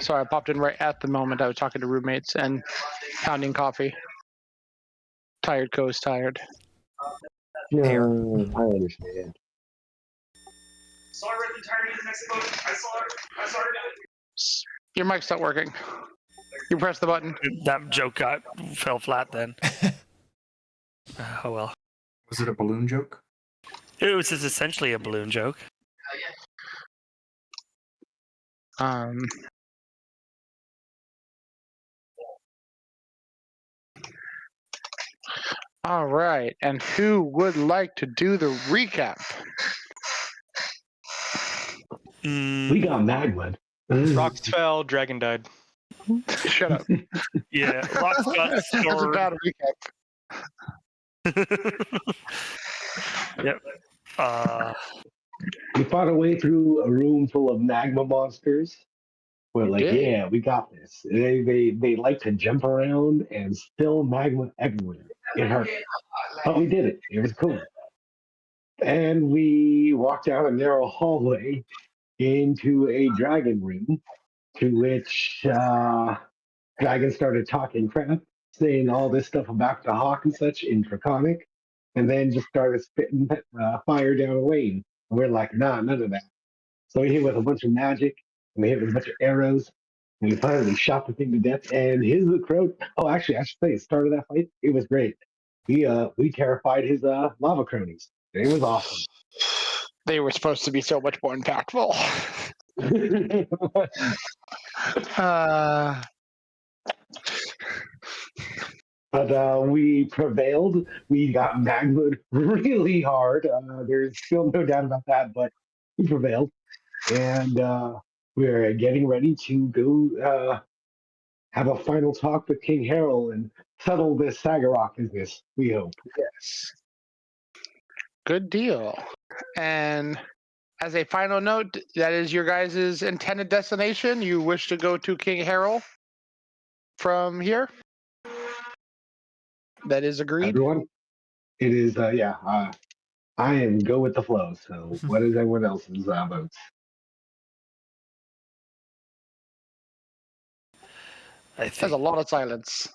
Sorry, I popped in right at the moment I was talking to roommates and pounding coffee. Tired goes tired. No, I understand. Saw her at the retirement in Mexico. I saw her down. Your mic's not working. You press the button. That joke fell flat then. Oh well. Was it a balloon joke? It was just essentially a balloon joke. All right, and who would like to do the recap? We got Magwood. Rocks fell, dragon died. Shut up. Yeah, Rock's got That's a sword. bad recap. Yep. We fought our way through a room full of magma monsters. We're like, did. yeah, we got this. They like to jump around and spill magma everywhere. It hurt. But we did it. It was cool. And we walked down a narrow hallway into a dragon room, to which dragon started talking crap, saying all this stuff about the hawk and such in Draconic, and then just started spitting fire down a lane. And we're like, nah, none of that. So we hit with a bunch of magic, and we hit with a bunch of arrows, and we finally shot the thing to death. And his crow. Oh, actually, I should say, the start of that fight, it was great. We terrified his lava cronies. It was awesome. They were supposed to be so much more impactful. But we prevailed. We got Magwood really hard. There's still no doubt about that, but we prevailed. And we're getting ready to go have a final talk with King Harold and settle this Sagarok business, we hope. Yes. Good deal. And as a final note, that is your guys' intended destination. You wish to go to King Harold from here? That is agreed? Everyone, it is, I am go with the flow. So what is everyone else's votes? I think There's a lot of silence.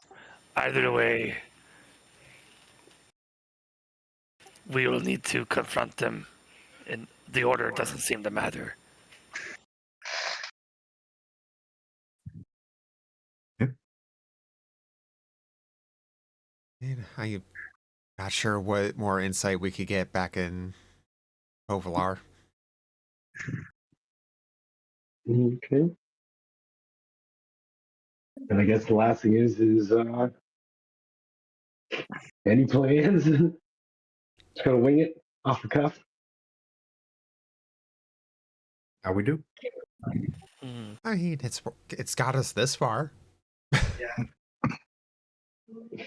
either way, we will need to confront them. And the order doesn't seem to matter. I'm not sure what more insight we could get back in Ovalar. Okay. And I guess the last thing is any plans? Just gonna wing it off the cuff. How we do? I mean, it's got us this far.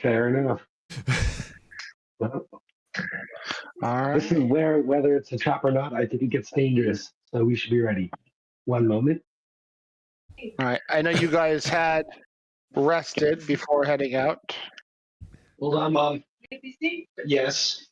Fair enough. Well, All right. this is where, whether it's a trap or not, I think it gets dangerous. So we should be ready. One moment. All right. I know you guys had rested before heading out. Hold on, Mom. Yes.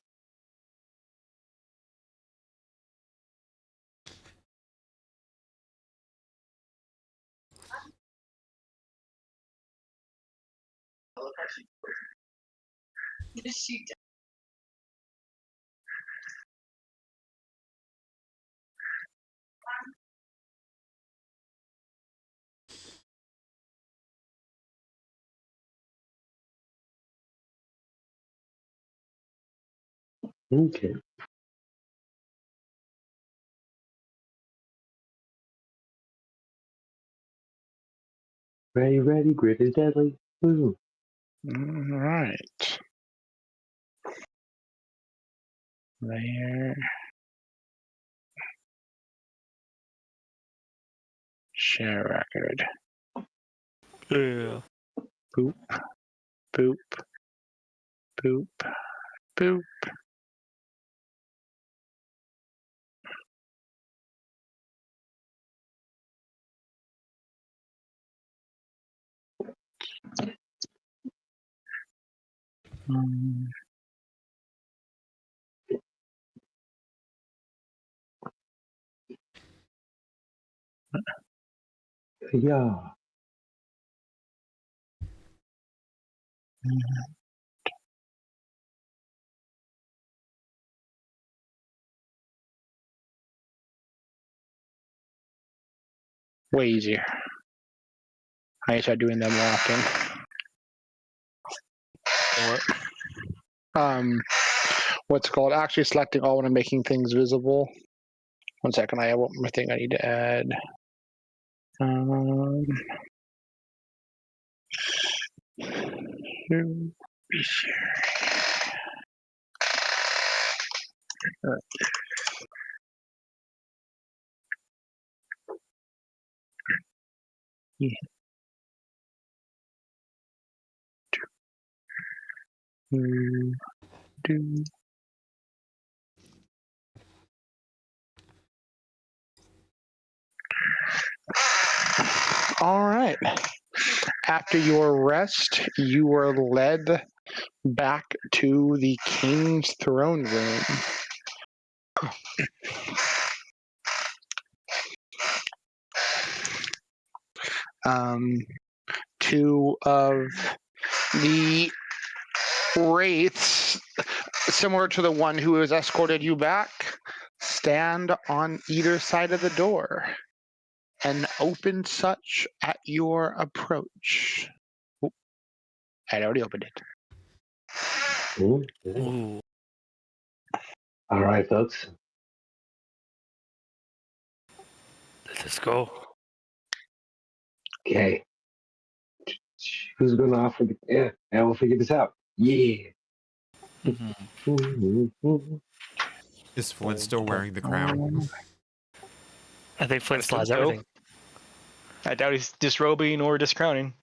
Okay. Ready, grit is deadly. Woo. All right. There. Share record. Yeah. Boop. Boop. Boop. Boop. Yeah. Way easier. I need to start doing them more often. What? What's it called? Actually selecting all when I'm making things visible. 1 second, I have one more thing I need to add. All right. After your rest, you were led back to the king's throne room. Two of the wraiths, similar to the one who has escorted you back, stand on either side of the door and open such at your approach. Oop, I'd already opened it. Ooh. All right, folks. Let's go. Okay. Who's going to offer the? Yeah, and we'll figure this out. Yeah. Is Flint still wearing the crown? I think Flint still has Nope. everything. I doubt he's disrobing or discrowning.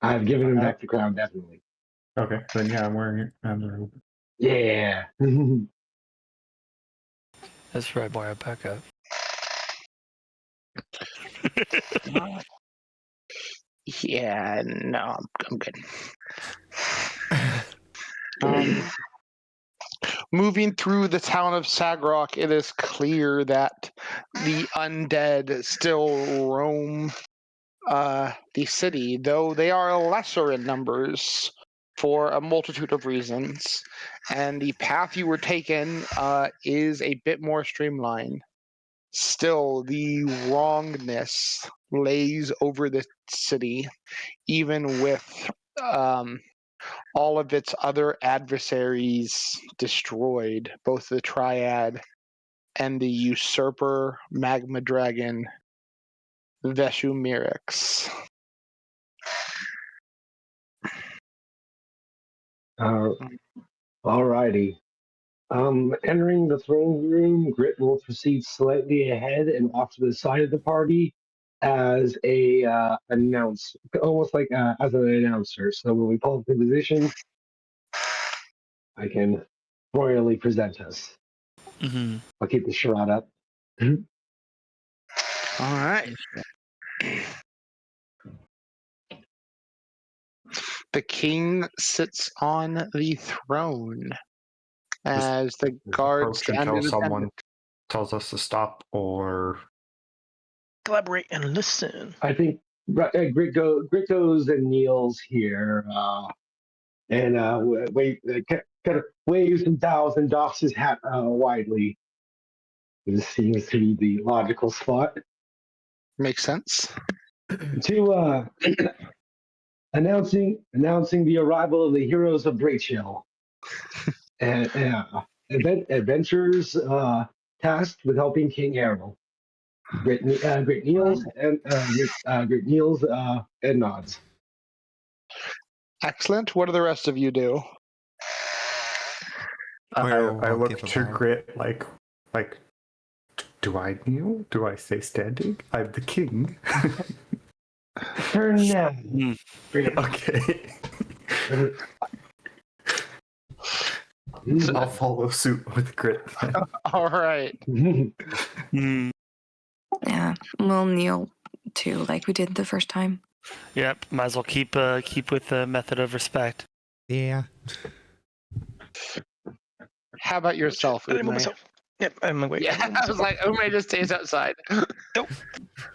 I've given him back the crown, definitely. Okay, then yeah, I'm wearing it. I'm wearing it. Yeah. That's right, boy. Back up. Yeah, no, I'm good. Moving through the town of Sagrok, it is clear that the undead still roam the city, though they are lesser in numbers for a multitude of reasons. And the path you were taken is a bit more streamlined. Still, the wrongness lays over the city, even with all of its other adversaries destroyed, both the Triad and the usurper magma dragon Veshumirix. Alrighty. Entering the throne room, Grit will proceed slightly ahead and off to the side of the party as a almost like as an announcer. So when we pull up the position, I can royally present us. Mm-hmm. I'll keep the charade up. All right. The king sits on the throne as the guards Approach stand until in someone tells us to stop, or Collaborate and listen. I think Grit goes and kneels here, and kind of waves and bows and doffs his hat widely. This seems to be the logical spot Makes sense. to announcing the arrival of the heroes of Brachel and adventurers tasked with helping King Errol. Grit kneels and nods. Excellent. What do the rest of you do? I'll I look give a to bow. Grit like, do I kneel? Do I stay standing? I'm the king. Turn now. Okay. I'll follow suit with Grit. All right. Mm. Yeah, we'll kneel too, like we did the first time. Yep. Might as well keep with the method of respect. Yeah. How about yourself, I didn't move Ume? myself. Yep, I'm away. Yeah, I was like, Ume just stays outside. Nope.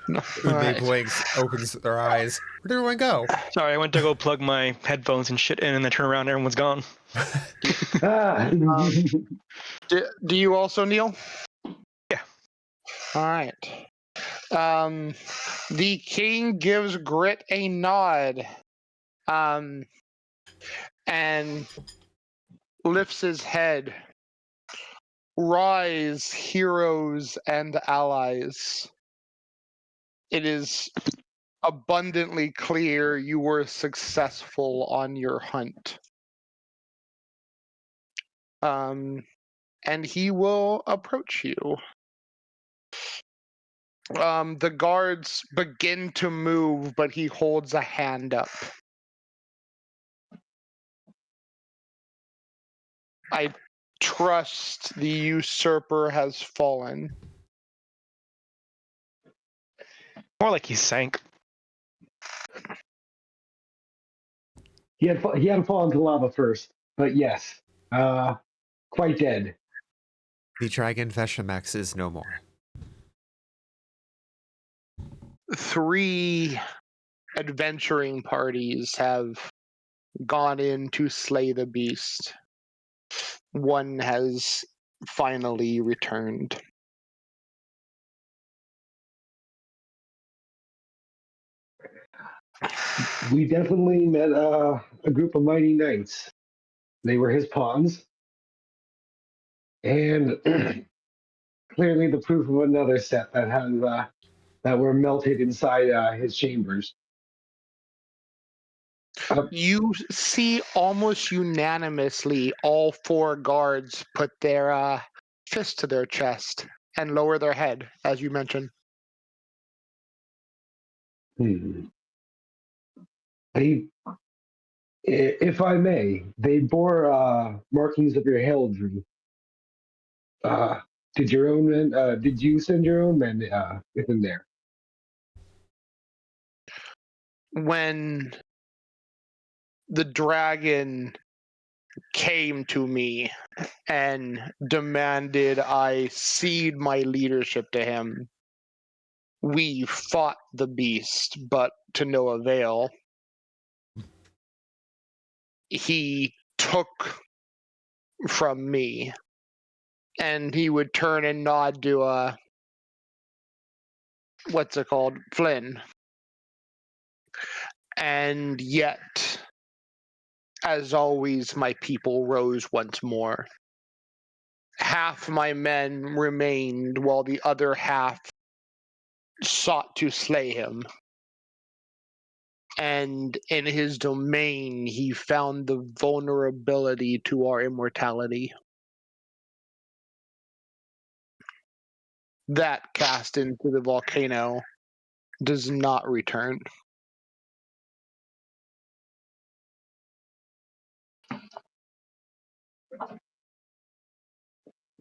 No. Ume Alright. blinks, opens their eyes. Where'd everyone go? Sorry, I went to go plug my headphones and shit in, and I turn around, and everyone's gone. Ah. Do you also kneel? Yeah. All right. The king gives Grit a nod, and lifts his head. Rise, heroes and allies. It is abundantly clear you were successful on your hunt. And he will approach you. The guards begin to move, but he holds a hand up. I trust the usurper has fallen. More like he sank. He had fallen to lava first, but yes, quite dead. The Dragon Veshamex is no more. 3 adventuring parties have gone in to slay the beast. One has finally returned. We definitely met a group of mighty knights. They were his pawns, and clearly the proof of another set that had that were melted inside his chambers. You see almost unanimously all 4 guards put their fist to their chest and lower their head, as you mentioned. They, if I may, they bore markings of your heraldry. Did your own men? Did you send your own men within there? When the dragon came to me and demanded I cede my leadership to him, we fought the beast, but to no avail. He took from me, and he would turn and nod to what's it called, Flynn. And yet, as always, my people rose once more. Half my men remained, while the other half sought to slay him. And in his domain, he found the vulnerability to our immortality. That cast into the volcano does not return.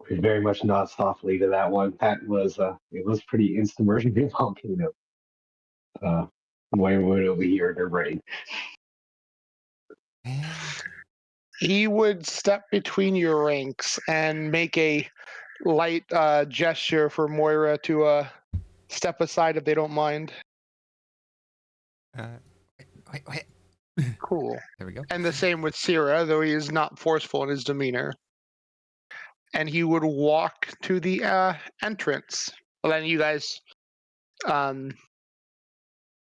We very much nod softly to that one. That was it was pretty insubmersive volcano. Why would over here in her brain? He would step between your ranks and make a light gesture for Moira to step aside if they don't mind. Wait. Cool. There we go. And the same with Sierra, though he is not forceful in his demeanor. And he would walk to the entrance. Well, then you guys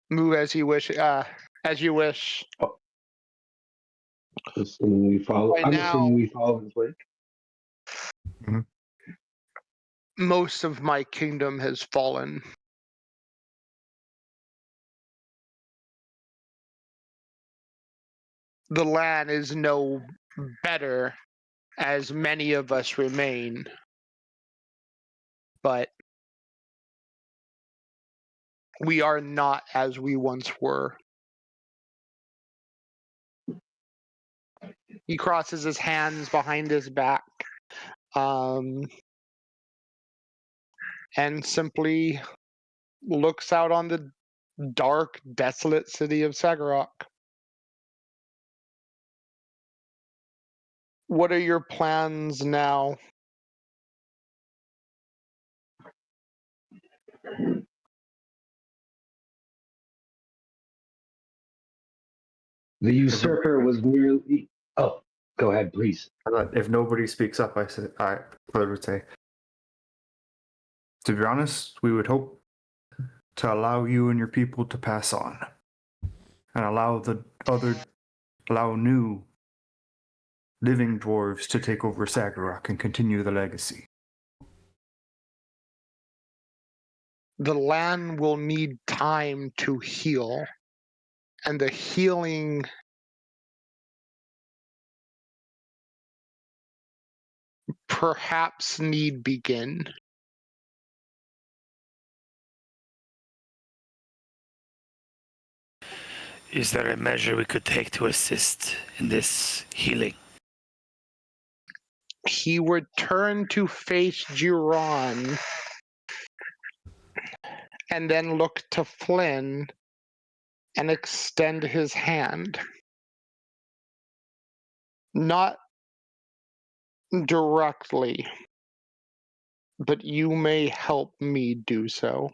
move as you wish. Assuming we follow. By I'm now, assuming we follow his wake. most of my kingdom has fallen. The land is no better as many of us remain. But we are not as we once were. He crosses his hands behind his back and simply looks out on the dark, desolate city of Sagarok. What are your plans now? The usurper was merely. Oh, go ahead, please. If nobody speaks up, Claude would say, to be honest, we would hope to allow you and your people to pass on, and allow new living dwarves to take over Sagarok and continue the legacy. The land will need time to heal, and the healing perhaps need begin. Is there a measure we could take to assist in this healing? He would turn to face Giron and then look to Flynn and extend his hand. Not directly, but you may help me do so.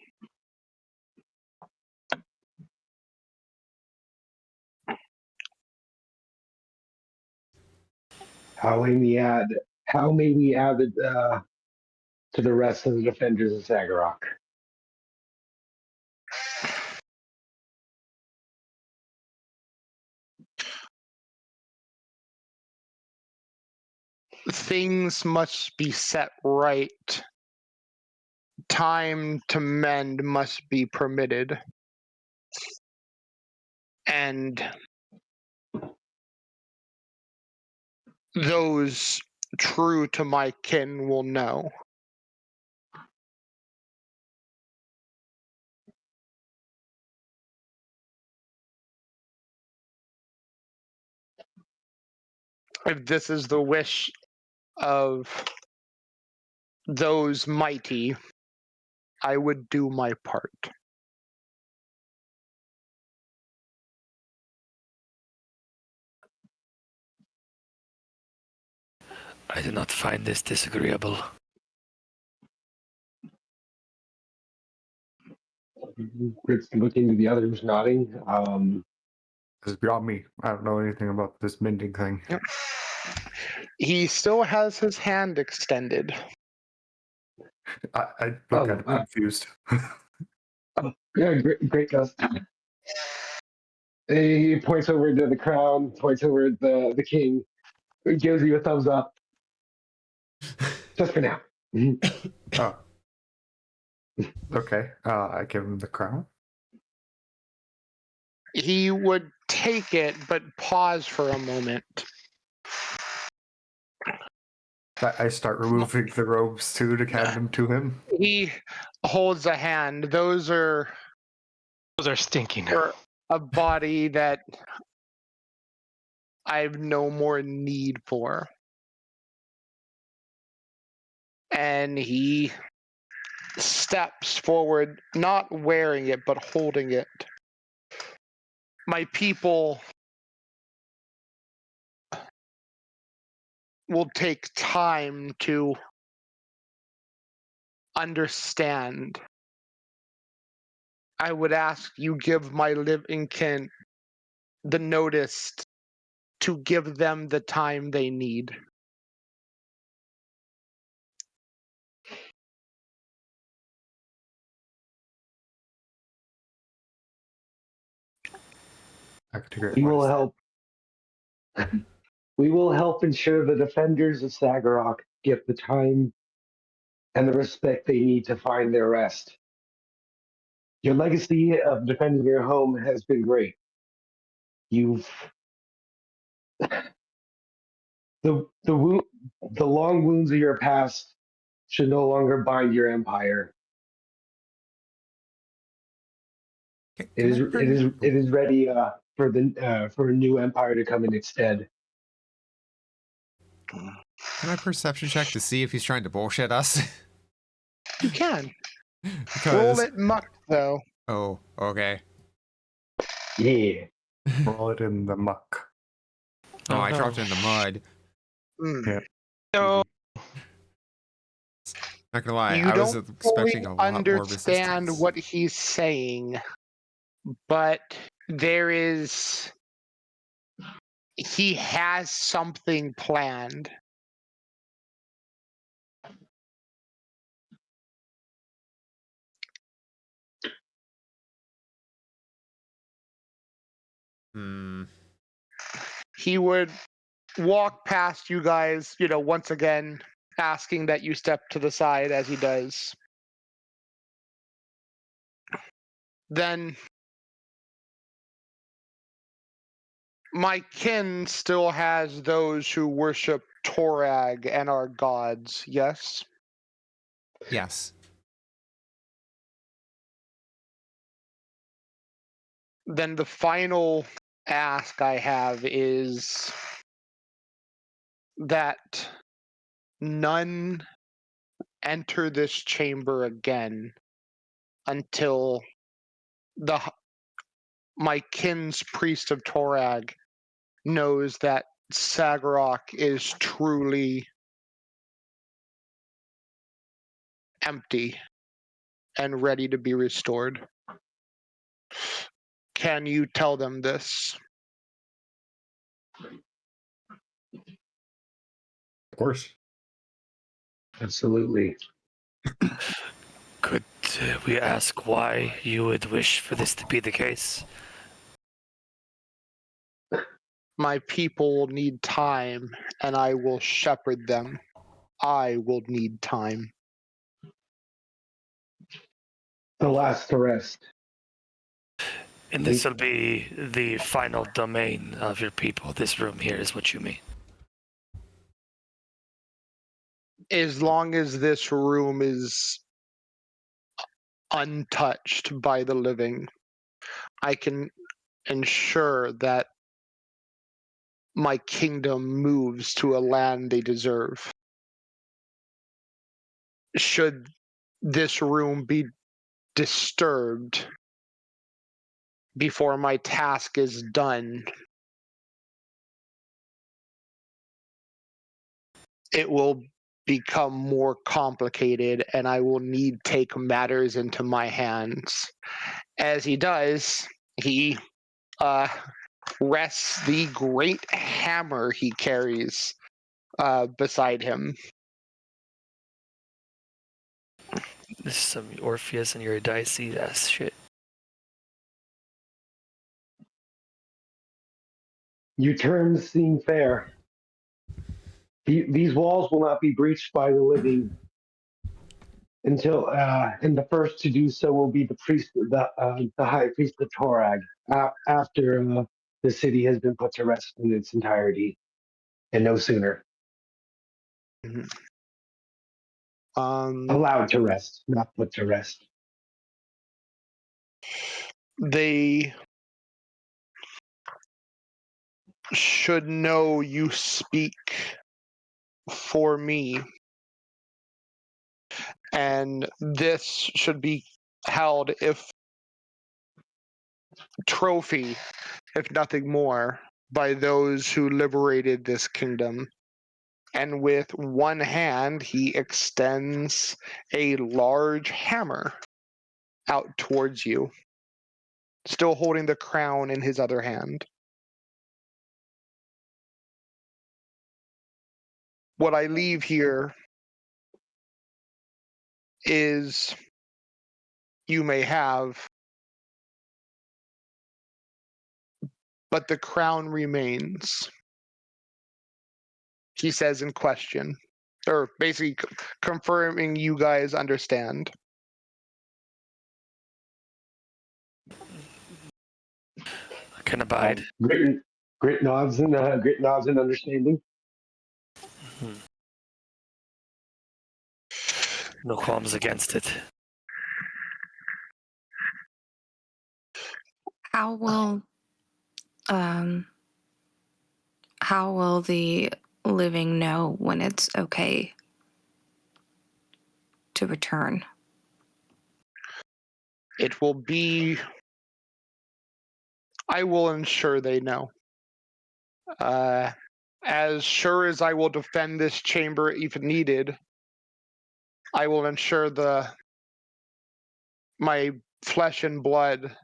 How may we add? How may we add it to the rest of the defenders of Sagarok? Things must be set right. Time to mend must be permitted. And those true to my kin will know. If this is the wish of those mighty, I would do my part. I do not find this disagreeable. Grit's looking to the others, nodding. This is beyond me. I don't know anything about this mending thing. Yep. He still has his hand extended. I look at him confused. Yeah, great, Gus. He points over to the crown, points over at the king, gives you a thumbs up. Just for now. Oh. Okay. I give him the crown. He would take it, but pause for a moment. I start removing the robes too to hand them to him. He holds a hand. Those are stinking. for a body that I have no more need for. And he steps forward, not wearing it, but holding it. My people will take time to understand. I would ask you give my living kin the notice to give them the time they need. We will help. We will help ensure the defenders of Sagarok get the time and the respect they need to find their rest. Your legacy of defending your home has been great. You've the long wounds of your past should no longer bind your empire. It is ready for a new empire to come in its stead. Can I perception check to see if he's trying to bullshit us? You can. Because... Roll it muck, though. Oh, okay. Yeah. Roll it in the muck. Oh, I dropped it in the mud. Yeah. No. Not gonna lie, You I was don't expecting fully a lot more understand resistance. what he's saying, but there is he has something planned. Hmm. He would walk past you guys, once again, asking that you step to the side as he does. Then my kin still has those who worship Torag and are gods, yes? Yes. Then the final ask I have is that none enter this chamber again until my kin's priest of Torag knows that Sagarok is truly empty and ready to be restored. Can you tell them this? Of course. Absolutely. Could we ask why you would wish for this to be the case? My people will need time, and I will shepherd them. I will need time. The last to rest. And this will be the final domain of your people. This room here is what you mean. As long as this room is untouched by the living, I can ensure that my kingdom moves to a land they deserve. Should this room be disturbed before my task is done, it will become more complicated and I will need to take matters into my hands. As he does, he rests the great hammer he carries beside him. This is some Orpheus and Eurydice ass shit. Your terms seem fair. These walls will not be breached by the living until, and the first to do so will be the high priest of Torag, after the city has been put to rest in its entirety, and no sooner. Allowed to rest, not put to rest. They should know you speak for me, and this should be held if trophy, if nothing more, by those who liberated this kingdom. And with one hand, he extends a large hammer out towards you, still holding the crown in his other hand. What I leave here is you may have, but the crown remains, he says in question, or basically confirming you guys understand. I can abide. Grit nods and understanding. No qualms against it. How will the living know when it's okay to return? It will be, I will ensure they know. As sure as I will defend this chamber if needed, I will ensure my flesh and blood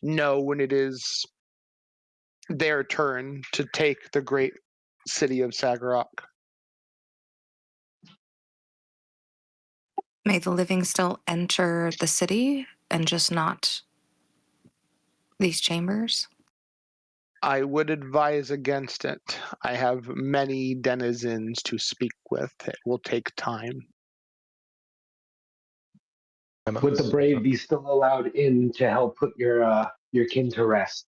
know when it is their turn to take the great city of Sagarok. May the living still enter the city and just not these chambers? I would advise against it. I have many denizens to speak with. It will take time. Would the brave be still allowed in to help put your kin to rest?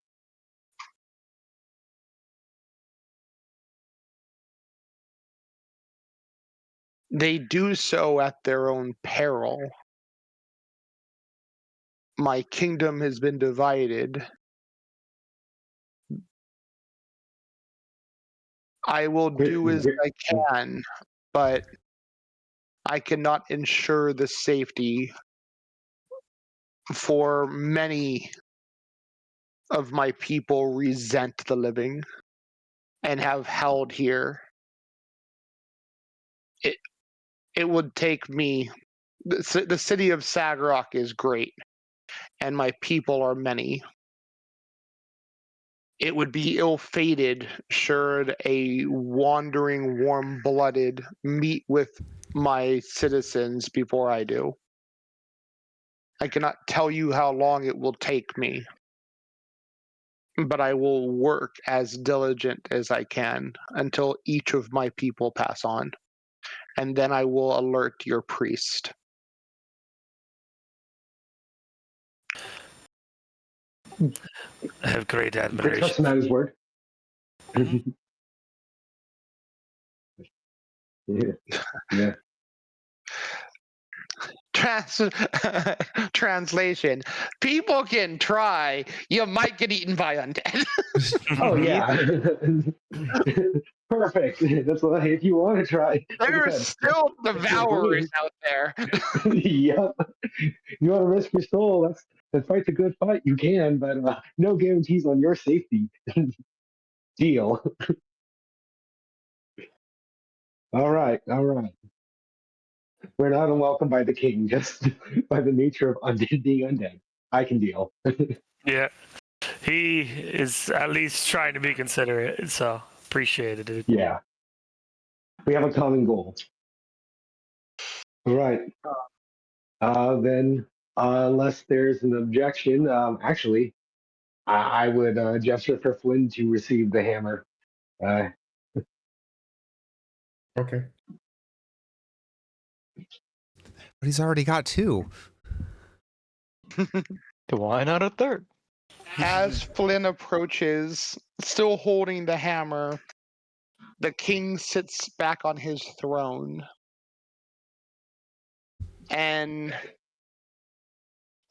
They do so at their own peril. My kingdom has been divided. I will do as I can, but I cannot ensure the safety for many of my people resent the living and have held here. It would take me. The city of Sagarok is great, and my people are many. It would be ill-fated should a wandering warm-blooded meet with my citizens before I do. I cannot tell you how long it will take me, but I will work as diligent as I can until each of my people pass on, and then I will alert your priest. I have great I admiration. trust him at his word. Yeah. Translation: people can try. You might get eaten by undead. Oh yeah. Perfect. That's what, if you want to try. Like There I are said, still devourers out there. yep. You want to risk your soul? That's fight's a good fight. You can, but no guarantees on your safety. Deal. All right. All right. We're not unwelcome by the king, just by the nature of undead being undead. I can deal. Yeah, he is at least trying to be considerate, so appreciated it. Yeah. We have a common goal. All right. Then, unless there's an objection, actually, I would gesture for Flynn to receive the hammer. Uh, Okay. But he's already got two. Why not a third? As Flynn approaches, still holding the hammer, the king sits back on his throne. And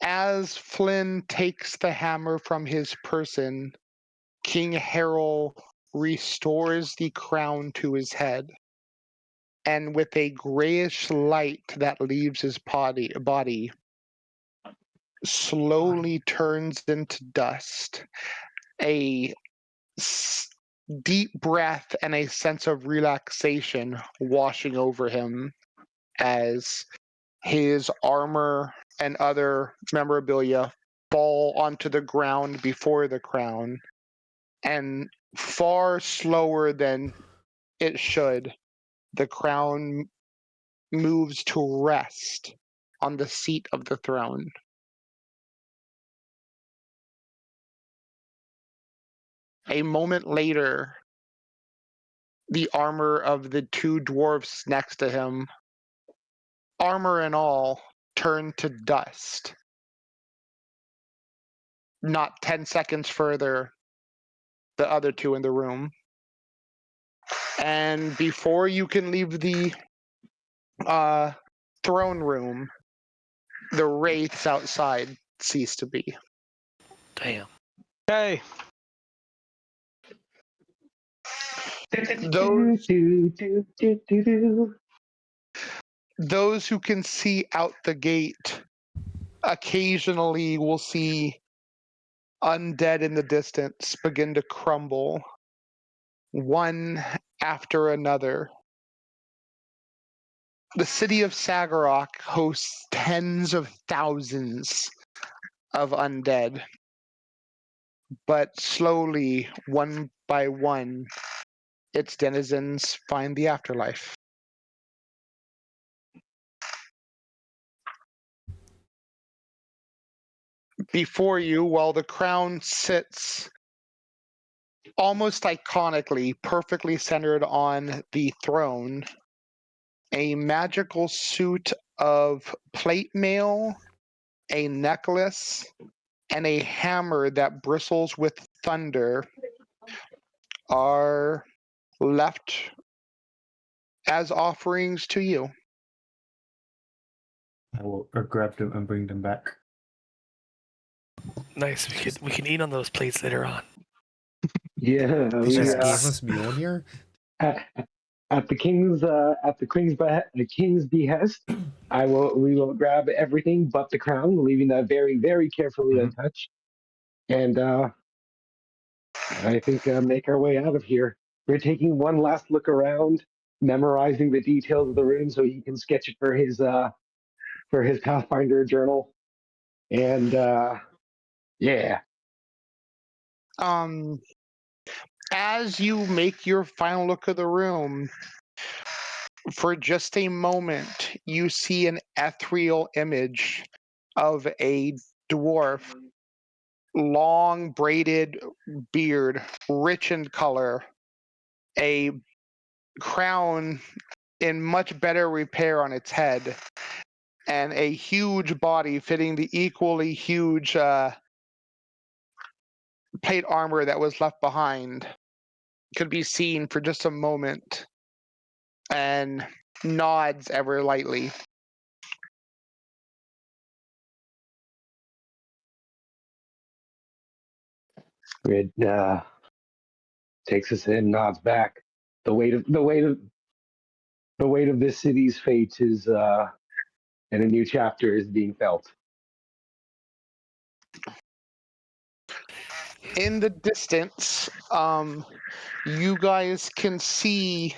as Flynn takes the hammer from his person, King Harold restores the crown to his head. And with a grayish light that leaves his body slowly turns into dust. A deep breath and a sense of relaxation washing over him as his armor and other memorabilia fall onto the ground before the crown, and far slower than it should, the crown moves to rest on the seat of the throne. A moment later, the armor of the two dwarfs next to him, armor and all, turned to dust. Not 10 seconds further, the other two in the room. And before you can leave the throne room, the wraiths outside cease to be. Damn. Hey, Those who can see out the gate occasionally will see undead in the distance begin to crumble, one after another. The city of Sagarok hosts tens of thousands of undead. but slowly, one by one, its denizens find the afterlife. Before you, while the crown sits almost iconically, perfectly centered on the throne, a magical suit of plate mail, a necklace, and a hammer that bristles with thunder are left as offerings to you. I will grab them and bring them back. Nice. We can eat on those plates later on. Yeah, They we, just gave us Mjolnir? at the king's behest, we will grab everything but the crown, leaving that very, very carefully untouched. And I think make our way out of here. We're taking one last look around, memorizing the details of the room so he can sketch it for his Pathfinder journal. And yeah. As you make your final look of the room, for just a moment, you see an ethereal image of a dwarf, long braided beard, rich in color, a crown in much better repair on its head, and a huge body fitting the equally huge plate armor that was left behind. Could be seen for just a moment and nods ever lightly. It takes us in, nods back. The weight of this city's fate is and a new chapter is being felt. In the distance, you guys can see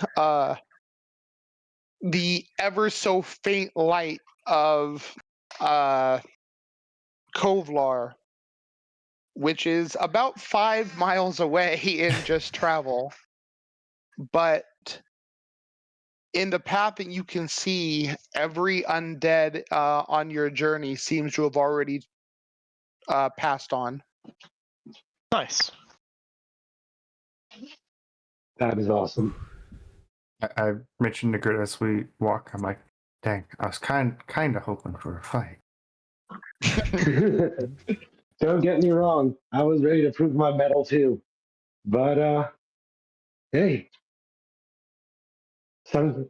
the ever so faint light of Kovlar, which is about 5 miles away in just travel. But in the path that you can see, every undead on your journey seems to have already passed on. Nice. That is awesome. I mentioned to Grit as we walk. I'm like, dang, I was kind of hoping for a fight. Don't get me wrong. I was ready to prove my mettle too. But hey, some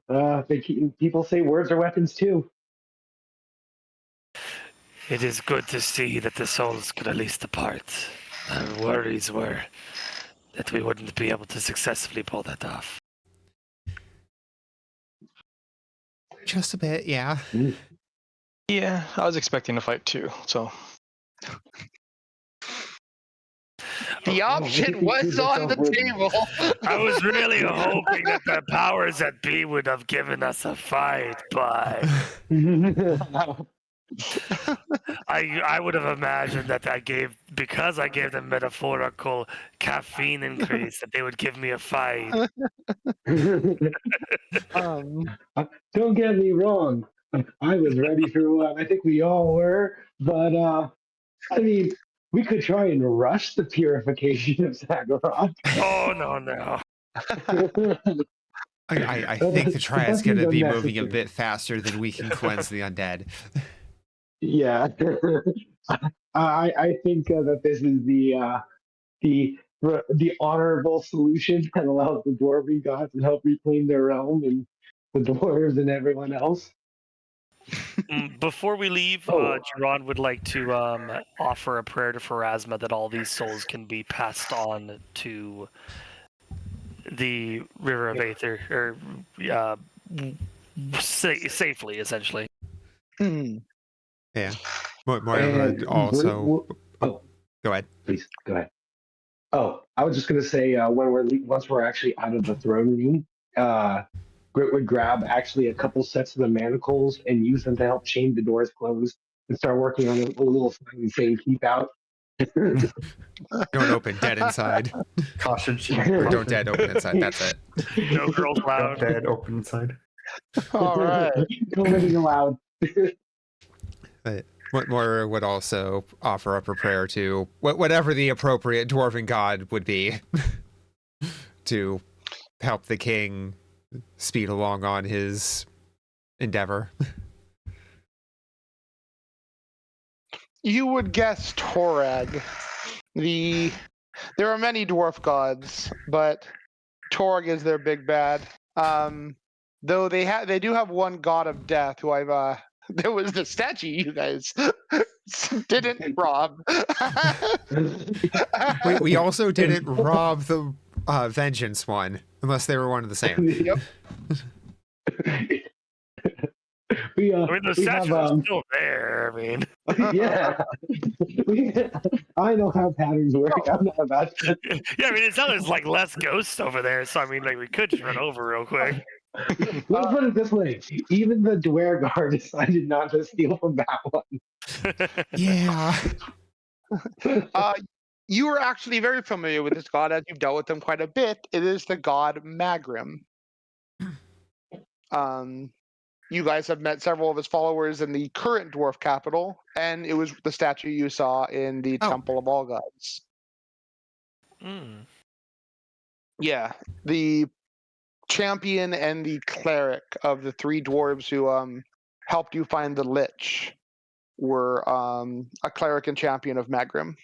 people say words are weapons too. It is good to see that the souls could at least depart. Our worries were that we wouldn't be able to successfully pull that off. Just a bit, yeah. Yeah, I was expecting a fight too, so. The option was on the table. I was really hoping that the powers that be would have given us a fight, but I would have imagined that because I gave them metaphorical caffeine increase, that they would give me a fight. Don't get me wrong. I was ready for one. I think we all were. But I mean, we could try and rush the purification of Zagorod. Oh, no. I think the triad's going to be moving a bit faster than we can cleanse the undead. Yeah. I think that this is the honorable solution that allows the dwarven gods to help reclaim their realm and the dwarves and everyone else. Before we leave, Geron would like to offer a prayer to Pharasma that all these souls can be passed on to the River of Aether, or safely, essentially. Yeah. Moira also. Oh, go ahead. Please go ahead. Oh, I was just gonna say once we're actually out of the throne room, Grit would grab actually a couple sets of the manacles and use them to help chain the doors closed and start working on a little sign saying "keep out." Don't open, dead inside. Caution. Or don't dead, open inside. That's it. No girls Don't allowed. dead, open inside. All right. Nobody allowed. But what more would also offer up a prayer to whatever the appropriate dwarven god would be to help the king speed along on his endeavor. You would guess Torag. There are many dwarf gods, but Torag is their big bad. Though they do have one god of death who I've there was the statue you guys didn't rob. We also didn't rob the vengeance one, unless they were one of the same. Yep. We I mean, the we statues have are still there. I mean, yeah. I know how patterns work. I'm not about to. yeah, I mean, it sounds like less ghosts over there. So I mean, like we could just run over real quick. Let's put it this way: even the Dwergar decided not to steal from that one. Yeah. You are actually very familiar with this god as you've dealt with him quite a bit. It is the god Magrim. You guys have met several of his followers in the current dwarf capital, and it was the statue you saw in the Oh. Temple of All Gods. Mm. Yeah, the champion and the cleric of the three dwarves who helped you find the Lich were a cleric and champion of Magrim.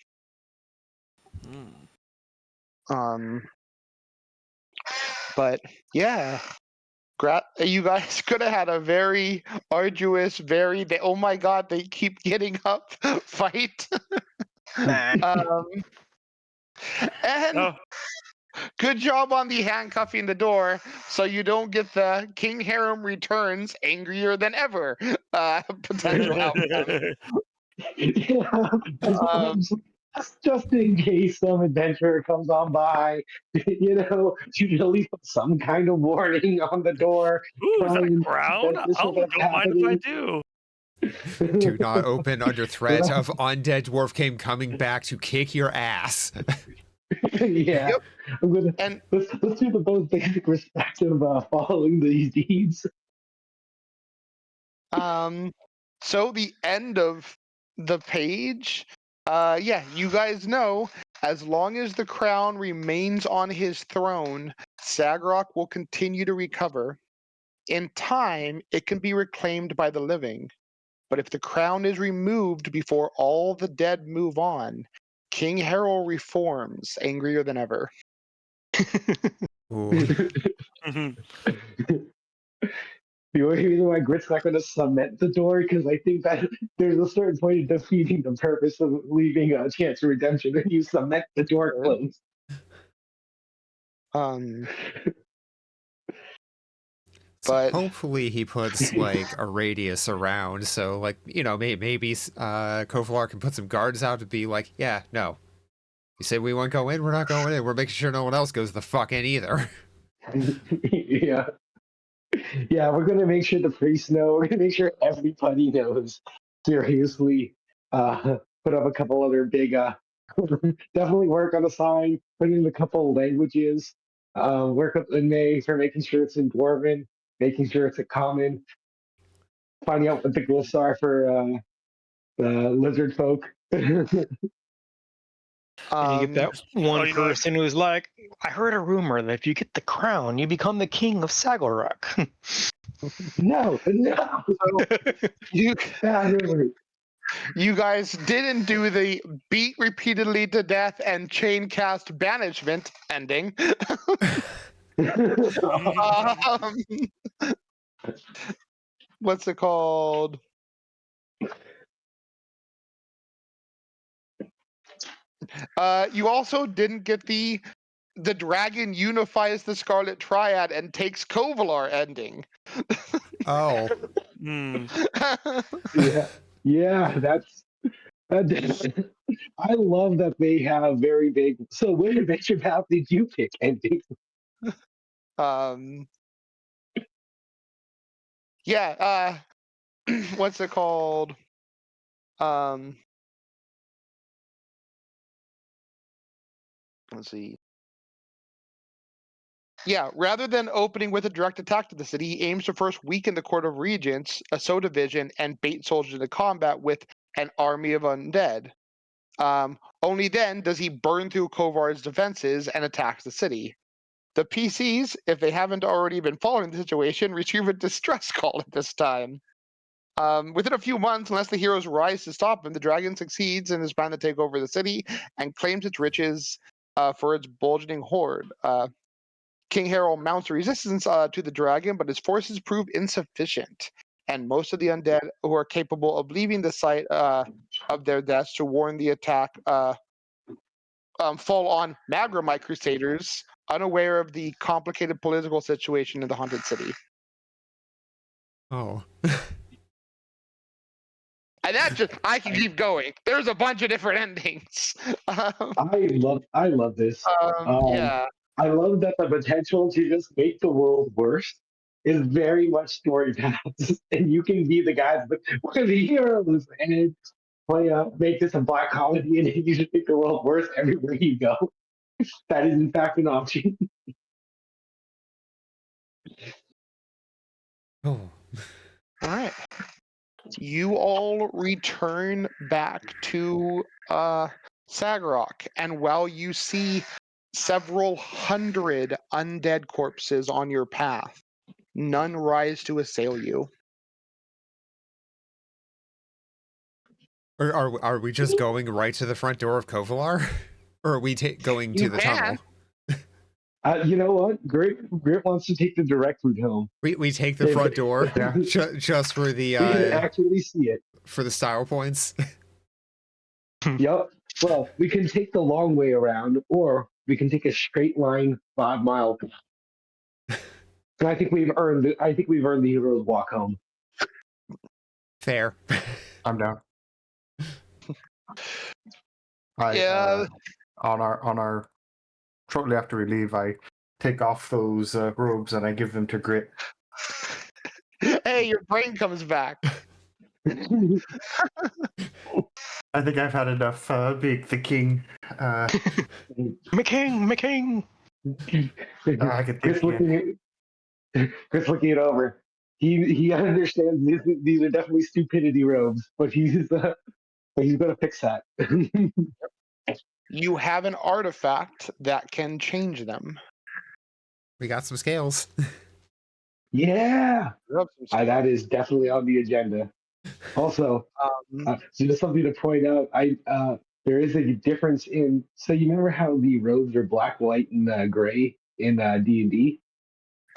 Mm. But yeah, you guys could have had a very arduous, oh my god, they keep getting up fight. Nah. And Oh, good job on the handcuffing the door, so you don't get the King Harem returns angrier than ever potential outcome. Yeah, Um, just in case some adventurer comes on by, you should at least put some kind of warning on the door. ooh, is that telling a crown? that this is Oh, what's don't mind if I happening. do. Do not open under threat of undead dwarf king coming back to kick your ass. Yeah, Yep. I'm gonna And let's do the most basic respect of following these deeds. so the end of the page, yeah, you guys know, as long as the crown remains on his throne, Sagrok will continue to recover. In time, it can be reclaimed by the living. But if the crown is removed before all the dead move on, King Harold reforms, angrier than ever. Ooh. Mhm. The only reason why Grit's not going to cement the door because I think that there's a certain point of defeating the purpose of leaving a chance of redemption when you cement the door closed. Um, So but hopefully he puts like a radius around, so like maybe Kovalar can put some guards out to be like, yeah, no, you say we won't go in, we're not going in. We're making sure no one else goes the fuck in either. Yeah. Yeah, we're gonna make sure the priests know. We're gonna make sure everybody knows. Seriously, put up a couple other big. Definitely work on the sign. Put in a couple languages. Work up in May for making sure it's in Dwarven, making sure it's a common. Finding out what the glyphs are for the lizard folk. And you get that one you know, person who's like, I heard a rumor that if you get the crown, you become the king of Saglarok. No, you bad rumor. you guys didn't do the beat repeatedly to death and chain cast banishment ending. um, what's it called? You also didn't get the dragon unifies the Scarlet Triad and takes Kovalar ending. Oh, mm. Yeah, that's. I love that they have very big. So, what adventure path did you pick, Andy? um, yeah. What's it called? Um, Let's see. Yeah, rather than opening with a direct attack to the city, he aims to first weaken the Court of Regents, a SO division, and bait soldiers into combat with an army of undead. Only then does he burn through Kovar's defenses and attacks the city. The PCs, if they haven't already been following the situation, receive a distress call at this time. Within a few months, unless the heroes rise to stop him, the dragon succeeds in his plan to take over the city and claims its riches for its burgeoning horde. King Harold mounts resistance to the dragon, but his forces prove insufficient, and most of the undead who are capable of leaving the site of their deaths to warn the attack fall on Magramite Crusaders, unaware of the complicated political situation in the haunted city. Oh. And that just, I can keep going. There's a bunch of different endings. I love this. Yeah. I love that the potential to just make the world worse is very much story paths, and you can be the guys, but we're the heroes, and make this a black comedy, and you just make the world worse everywhere you go. That is in fact an option. Oh. All right. You all return back to Sagarok, and while you see several hundred undead corpses on your path, none rise to assail you. Or are we just going right to the front door of Kovalar? Or are we going to You the can. tunnel? You know what? Grit wants to take the direct route home. We take the front door, Yeah. just for the We can actually see it. for the style points. Yep. Well, we can take the long way around, or we can take a straight line 5 mile. And I think we've earned the hero's walk home. Fair. I'm down. Yeah. On our shortly after we leave, I take off those robes and I give them to Grit. Hey, your brain comes back. I think I've had enough being the king. McKing. I can Chris think Chris looking it over. He understands these are definitely stupidity robes, but he's going to fix that. You have an artifact that can change them. We got some scales. Yeah, You have some that is definitely on the agenda. Also, so just something to point out. There is a difference in. So you remember how the robes are black, white, and gray in D&D?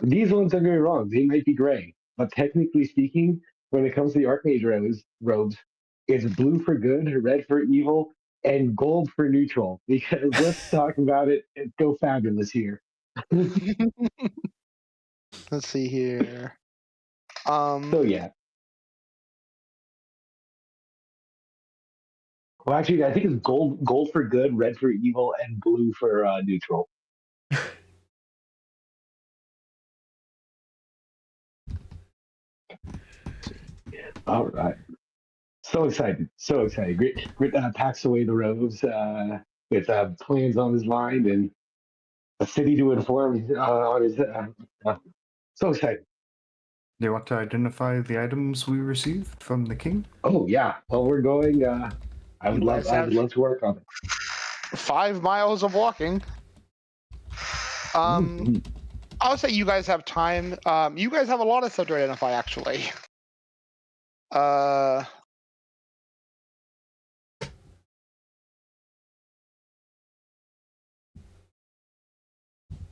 These ones are very wrong. They might be gray, but technically speaking, when it comes to the Archmage robes, it's blue for good, red for evil, and gold for neutral. Because let's talk about it and go fabulous here. Let's see here. So yeah. Well, actually, I think it's gold for good, red for evil, and blue for neutral. All right. So excited. Grit packs away the robes with plans on his mind and a city to inform on his. So excited. Do you want to identify the items we received from the king? Oh yeah. Well, we're going. I would love to work on it. 5 miles of walking. I'll say you guys have time. You guys have a lot of stuff to identify, actually.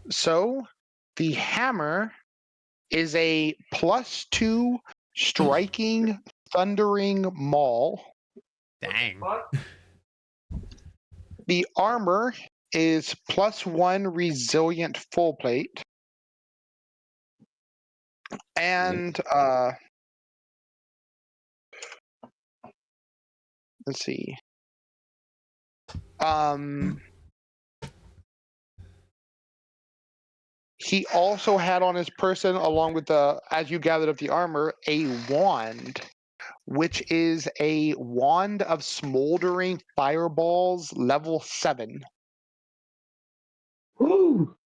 So the hammer is a +2 striking, thundering maul. Dang. The armor is +1 resilient full plate. And let's see. He also had on his person, along with as you gathered up the armor, a wand, which is a wand of smoldering fireballs, level 7. Woo!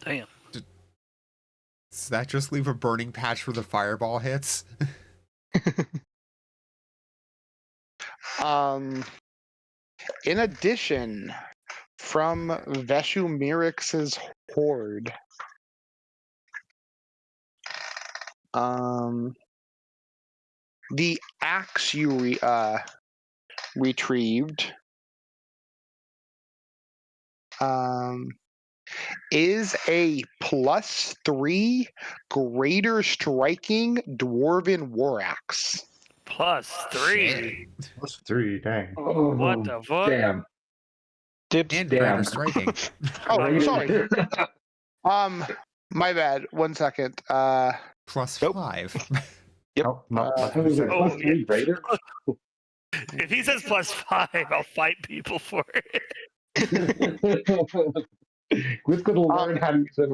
Damn. Does that just leave a burning patch where the fireball hits? In addition, from Veshumirix's horde, the axe you retrieved is a +3 greater striking dwarven war axe. +3. Plus 3, dang. Oh, What the fuck? damn. Dibs. And Damn. greater striking. Oh, sorry. My bad. 1 second. +5. Yep. Oh, no, that's I what you was said. like, plus 3 greater? If he says +5, I'll fight people for it. We're going to learn how to use it.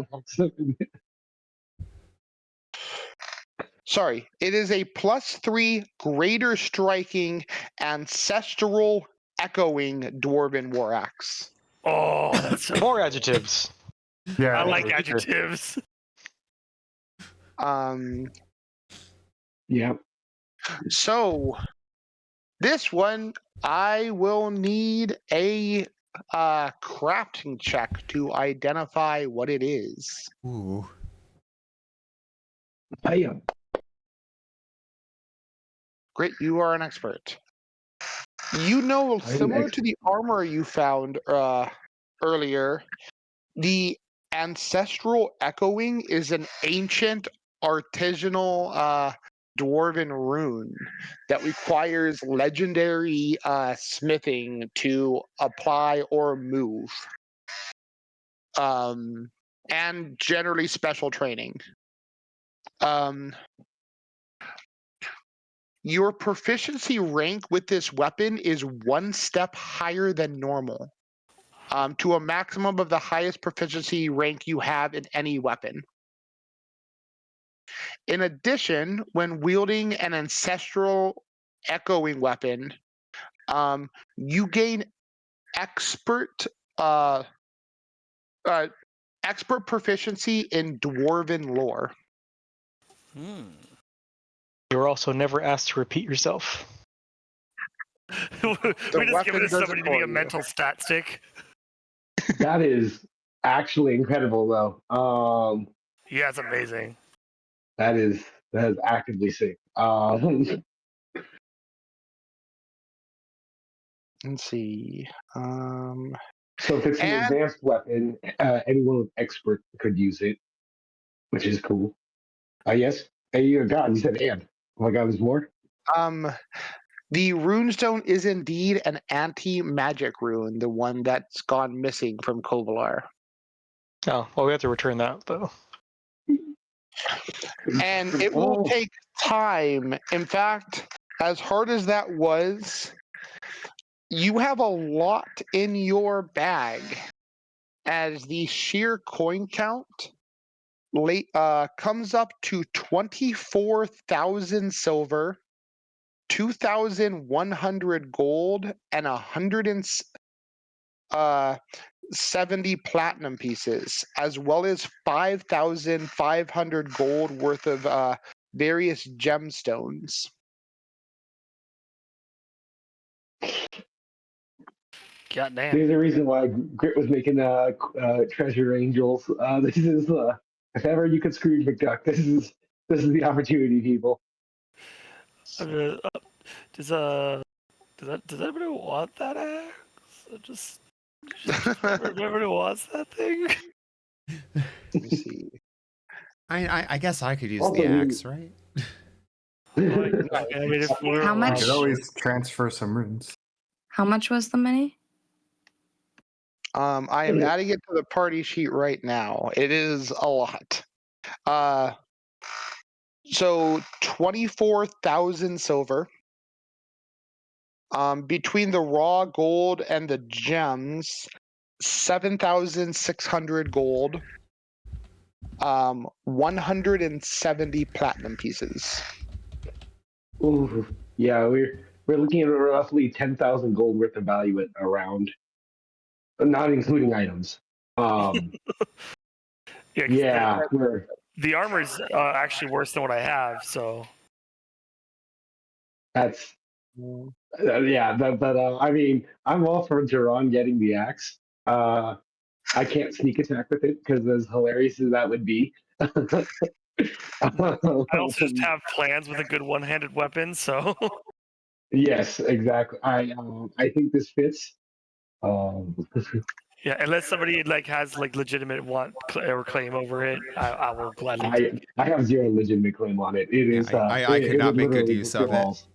Sorry, it is a +3 greater striking ancestral echoing dwarven war axe. Oh, that's so. More adjectives. Yeah, I like for sure. adjectives. Yeah. So this one I will need a crafting check to identify what it is. Ooh. Bam. Great, you are an expert. You know, I'm similar an to the armor you found earlier, the ancestral echoing is an ancient artisanal dwarven rune that requires legendary smithing to apply or move, and generally special training. Your proficiency rank with this weapon is 1 step higher than normal, to a maximum of the highest proficiency rank you have in any weapon. In addition, when wielding an ancestral echoing weapon, you gain expert expert proficiency in dwarven lore. You're also never asked to repeat yourself. We're just giving weapon this does somebody it to be for a you. mental stat stick. That is actually incredible, though. Yeah, it's amazing. That is actively sick. Let's see. So if it's an And advanced weapon, anyone with expert could use it, which is cool. Yes. Hey, God, you said and. Oh my God, there's more? the runestone is indeed an anti-magic rune, the one that's gone missing from Kovalar. Oh, well, we have to return that, though. And it will take time. In fact, as hard as that was, you have a lot in your bag, as the sheer coin count comes up to 24,000 silver, 2,100 gold, and 170 platinum pieces, as well as 5,500 gold worth of various gemstones. Goddamn. There's a reason why Grit was making treasure angels. This is if ever you could Scrooge McDuck, this is the opportunity, people. Does anybody want that axe? Just everybody wants that thing. Let me see. I guess I could use Also, the axe, right? I mean, if we're How You much? could always transfer some runes. How much was the mini? I am adding it to the party sheet right now. It is a lot. So 24,000 silver. Between the raw gold and the gems, 7,600 gold. 170 platinum pieces. Ooh, yeah, we're looking at roughly 10,000 gold worth of value at around, not including items. Yeah, 'cause Yeah, the armor's actually worse than what I have. So that's yeah. But I mean, I'm all for Duran getting the axe. I can't sneak attack with it because as hilarious as that would be. I also just have plans with a good one-handed weapon. So Yes, exactly. I think this fits. yeah, unless somebody like has like legitimate or claim over it, I will gladly take it. I have zero legitimate claim on it. It Yeah, is I could it not would make good literally use break your of it. balls.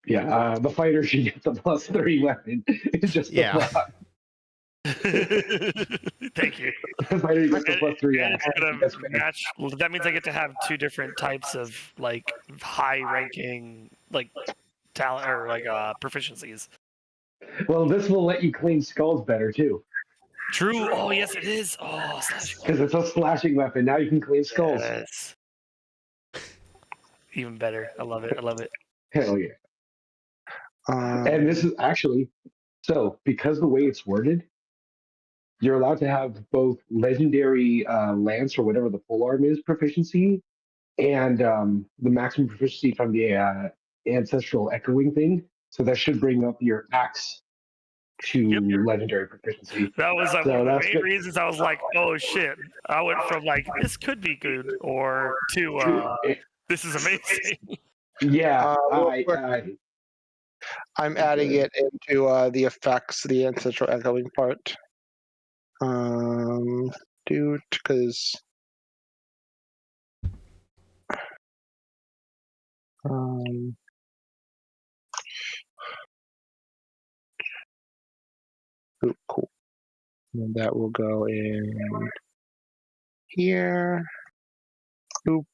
Yeah, the fighter should get the +3 weapon. It's just the Yeah. plot. Thank you. The fighter gets the And, +3 and axe. it's gonna That's fair. match. That means I get to have two different types of like high-ranking like talent or like proficiencies. Well, this will let you clean skulls better too, True. Oh yes, it is. Oh, slashing because it's a slashing weapon. Now you can clean skulls. yes. Even better. I love it. I love it. Hell yeah! And this is actually so because the way it's worded, you're allowed to have both legendary lance or whatever the full arm is proficiency, and the maximum proficiency from the ancestral echoing thing. So that should bring up your axe Yep. to legendary proficiency. That was like one So of the that's main good. reasons I was like, oh shit. I went from like this could be good or to this is amazing. Yeah, Real quick, I'm adding it into the effects, the ancestral echoing part. Dude, because cool. And that will go in here. Oop.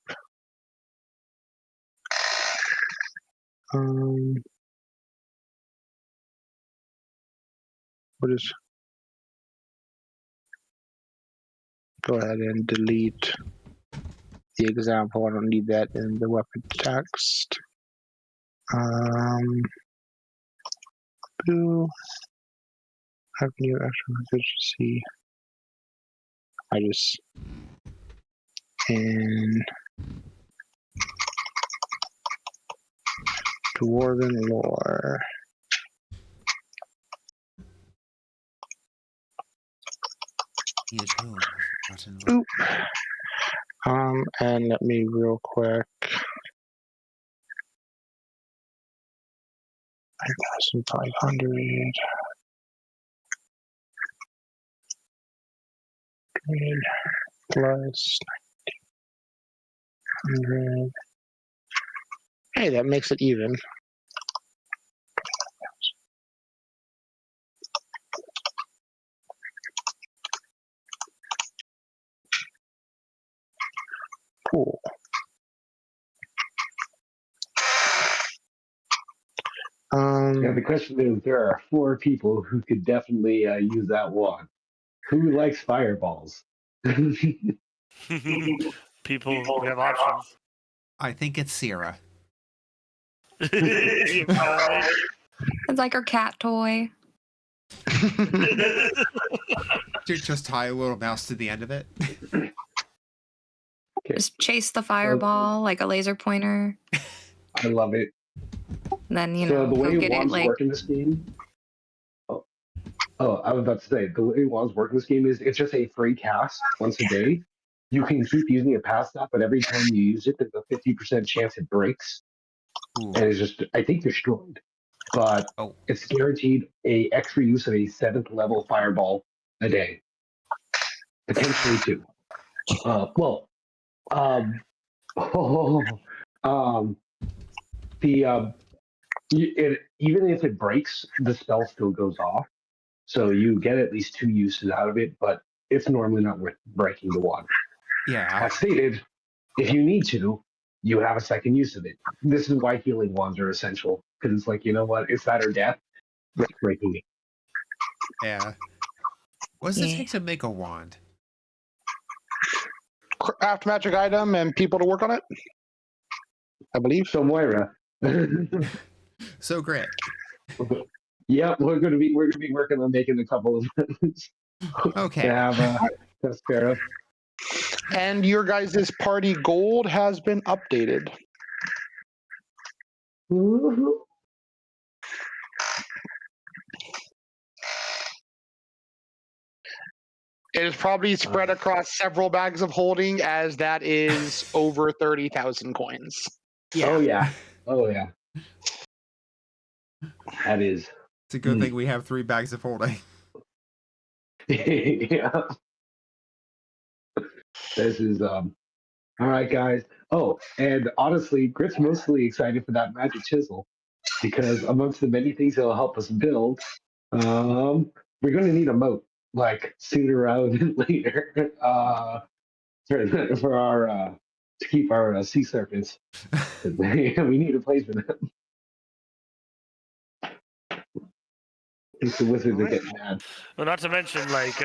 What is? Go ahead and delete the example. I don't need that in the weapon text. Boo. Have new extra efficiency. I just in Dwarven lore. Oop. And let me real quick. 9,500. Plus 100. Hey, that makes it even. Cool. Yeah, the question is there are 4 people who could definitely use that wand. Who likes fireballs? People who have options. I think it's Sierra. Probably. It's like her cat toy. Just tie a little mouse to the end of it. Just chase the fireball like a laser pointer. I love it. Then, you So know, the go way get it wands like. work in this game. Oh, I was about to say the way wands work in this game is it's just a free cast once a day. You can keep using it past that, but every time you use it, there's a 50% chance it breaks Ooh. and it's just I think destroyed. But it's guaranteed a extra use of a 7th level fireball a day, potentially 2. Even if it breaks, the spell still goes off. So you get at least 2 uses out of it, but it's normally not worth breaking the wand. Yeah. As stated, if you need to, you have a second use of it. This is why healing wands are essential, because it's like, you know what, it's that or death. Breaking it. Yeah. What does it take to make a wand? Craft magic item and people to work on it, I believe. So Moira. So great. Yeah, we're gonna be working on making a couple of those Okay. to have to spare us. And your guys' party gold has been updated. Woohoo. It is probably spread across several bags of holding, as that is over 30,000 coins. Oh yeah. Oh yeah. That is. It's a good thing we have 3 bags of holding. Yeah. This is all right, guys. Oh, and honestly, Grit's mostly excited for that magic chisel because amongst the many things that'll help us build, we're going to need a moat like sooner rather than later for our to keep our sea serpents. We need a place for them. I think the wizards are getting mad. Well, not to mention, like,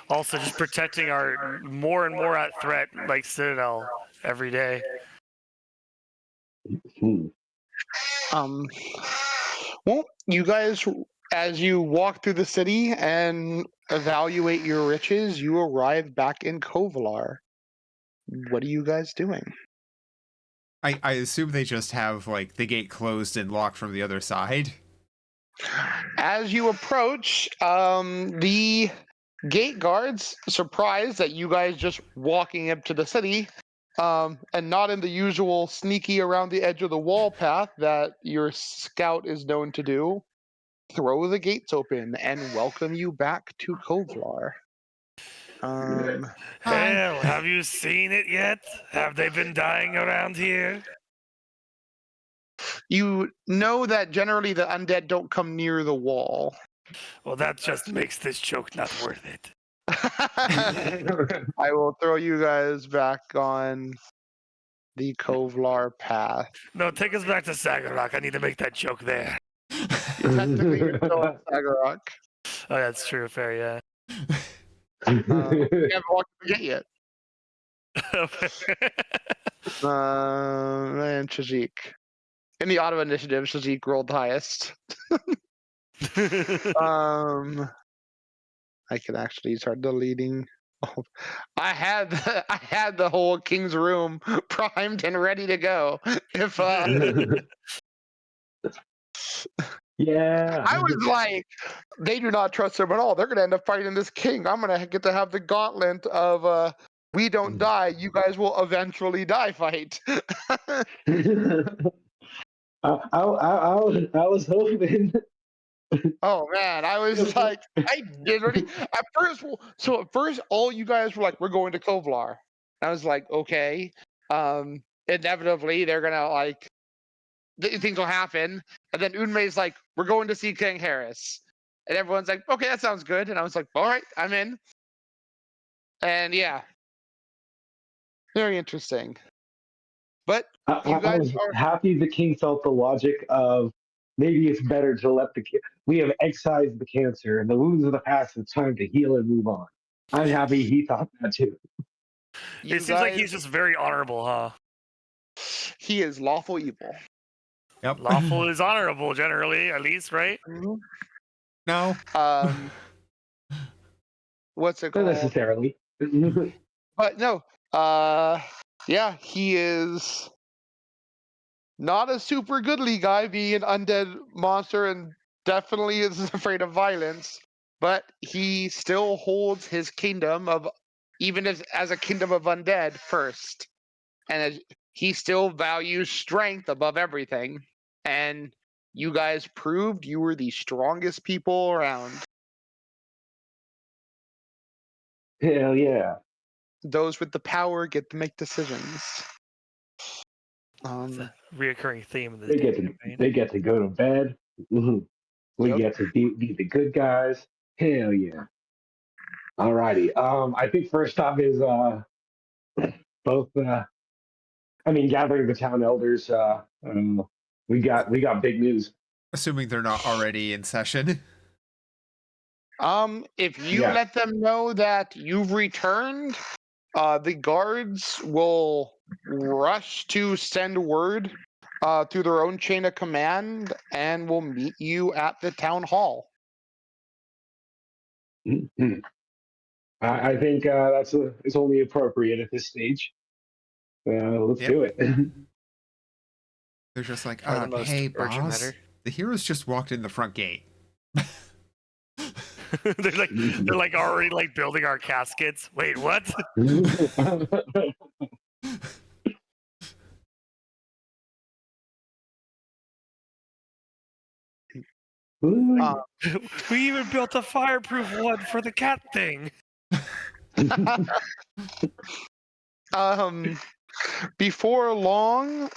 also just protecting our more and more at threat, like Citadel, every day. Hmm. Well, you guys, as you walk through the city and evaluate your riches, you arrive back in Kovalar. What are you guys doing? I assume they just have like the gate closed and locked from the other side. As you approach, the gate guards, surprised that you guys just walking up to the city, and not in the usual sneaky around the edge of the wall path that your scout is known to do, throw the gates open and welcome you back to Kovlar. Hell, have you seen it yet? Have they been dying around here? You know that generally the undead don't come near the wall. Well, that just makes this joke not worth it. I will throw you guys back on the Kovlar path. No, take us back to Sagarok. I need to make that joke there. Technically, you're still in Sagarok. Oh, that's true. Fair, yeah. You haven't walked the gate yet. And Shajik. In the auto initiative, Shajik rolled the highest. I can actually start deleting. Oh, I had the whole King's Room primed and ready to go. If Yeah. I was like, they do not trust him at all. They're gonna end up fighting this king. I'm gonna get to have the gauntlet of we don't die, you guys will eventually die fight. I was hoping. Oh man, I was like, I did ready at first. So at first, all you guys were like, "We're going to Kovlar." I was like, "Okay." Inevitably, they're gonna like things will happen, and then Unmei's like, "We're going to see King Harris," and everyone's like, "Okay, that sounds good." And I was like, "All right, I'm in." And yeah, very interesting. But you I guys was are happy the king felt the logic of maybe it's better to let we have excised the cancer and the wounds of the past. It's time to heal and move on. I'm happy he thought that too. you It seems like guys. he's just very honorable, huh? He is lawful evil. Yep. Lawful is honorable, generally, at least, right? No. What's it Not called? necessarily. But no, yeah, he is not a super goodly guy, being an undead monster, and definitely is afraid of violence. But he still holds his kingdom of, even as a kingdom of undead first, and he still values strength above everything. And you guys proved you were the strongest people around. Hell yeah. Those with the power get to make decisions. It's a reoccurring theme in this They get to campaign. they get to go to bed. Mhm. We Yep. get to be the good guys. Hell yeah. Alrighty. I think first stop is both gathering the town elders. We got big news. Assuming they're not already in session. If you Yeah. let them know that you've returned, the guards will rush to send word through their own chain of command and will meet you at the town hall. I think it's only appropriate at this stage. Let's Yep. do it. They're just like, For the most hey, urgent boss, matter. the heroes just walked in the front gate. they're like already like building our caskets. Wait, what? Uh, We even built a fireproof one for the cat thing. Before long,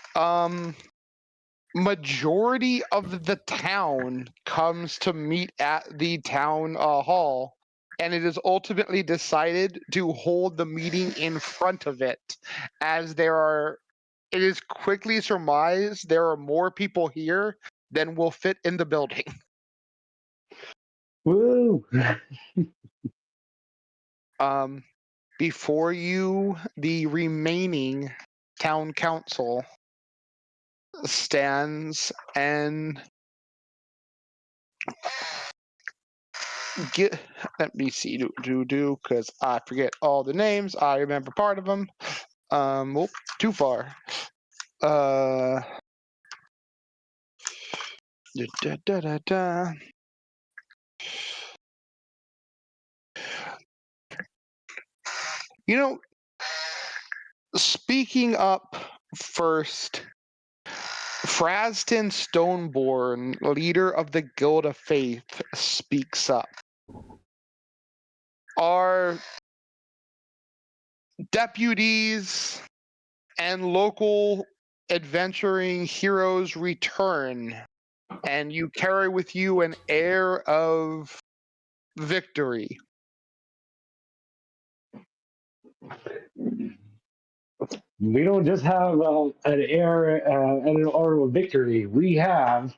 majority of the town comes to meet at the town hall, and it is ultimately decided to hold the meeting in front of it, as it is quickly surmised there are more people here than will fit in the building. Woo! Before you, the remaining town council stands and let me see, because I forget all the names. I remember part of them. Too far. Da, da, da, da, da. You know, speaking up first, Fraston Stoneborn, leader of the Guild of Faith, speaks up. Our deputies and local adventuring heroes return, and you carry with you an air of victory. We don't just have an air and an aura of victory. We have,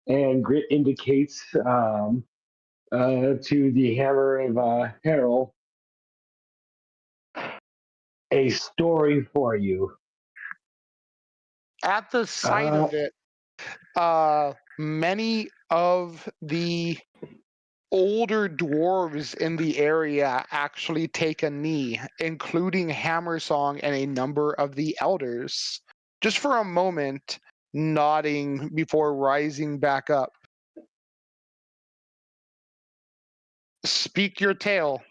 and Grit indicates to the hammer of Harold, a story for you. At the sight of it, many of the older dwarves in the area actually take a knee, including Hammersong and a number of the elders, just for a moment, nodding before rising back up. Speak your tale.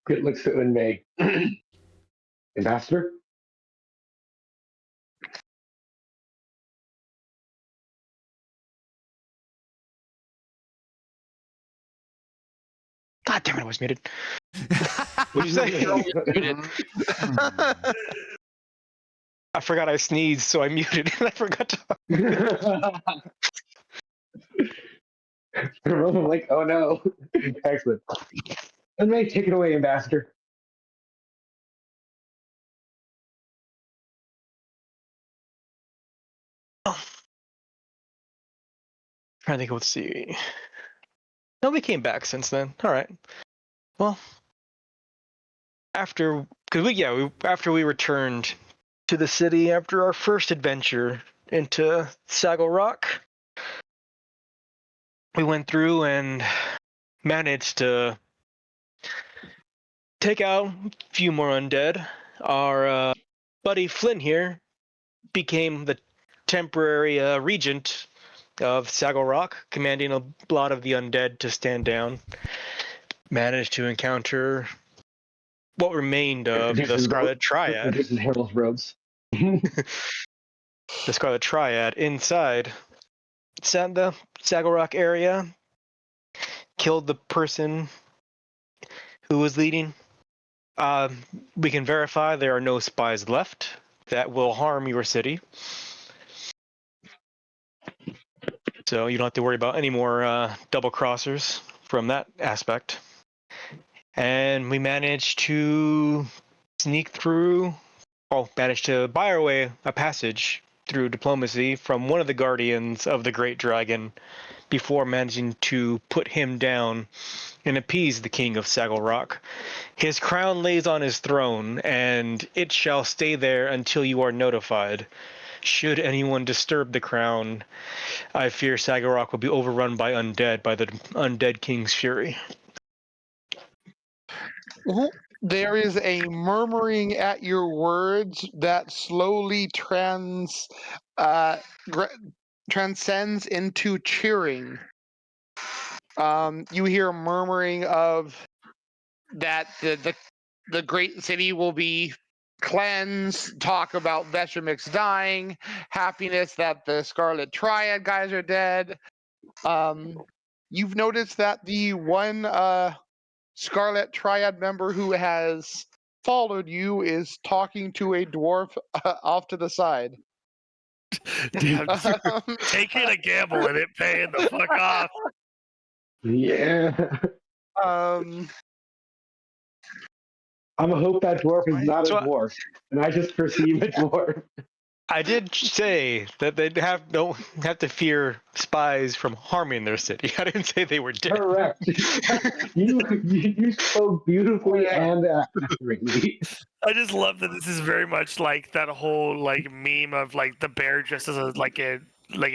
Grit looks at Unmei. Ambassador? God damn it, I was muted. What'd you say? I forgot I sneezed, so I muted and I forgot to. I'm like, oh no. Excellent. Unmei, take it away, Ambassador. I think let's see. Nobody came back since then. All right. Well, after we returned to the city after our first adventure into Saddle Rock, we went through and managed to take out a few more undead. Our buddy Flynn here became the temporary regent of Saddle Rock, commanding a lot of the undead to stand down. Managed to encounter what remained of the Scarlet Triad. Reduces Harold's robes. The Scarlet Triad inside the Saddle Rock area. Killed the person who was leading. We can verify there are no spies left that will harm your city. So you don't have to worry about any more double crossers from that aspect. And we managed to sneak through, managed to buy our way a passage through diplomacy from one of the guardians of the Great Dragon before managing to put him down and appease the king of Saggle Rock. His crown lays on his throne, and it shall stay there until you are notified. Should anyone disturb the crown, I fear Saggle Rock will be overrun by undead, by the undead king's fury. There is a murmuring at your words that slowly transcends into cheering. You hear murmuring of that the great city will be cleansed, talk about Vetromix dying, happiness that the Scarlet Triad guys are dead. You've noticed that the one Scarlet Triad member who has followed you is talking to a dwarf off to the side. Damn, taking a gamble and it paying the fuck off. Yeah. Um, I'm gonna hope that dwarf is not a So dwarf, and I just perceive a dwarf. I did say that they don't have to fear spies from harming their city. I didn't say they were dead. Correct. you spoke beautifully and accurately. I just love that this is very much like that whole like meme of like the bear dressed as a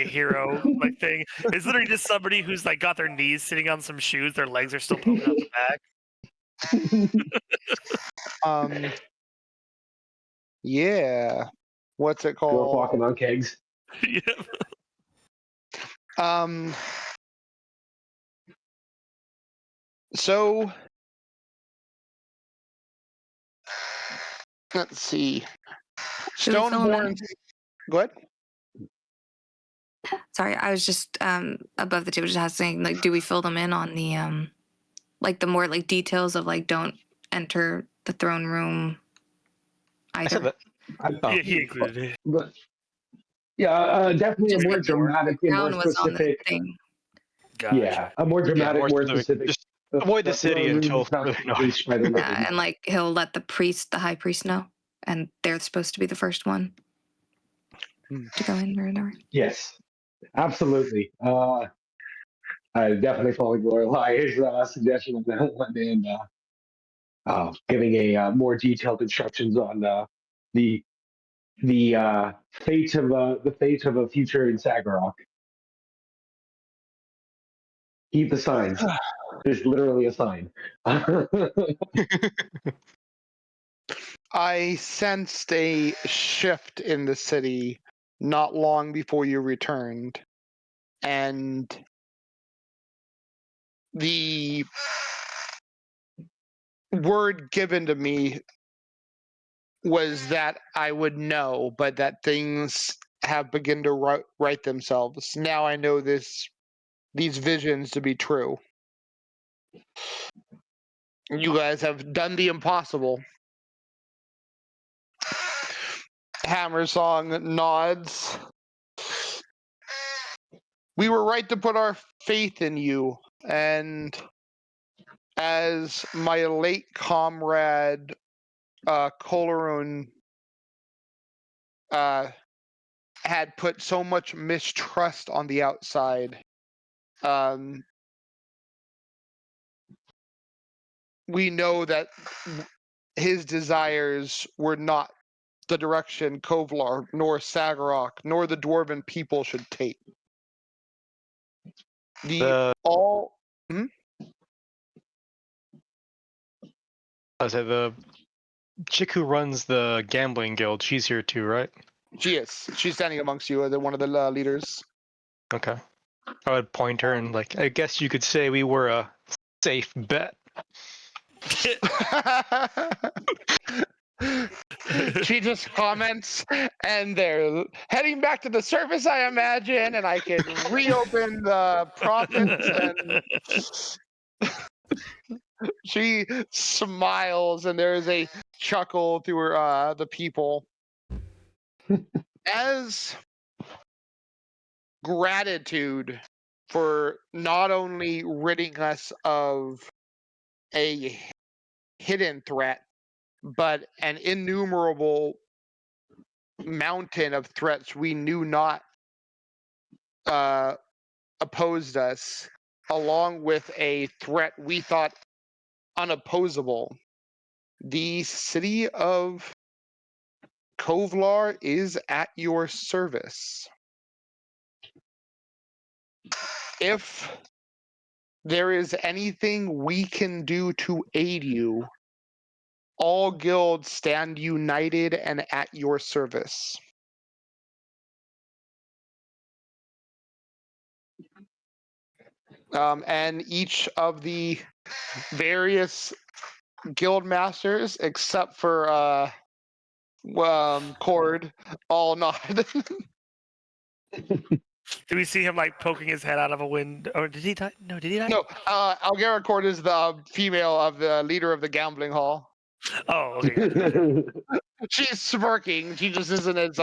hero like thing. It's literally just somebody who's like got their knees sitting on some shoes, their legs are still poking out the back. Yeah. What's it Dwarf called? walking on kegs. Yeah. So let's see. Should we fill 'em in? Stoneborn. Go ahead. Sorry, I was just above the table just asking, like, do we fill them in on the like the more like details of like don't enter the throne room I said either? that. Yeah, he included it. But yeah, definitely a Just more the dwarf. dramatic The and more crown was on the specific. thing. Gotcha. Yeah, a more dramatic, more more specific. specific. Just avoid the city throne room until is not further notice. reached by the Yeah, rain. and like he'll let the high priest know, and they're supposed to be the first one to go in or whatever. Yes, absolutely. I definitely follow Lorelai's suggestion on that one, and giving a more detailed instructions on the fate of a future in Sagarok. Keep the signs. There's literally a sign. I sensed a shift in the city not long before you returned. And the word given to me was that I would know, but that things have begun to right themselves. Now I know these visions to be true. You guys have done the impossible. Hammersong nods. We were right to put our faith in you, and as my late comrade Kolarun had put so much mistrust on the outside, we know that his desires were not the direction Kovlar, nor Sagarok, nor the Dwarven people should take. I said the chick who runs the gambling guild. She's here too, right? She is. She's standing amongst you as one of the leaders. Okay. I would point her and like, I guess you could say we were a safe bet. She just comments, and they're heading back to the surface, I imagine, and I can reopen the profits. And she smiles, and there is a chuckle through the people as gratitude for not only ridding us of a hidden threat, but an innumerable mountain of threats we knew not opposed us, along with a threat we thought unopposable. The city of Kovlar is at your service. If there is anything we can do to aid you, all guilds stand united and at your service. And each of the various guild masters, except for Cord, all nod. Do we see him like poking his head out of a window? Or did he die? No, did he die? No, Algera Cord is the female of the leader of the gambling hall. Oh, okay. Gotcha. She's smirking. She just isn't as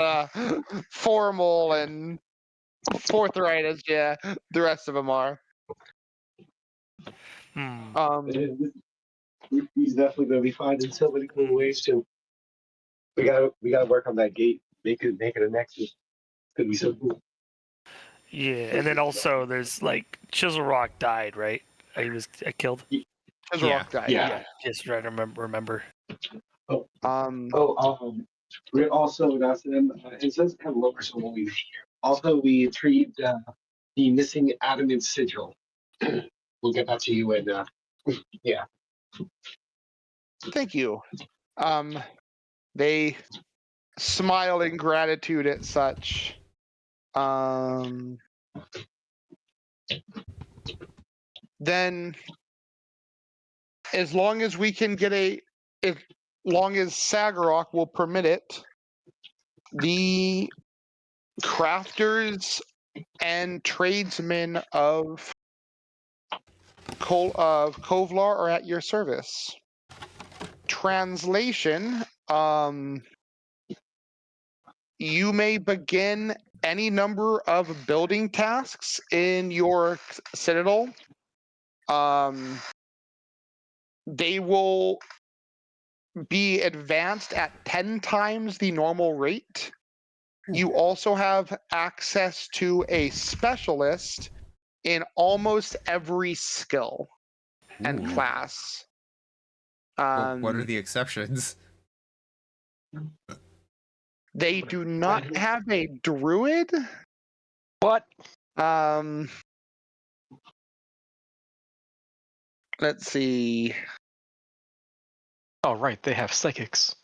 formal and forthright as the rest of them are. He's definitely gonna be finding so many cool ways to. We gotta work on that gate. Make it a nexus. It's gonna be so cool. Yeah, and then also there's like Chisel Rock died, right? He was killed. Chisel Rock died. Yeah, just trying to remember. We also got them. It says kind of lower, so we'll be here. Also, we retrieved the missing adamant sigil. We'll get that to you, and yeah. Thank you. They smile in gratitude at such. Then, as long as we can get as long as Sagarok will permit it, the crafters and tradesmen of Kovlar are at your service. Translation, you may begin any number of building tasks in your citadel. They will be advanced at 10 times the normal rate. You also have access to a specialist in almost every skill and class. What are the exceptions? They do not have a druid. What? Let's see. Oh, right. They have psychics.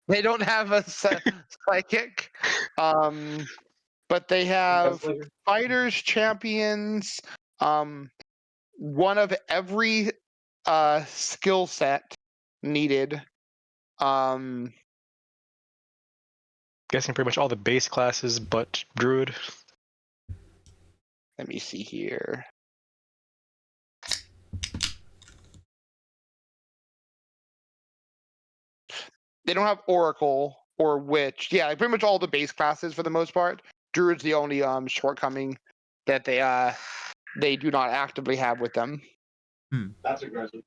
They don't have a psychic, but they have fighters, champions, one of every skill set needed. Guessing pretty much all the base classes, but druid. Let me see here. They don't have Oracle or Witch. Yeah, pretty much all the base classes for the most part. Druid's the only shortcoming that they do not actively have with them. That's aggressive.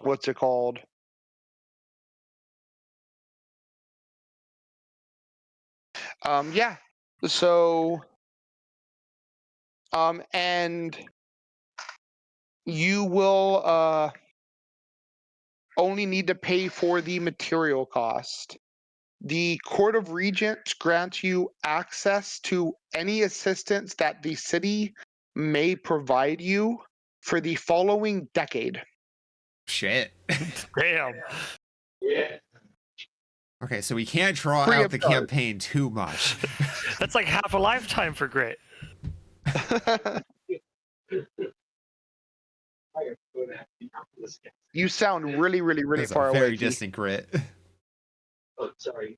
What's it called? Yeah. So, and you will only need to pay for the material cost. The Court of Regents grants you access to any assistance that the city may provide you for the following decade. Shit. Damn. Yeah. Okay, so we can't draw Free out of the charge. campaign too much. That's like half a lifetime for Grit. You sound really, really, really That's far a away. very Keith. distant grit. Oh, sorry.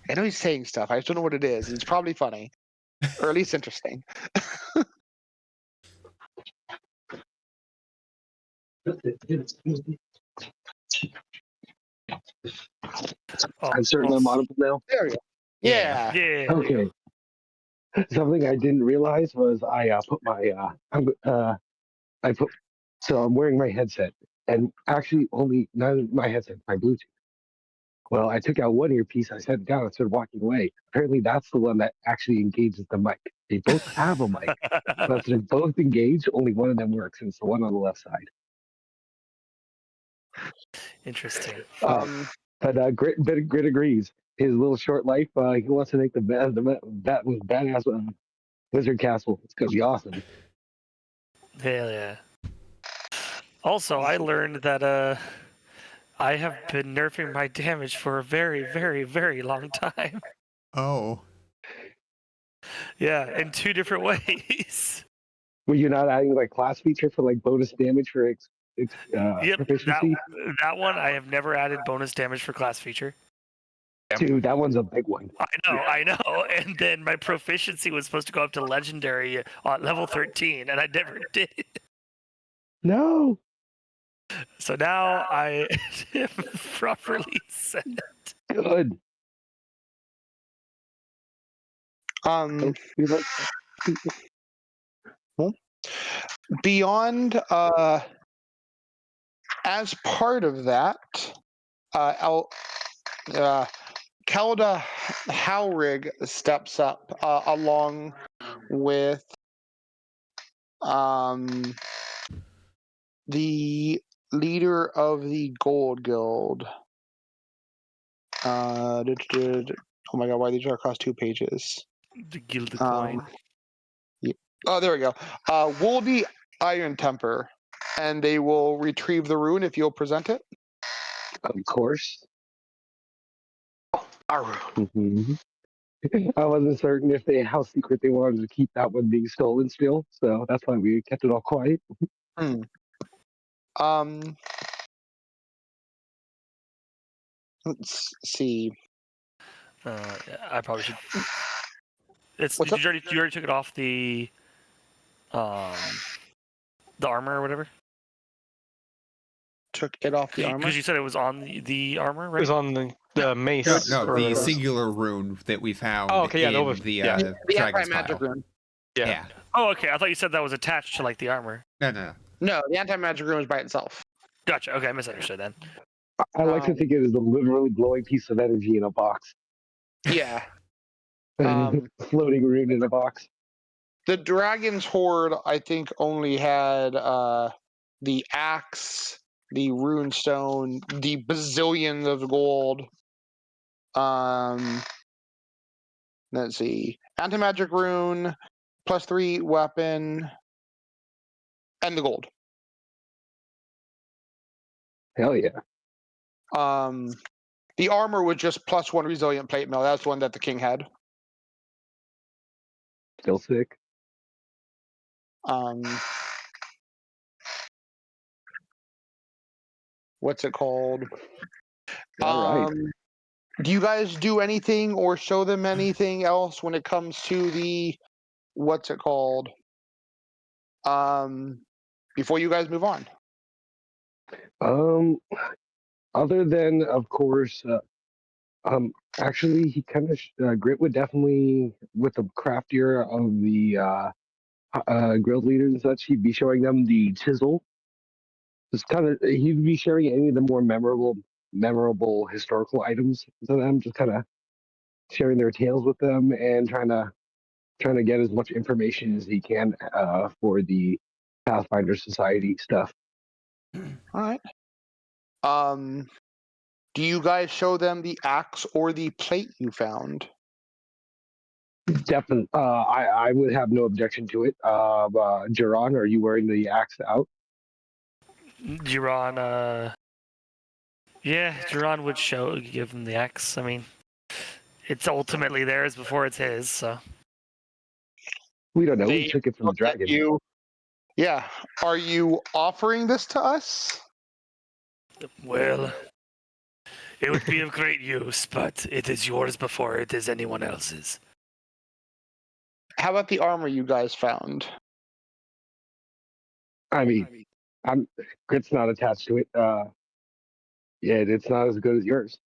I know he's saying stuff. I just don't know what it is. It's probably funny, or at least interesting. I'm certain I'm audible now. There we go. Yeah. Yeah. Yeah. Okay. Something I didn't realize was I put my I put so I'm wearing my headset, and actually only not my headset, my Bluetooth. Well, I took out one earpiece, I set it down, and started walking away. Apparently, that's the one that actually engages the mic. They both have a mic, but if they're both engaged, only one of them works, and it's the one on the left side. Interesting. Um, Grit agrees. His little short life, he wants to make the badass Wizard Castle. It's gonna be awesome. Hell yeah. Also, I learned that I have been nerfing my damage for a very, very, very long time. Oh. Yeah, in 2 different ways. Were you not adding like class feature for like bonus damage for Yep, proficiency? that one I have never added bonus damage for class feature. Dude, that one's a big one. I know. And then my proficiency was supposed to go up to legendary on level 13, and I never did. No. So now I am properly set. Good. We like Beyond, as part of that, Kelda Howrig steps up along with the leader of the Gold Guild. Oh my god, why these are across 2 pages? The Gilded Coin. Yeah. Oh, there we go. Woldy Iron Temper, and they will retrieve the rune if you'll present it. of course. Our Mm-hmm. I wasn't certain if how secret they wanted to keep that one being stolen still, so that's why we kept it all quiet. Let's see. I probably should. You What's up? already took it off the armor or whatever? Took it off the armor. Because you said it was on the armor, It right? was on the mace. No, or- the singular rune that we found Oh, okay, yeah, in the- the yeah. The dragon's anti-magic pile. rune. Yeah. Oh, okay. I thought you said that was attached to like the armor. No. No, the anti-magic rune is by itself. Gotcha. Okay, I misunderstood then. I like to think it is a literally glowing piece of energy in a box. Yeah. Floating rune in a box. The Dragon's Hoard, I think, only had the axe, the rune stone, the bazillion of gold. Let's see. Anti-magic rune, +3 weapon, and the gold. Hell yeah. The armor was just +1 resilient plate mail. That's the one that the king had. Still sick. What's it called? All right. Do you guys do anything or show them anything else when it comes to the what's it called? Before you guys move on. Other than of course, actually, he kind of Grit would definitely with the craftier of the guild leaders and such, he'd be showing them the chisel. Just kind of, he'd be sharing any of the more memorable historical items to them. Just kind of sharing their tales with them and trying to get as much information as he can for the Pathfinder Society stuff. All right. Do you guys show them the axe or the plate you found? Definitely, I would have no objection to it. Jiron, are you wearing the axe out? Jiron, yeah, Jiron would give him the axe. I mean, it's ultimately theirs before it's his, so. We don't know. They We took it from the look at dragon. you. Yeah. Are you offering this to us? Well, it would be of great use, but it is yours before it is anyone else's. How about the armor you guys found? I mean, Grit's not attached to it. Yeah, it's not as good as yours.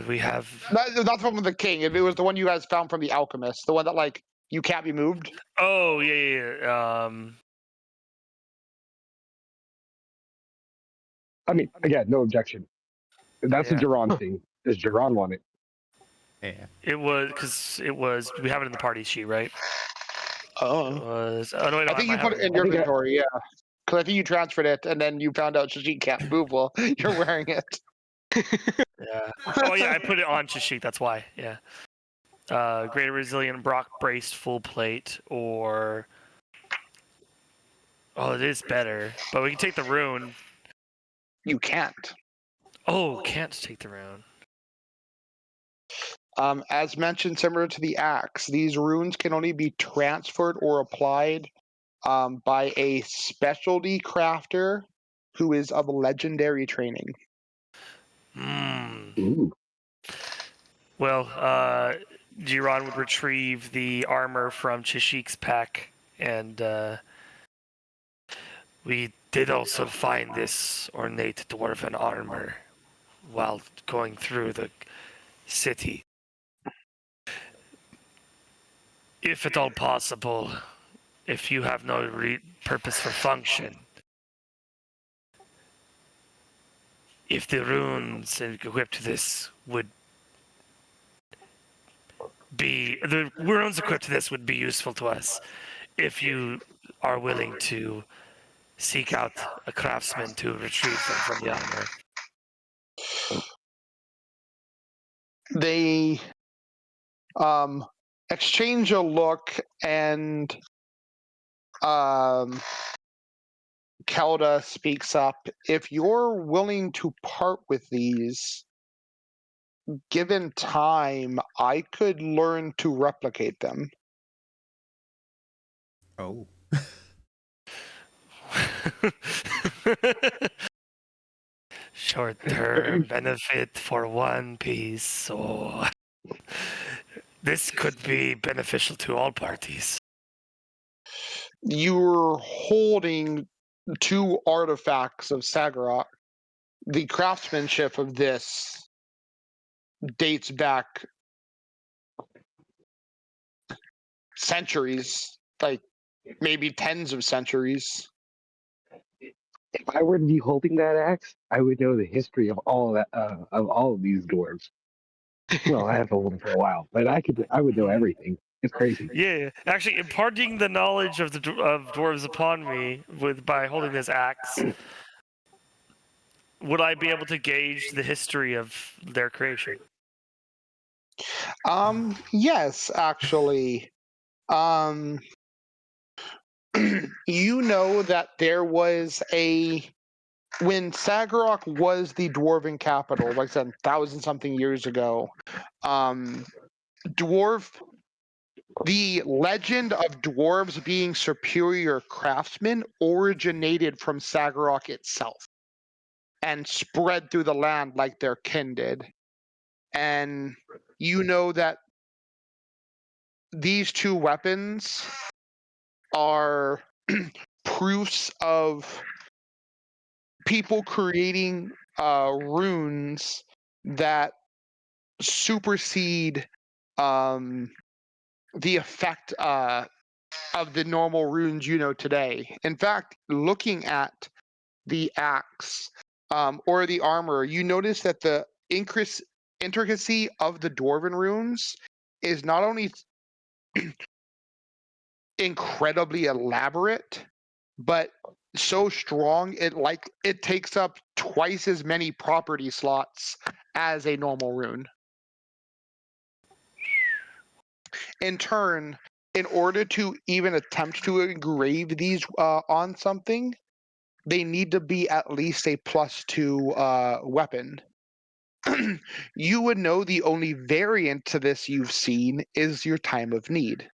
We have. Not the one with the king. It was the one you guys found from the alchemist. The one that like you can't be moved. Oh yeah. I mean, again, no objection. That's a Yeah. Duran thing. Does Duran want it? Yeah. It was because it was. We have it in the party sheet, right? It Oh. was. Oh no, wait, no, I think might you have put it it. in your I think inventory, yeah. Because I think you transferred it, and then you found out she can't move. Well, you're wearing it. Yeah. Oh yeah, I put it on sheet. That's why. Yeah. Greater resilient Brock braced full plate, or oh, it is better. But we can take the rune. You can't. Oh, can't take the rune. As mentioned, similar to the axe, these runes can only be transferred or applied by a specialty crafter who is of legendary training. Hmm. Ooh. Well, Jiran would retrieve the armor from Chishik's pack, and we did also find this ornate dwarven armor while going through the city. If at all possible, if you have no purpose for function, if the runes equipped to this would be the runes equipped to this would be useful to us, if you are willing to seek out a craftsman to retrieve them from the armor. They exchange a look, and Kelda speaks up. If you're willing to part with these, given time, I could learn to replicate them. Oh. Short-term benefit for one piece, so this could be beneficial to all parties. You're holding two artifacts of Sagarok. The craftsmanship of this dates back centuries, like maybe tens of centuries. If I were to be holding that axe, I would know the history of all that of all of these dwarves. Well, I have to hold them for a while, but I would know everything. It's crazy. Yeah, actually, imparting the knowledge of the of dwarves upon me by holding this axe, would I be able to gauge the history of their creation? Yes, actually. You know that there was when Sagarok was the dwarven capital, like I said, 1,000-something years ago, the legend of dwarves being superior craftsmen originated from Sagarok itself and spread through the land like their kin did. And you know that these two weapons are proofs of people creating runes that supersede the effect of the normal runes you know today. In fact, looking at the axe or the armor, you notice that the intricacy of the dwarven runes is not only incredibly elaborate, but so strong it takes up twice as many property slots as a normal rune. In turn, in order to even attempt to engrave these on something, they need to be at least a +2 weapon. You would know the only variant to this you've seen is your time of need.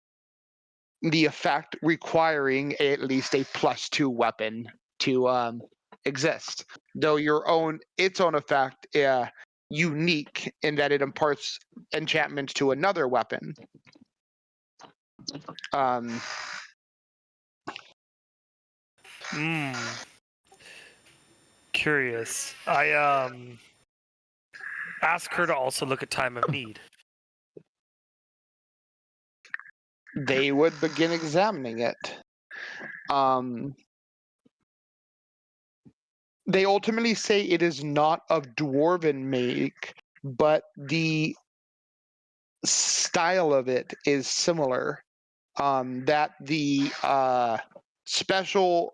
The effect requiring at least a +2 weapon to exist, though its own effect unique in that it imparts enchantments to another weapon. Curious. ask her to also look at time of need. They would begin examining it. They ultimately say it is not of dwarven make, but the style of it is similar. That the special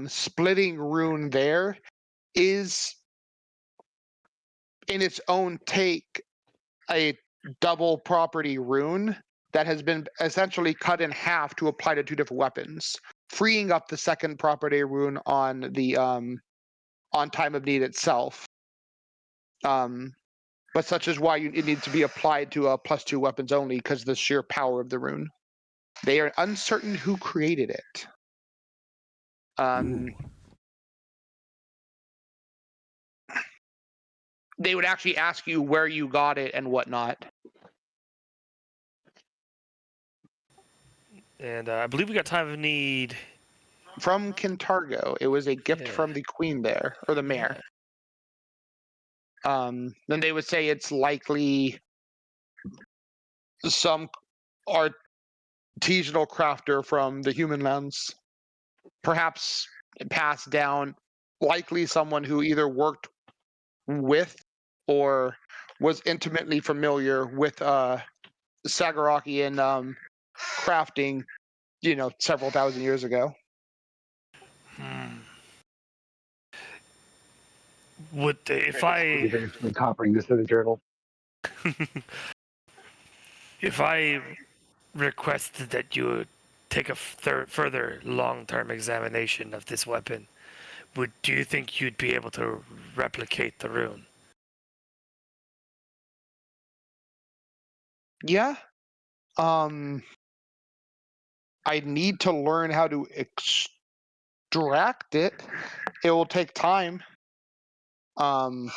splitting rune there is, in its own take, a double property rune that has been essentially cut in half to apply to two different weapons, freeing up the second property rune on the on time of need itself. But such is why it needs to be applied to +2 weapons only, because of the sheer power of the rune. They are uncertain who created it. They would actually ask you where you got it and whatnot. And I believe we got time of need. From Kintargo. It was a gift Yeah. from the queen there, or the mayor. Then they would say it's likely some artisanal crafter from the human lands, perhaps passed down, likely someone who either worked with or was intimately familiar with Sagarakian crafting, several thousand years ago. Would if I Copying this in the journal. if I requested that you take a further long-term examination of this weapon, do you think you'd be able to replicate the rune? Yeah. I need to learn how to extract it. It will take time. And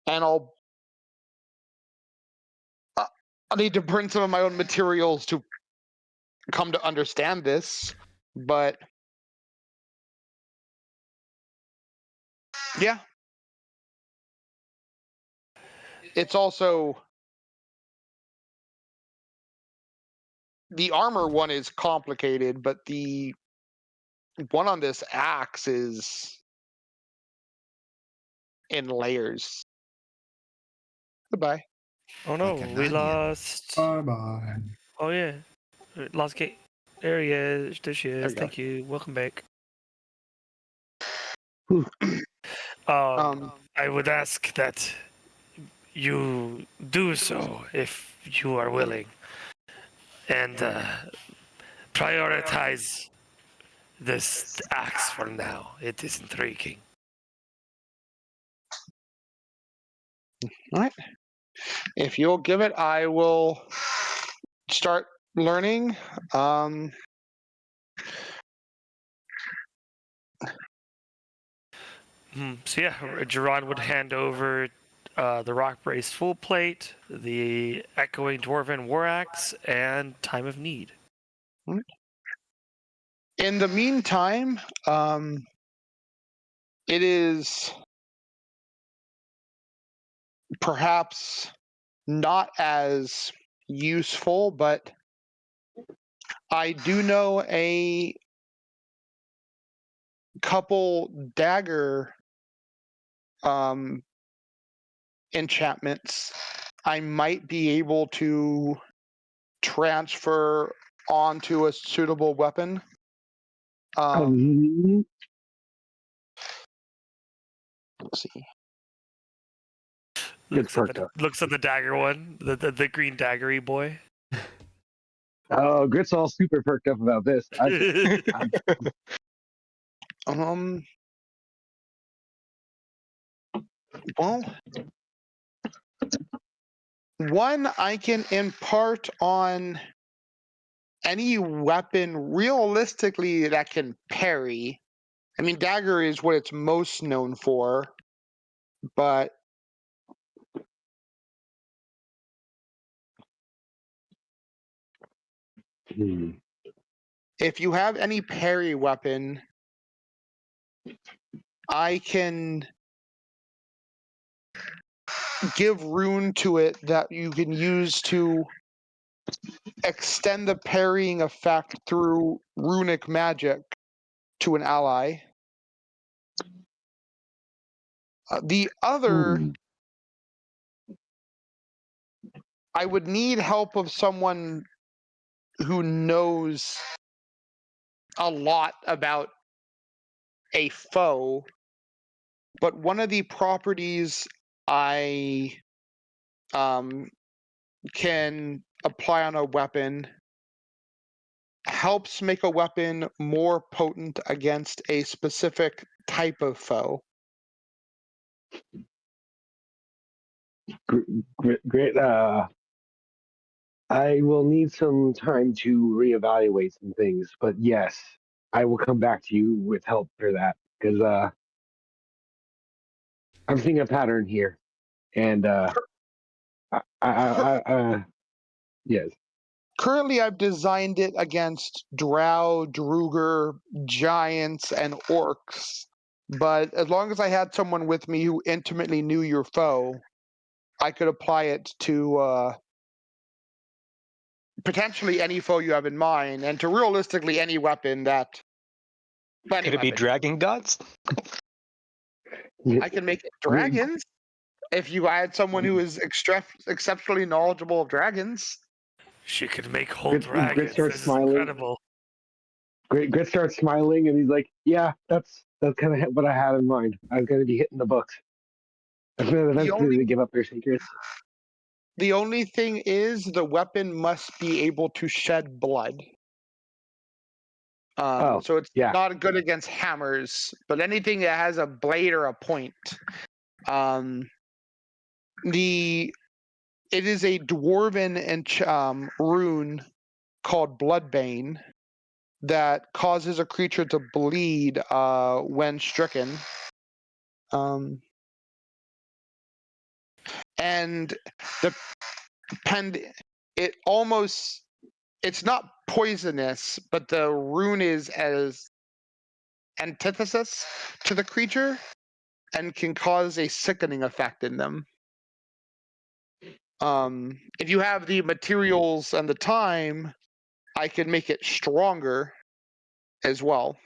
I'll need to bring some of my own materials to come to understand this, but yeah. It's also, the armor one is complicated, but the one on this axe is in layers. Goodbye. Oh no, Like an we onion. lost. Bye-bye. Oh yeah, lost Kate. There he is. There she There is. we go. Thank you. Welcome back. Whew. I would ask that you do so if you are willing, and prioritize this axe for now. It is intriguing. All right. If you'll give it, I will start learning. So yeah, Gerard would hand over the rock brace full plate, the echoing dwarven war axe, and time of need. In the meantime, it is perhaps not as useful, but I do know a couple dagger enchantments I might be able to transfer onto a suitable weapon. Let's see. Gets perked up. Looks at the dagger one, the green daggery boy. Oh, Grit's all super perked up about this. Well, one I can impart on any weapon realistically that can parry. I mean, dagger is what it's most known for, but if you have any parry weapon, I can give rune to it that you can use to extend the parrying effect through runic magic to an ally. The other, I would need help of someone who knows a lot about a foe, but one of the properties I can apply on a weapon helps make a weapon more potent against a specific type of foe. Great. I will need some time to reevaluate some things, but yes, I will come back to you with help for that because I'm seeing a pattern here, and yes. Currently, I've designed it against drow, druger, giants, and orcs. But as long as I had someone with me who intimately knew your foe, I could apply it to potentially any foe you have in mind, and to realistically any weapon that. Could it be dragon gods? I can make it dragons if you had someone who is exceptionally knowledgeable of dragons. She could make whole Grit dragons. starts This is smiling. incredible. Grit starts smiling, and he's like, "Yeah, that's kind of what I had in mind. I was going to be hitting the books. Eventually, they give up their secrets." The only thing is the weapon must be able to shed blood. So it's not good against hammers, but anything that has a blade or a point. It is a dwarven and rune called Bloodbane that causes a creature to bleed when stricken. And it's not poisonous, but the rune is as antithesis to the creature and can cause a sickening effect in them. If you have the materials and the time, I can make it stronger as well.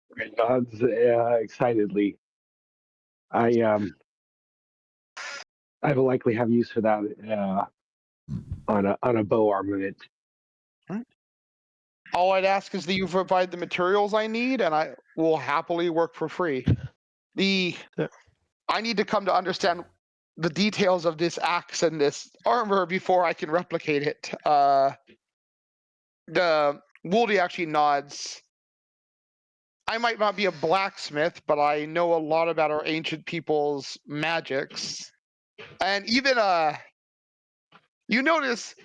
Great nods excitedly. I will likely have use for that on a bow armament. All I'd ask is that you provide the materials I need, and I will happily work for free. I need to come to understand the details of this axe and this armor before I can replicate it. The Wooldy actually nods. I might not be a blacksmith, but I know a lot about our ancient people's magics. And even you notice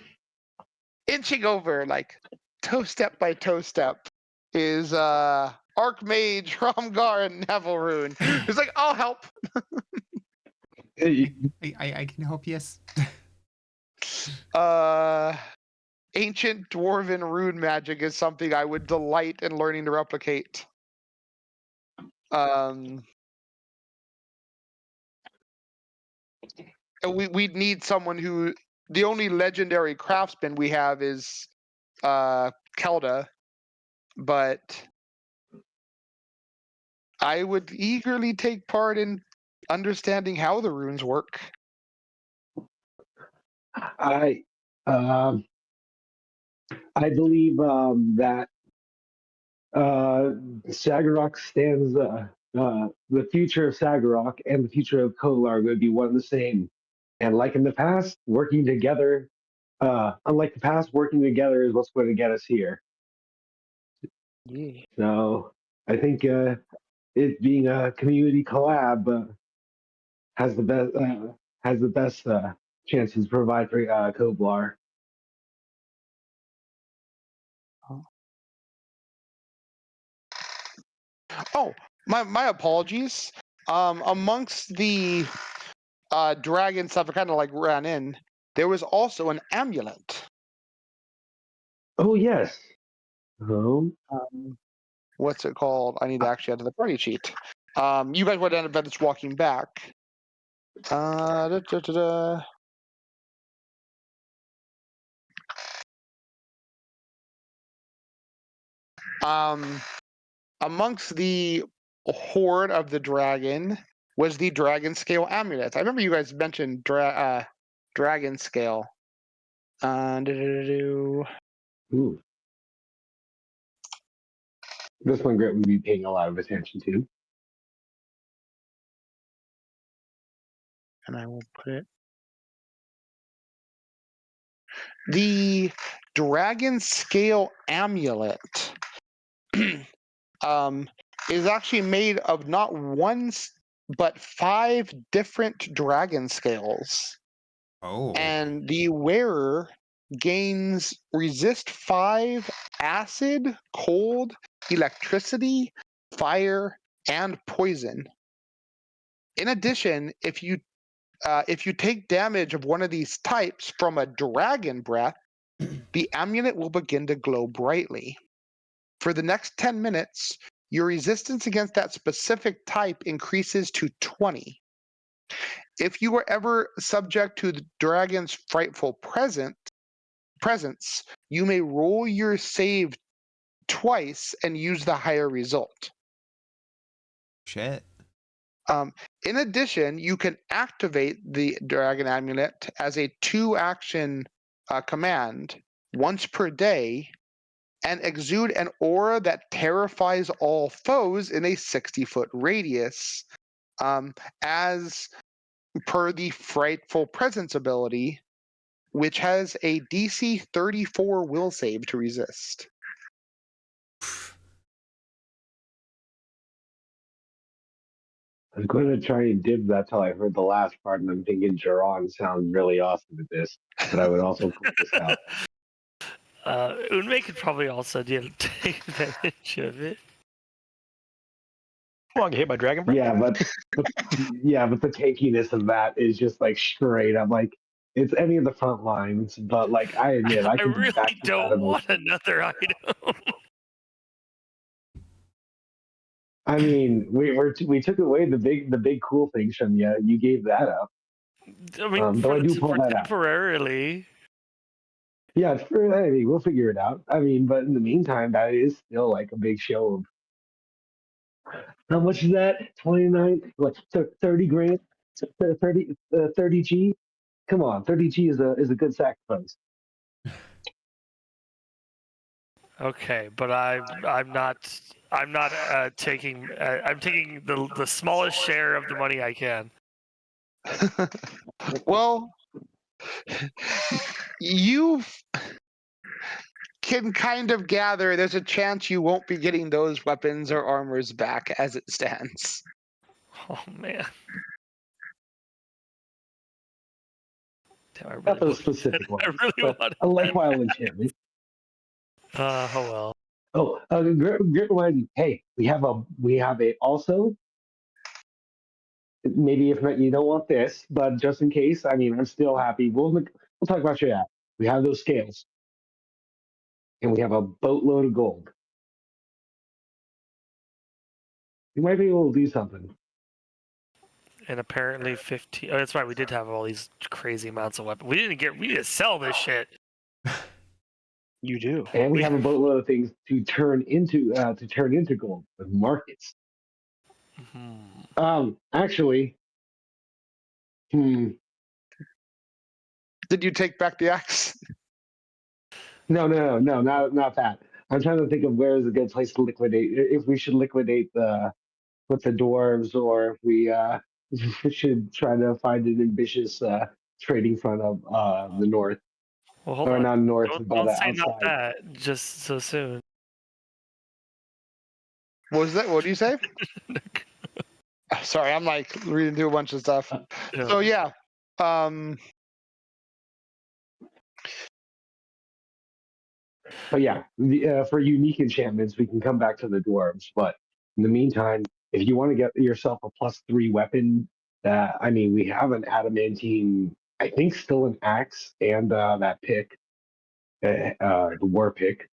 inching over, like toe step by toe step, is Archmage Romgar and Neville Rune. It's like, I'll help. I can help, yes. Ancient dwarven rune magic is something I would delight in learning to replicate. We'd need someone who, the only legendary craftsman we have is Kelda, but I would eagerly take part in understanding how the runes work. I believe that Sagarok stands the future of Sagarok and the future of Kolar are going to be one and the same. And like in the past, working together, unlike the past, working together is what's going to get us here. Yeah. So I think it being a community collab has the best chances to provide for Koblar. Oh, my apologies. Amongst the dragon stuff I kind of like ran in, there was also an amulet. Oh yes. What's it called? I need to actually add to the party sheet. You guys would end up just walking back. Amongst the horde of the dragon was the dragon scale amulet. I remember you guys mentioned dragon scale. Ooh. This one Grit would be paying a lot of attention to. And I will put it. The dragon scale amulet is actually made of not one but 5 different dragon scales. Oh. And the wearer gains resist 5 acid, cold, electricity, fire, and poison. In addition, if you take damage of one of these types from a dragon breath, the amulet will begin to glow brightly. For the next 10 minutes, your resistance against that specific type increases to 20. If you were ever subject to the dragon's frightful presence, you may roll your save twice and use the higher result. Shit. In addition, you can activate the Dragon Amulet as a 2-action command once per day and exude an aura that terrifies all foes in a 60-foot radius, as per the Frightful Presence ability, which has a DC 34 will save to resist. I was going to try and dib that till I heard the last part, and I'm thinking Jerron sounds really awesome at this, but I would also point this out. Unmei could probably also take advantage of it. Want to get hit by dragon breath? Yeah, but the tankiness of that is just like straight up like it's any of the front lines, but like I admit I can really back you out don't of want another item. I mean, we took away the big cool things from you. You gave that up. I mean, though I do pull for that out. temporarily. Yeah, it's for I mean, we'll figure it out. I mean, but in the meantime, that is still like a big show of how much is that? 29, what, 30 grand? 30 G? Come on, 30 G is a good sacrifice. Okay, but I'm not taking I'm taking the smallest share of the money I can. Well, you can kind of gather there's a chance you won't be getting those weapons or armors back as it stands. Oh man. Damn, I Not really those want specific I ones, really but want a likewise enchantment. oh well. Oh, Grit reminded me, hey, we have a also. Maybe if not, you don't want this, but just in case, I mean, I'm still happy. We'll talk about you that. We have those scales, and we have a boatload of gold. You might be able to do something. And apparently 15. Oh, that's right. We did have all these crazy amounts of weapons. We didn't sell this shit. You do. And we have a boatload of things to turn into gold with markets. Actually, Did you take back the axe? No, not that. I'm trying to think of where is a good place to liquidate. If we should liquidate the dwarves, or if we should try to find an ambitious trading front of the north, Well, hold or on. not north, but Don't say not outside. that just so soon. What was that? What do you say? Sorry, I'm like reading through a bunch of stuff. So yeah, But yeah, for unique enchantments, we can come back to the dwarves. But in the meantime, if you want to get yourself a +3 weapon, I mean, we have an adamantine, I think still an axe, and that pick, the war pick.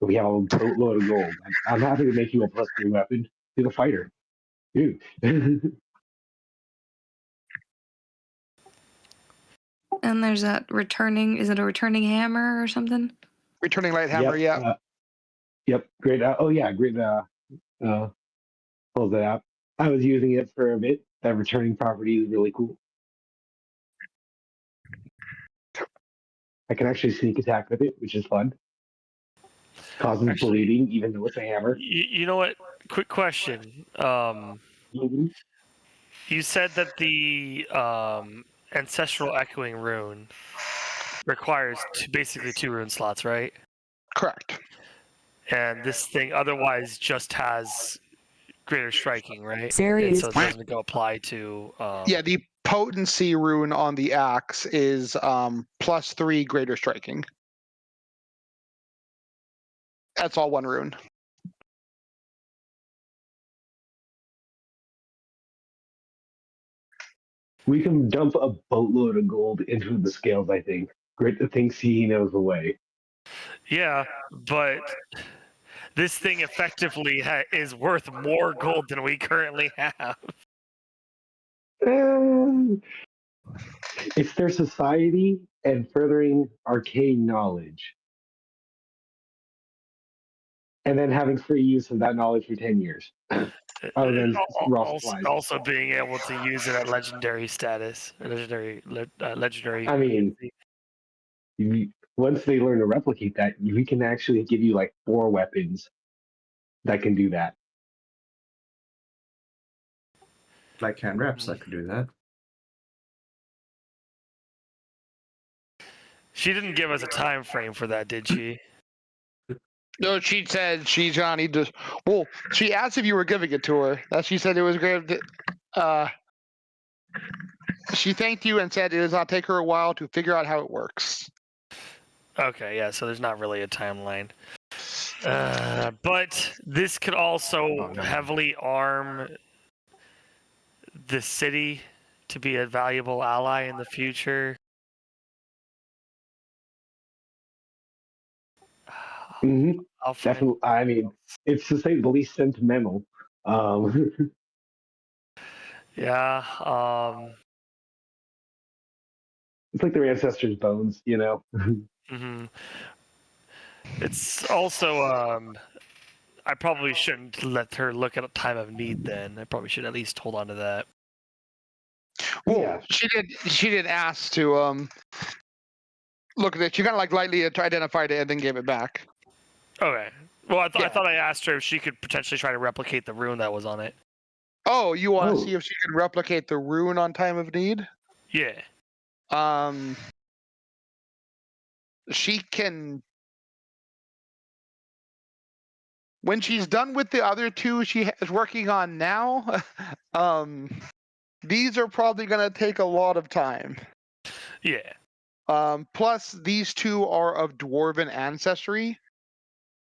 We have a boatload of gold. I'm happy to make you a +3 weapon to the fighter. Dude. And there's that returning. Is it a returning hammer or something? Returning light hammer, Yep. yeah. Yep. Great. Oh yeah, great. Pulls it out. I was using it for a bit. That returning property is really cool. I can actually sneak attack with it, which is fun. Causes Actually, bleeding, even though it's a hammer. you know what? Quick question. Mhm. You said that the ancestral echoing rune requires basically 2 rune slots, right? Correct. And this thing otherwise just has greater striking, right? Series. So it doesn't go apply to. Yeah, the potency rune on the axe is +3 greater striking. That's all one rune. We can dump a boatload of gold into the scales, I think. Great to think he knows the way. Yeah, but this thing effectively is worth more gold than we currently have. It's their society and furthering arcane knowledge. And then having free use of that knowledge for 10 years. Other than raw supplies. Also being able to use it at legendary status, legendary. I mean, once they learn to replicate that, we can actually give you like 4 weapons that can do that. Like hand wraps, I could do that. She didn't give us a time frame for that, did she? No, she said she's gonna need to. Well, she asked if you were giving it to her. She said it was great. She thanked you and said it does not take her a while to figure out how it works. Okay, yeah. So there's not really a timeline. But this could also heavily arm the city to be a valuable ally in the future. Mm-hmm. I'll find. Definitely. I mean, it's to say the least sentimental. Yeah. It's like their ancestors' bones, you know. Mhm. It's also I probably shouldn't let her look at a time of need. Then I probably should at least hold on to that. Well, Yeah. She did ask to look at it. She kind of like lightly identified it and then gave it back. Okay. Well, I Yeah. thought I asked her if she could potentially try to replicate the rune that was on it. Oh, you want to see if she can replicate the rune on time of need? Yeah. She can. When she's done with the other 2 she is working on now, these are probably going to take a lot of time. Yeah. Plus, these 2 are of dwarven ancestry,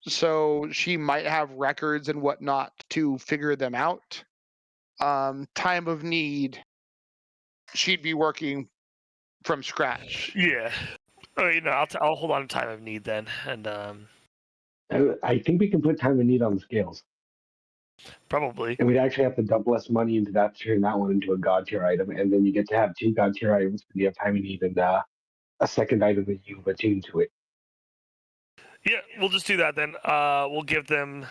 so she might have records and whatnot to figure them out. Time of need, she'd be working from scratch. Yeah. Oh, I'll hold on to time of need then, and I think we can put time and need on the scales. probably. And we'd actually have to dump less money into that to turn that one into a god tier item. And then you get to have 2 god tier items when you have time and need and a second item that you attune to it. Yeah, we'll just do that then. We'll give them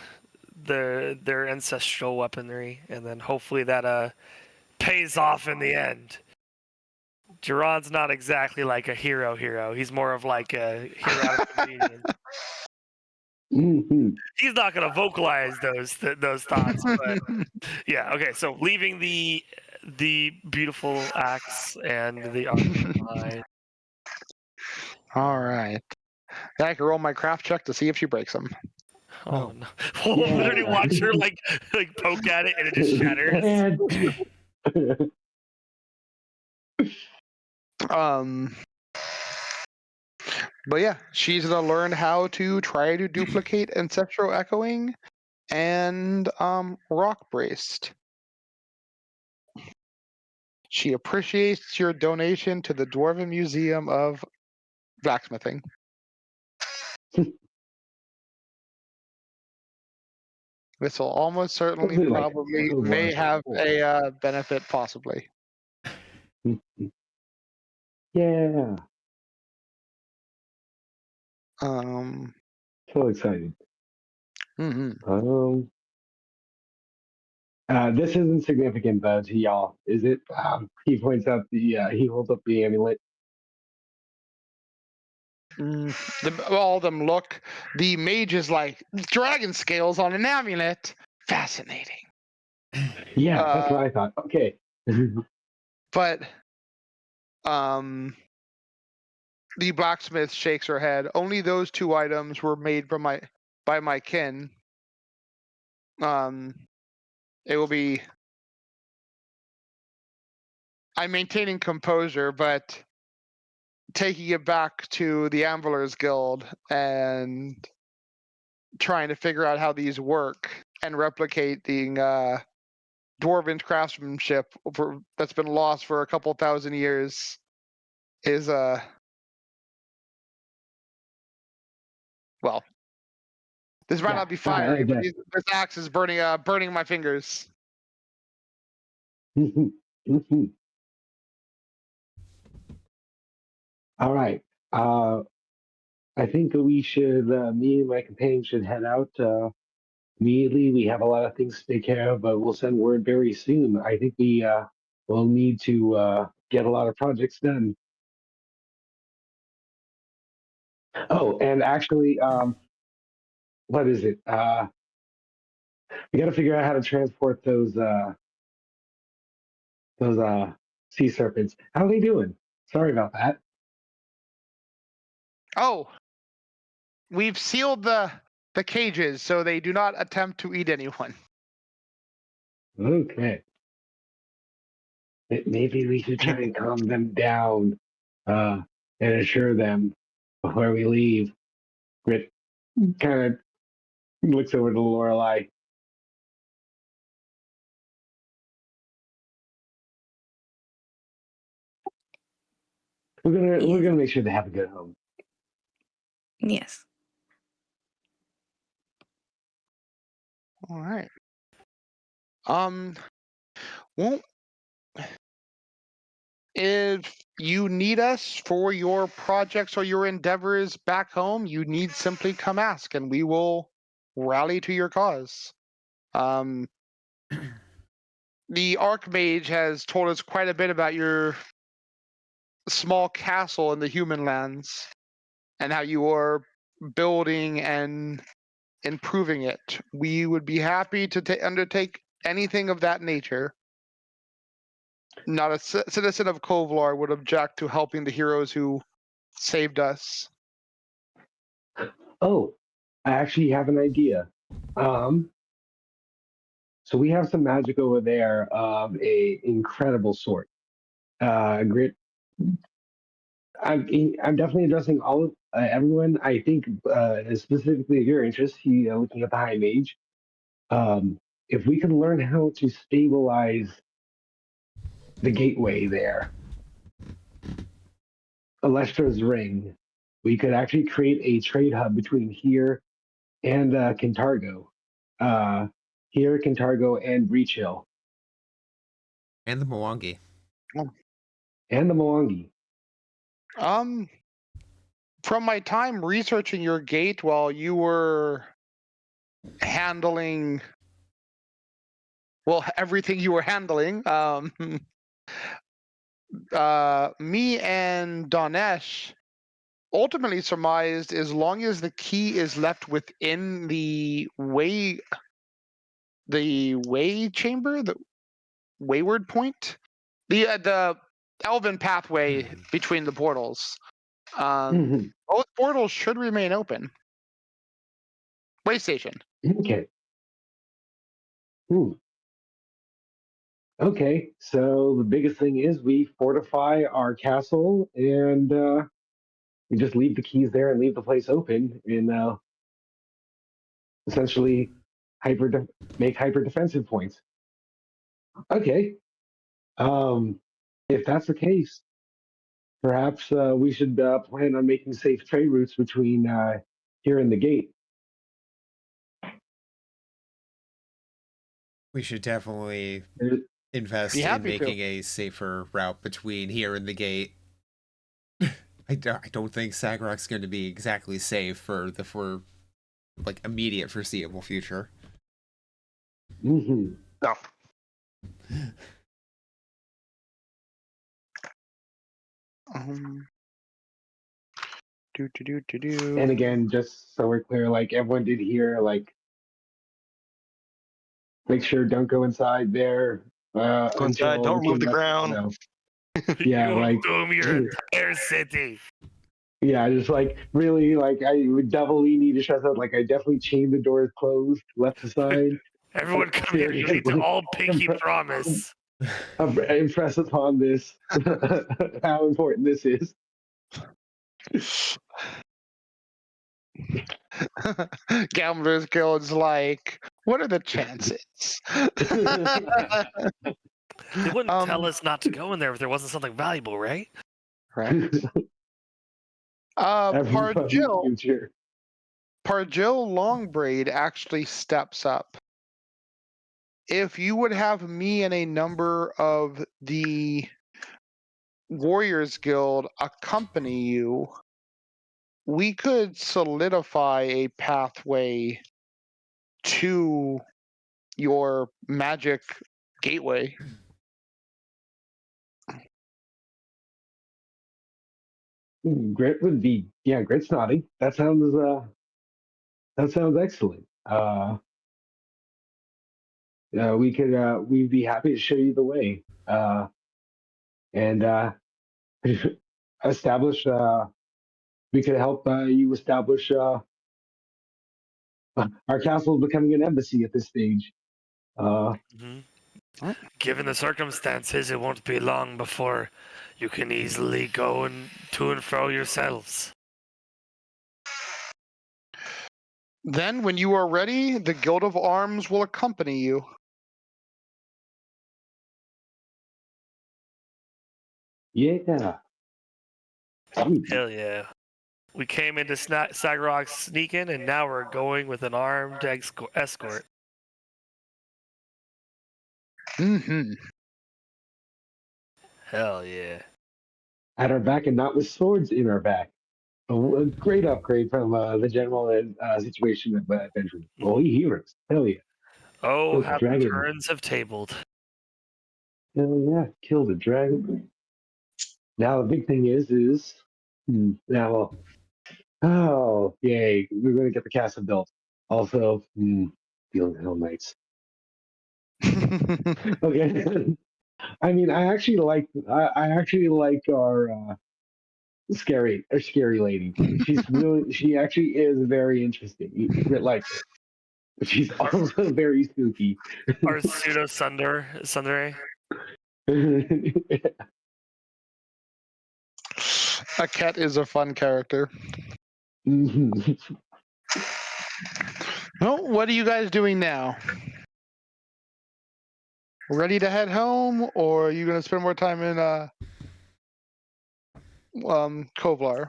their ancestral weaponry, and then hopefully that pays off in the end. Duran's not exactly like a hero. He's more of like a hero out of convenience. Mm-hmm. He's not going to vocalize those thoughts, but yeah. Okay, so leaving the beautiful axe and the armor behind. All right. I can roll my craft check to see if she breaks them. Oh no! We'll literally watch her like poke at it and it just shatters. But yeah, she's gonna learn how to try to duplicate ancestral echoing and rock braced. She appreciates your donation to the Dwarven Museum of Blacksmithing. This will almost certainly Something like probably Code may Wars have 4. a benefit, possibly. Yeah, Um, so excited. mhm. This isn't significant to y'all, is it? He points out he holds up the amulet. All of them look. The mage is like, dragon scales on an amulet. Fascinating. Yeah, that's what I thought. Okay. But the blacksmith shakes her head. Only those two items were made by my kin. It will be. I'm maintaining composure, but taking it back to the Anvilers Guild and trying to figure out how these work and replicate the dwarven craftsmanship that's been lost for a couple thousand years is well, this might Yeah, not be fiery, I but guess. this axe is burning my fingers. All right. I think we should, me and my companion should head out immediately. We have a lot of things to take care of, but we'll send word very soon. I think we will need to get a lot of projects done. Oh, and actually, what is it? We got to figure out how to transport those sea serpents. How are they doing? Sorry about that. Oh, we've sealed the cages so they do not attempt to eat anyone. Okay. Maybe we should try and calm them down and assure them before we leave. Grit kind of looks over to Lorelai. We're Yes. gonna make sure they have a good home. Yes. All right. Well, if you need us for your projects or your endeavors back home, you need simply come ask, and we will rally to your cause. The Archmage has told us quite a bit about your small castle in the human lands and how you are building and improving it. We would be happy to undertake anything of that nature. Not a citizen of Kovlar would object to helping the heroes who saved us. Oh, I actually have an idea. So we have some magic over there of a incredible sort. Grit. I'm definitely addressing all of everyone. I think specifically of your interest, looking at the high mage. If we can learn how to stabilize the gateway there, Alestra's ring, we could actually create a trade hub between here and Kintargo. Uh, here, Kintargo, and Breach Hill, And the Mwangi. and the Mwangi. From my time researching your gate while you were handling, well, everything you were handling, me and Donesh ultimately surmised as long as the key is left within the way chamber, the wayward point, the elven pathway between the portals. Both portals should remain open. Way station. Okay. Hmm. Okay, so the biggest thing is we fortify our castle and we just leave the keys there and leave the place open and essentially make hyper defensive points. Okay. Um, if that's the case, perhaps we should plan on making safe trade routes between here and the gate. We should definitely There's- invest Be in happy to. making a safer route between here and the gate. I don't think Sagarok's going to be exactly safe for like immediate foreseeable future. Mhm. No. Um, do. And again, just so we're clear, like everyone did hear, like make sure don't go inside there Go inside. until Don't the remove king the lets us ground. know. Yeah, You will like doom your entire city. yeah, just like really, like I would doubly need to stress out. Like I definitely chained the doors closed, left the sign. Everyone come here. You need to all pinky promise. Impress upon this how important this is. Gamblers Guild's like, what are the chances? They wouldn't tell Um, us not to go in there if there wasn't something valuable, right? right. Everybody's Parjill future. Longbraid actually steps up. If you would have me and a number of the Warriors Guild accompany you, we could solidify a pathway to your magic gateway. Grit would be Grit's nodding. That sounds excellent. We'd be happy to show you the way. And establish we could help you establish our castle is becoming an embassy at this stage. Mm-hmm. Given the circumstances, it won't be long before you can easily go to and fro yourselves. Then, when you are ready, the Guild of Arms will accompany you. Yeah. Hell yeah. We came into Sagarok sneaking, and now we're going with an armed escort. Mm-hmm. Hell yeah. At our back and not with swords in our back. A great upgrade from the general situation of Benjamin. Oh, we heroes. Hell yeah. Oh, Killed the how the dragon. turns have tabled. Hell yeah. Killed the dragon. Now the big thing is now, oh, yay. We're going to get the castle built. Also, dealing Hell Knights. Okay. I mean, I actually like our scary lady. She actually is very interesting. Grit likes her, but she's also very spooky. Our pseudo Sundere. A cat is a fun character. Well, what are you guys doing now? Ready to head home, or are you going to spend more time in Kovlar?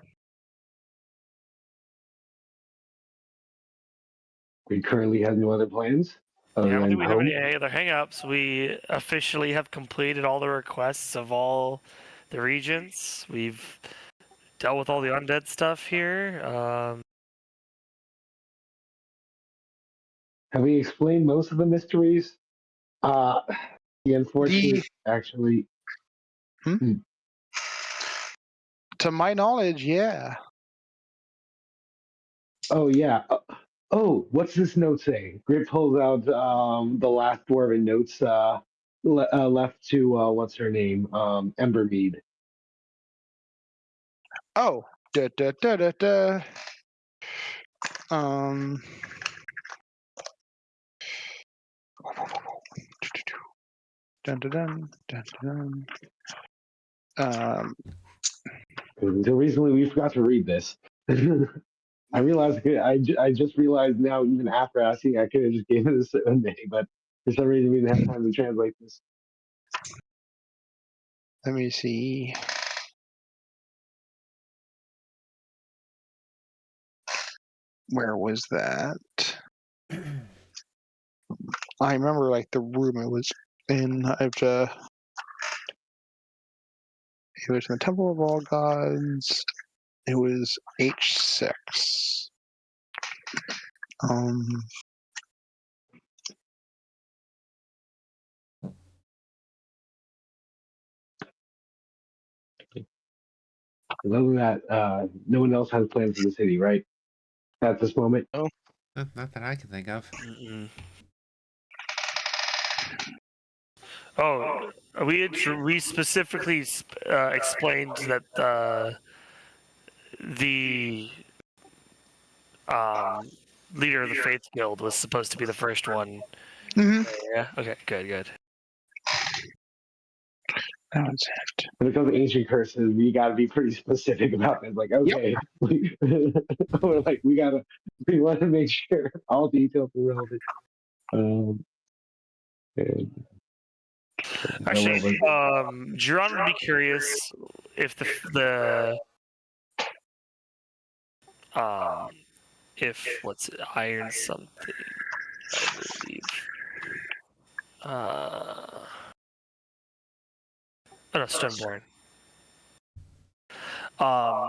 We currently have no other plans other Yeah, I don't than think we have home. any other hang-ups. We officially have completed all the requests of all the regents. We've dealt with all the undead stuff here. Have we explained most of the mysteries? The unfortunate, actually. To my knowledge, yeah. Oh yeah. What's this note say? Grit pulls out the last dwarven notes left to what's her name? Embermead. Oh, da da da da da. Um. Dun, dun, dun, dun, dun. Until recently, we forgot to read this. I realized I just realized now, even after asking, I could have just gave it a certain name, but for some reason we didn't have time to translate this. Let me see. Where was that? I remember like the room it was in. I have to. It was in the Temple of All Gods. It was H6. Um. Other than that, no one else has plans for the city, right? At this moment. Not that I can think of. Mm-mm. Oh, we specifically explained that the leader of the Faith Guild was supposed to be the first one. Mhm. Yeah. Okay. Good. That was it. When it comes to ancient curses, we got to be pretty specific about that. Like, okay, we're like, we want to make sure all details are relevant. And Actually, Jiron would be curious if if what's it, iron something, I believe. Oh no, Stoneborn.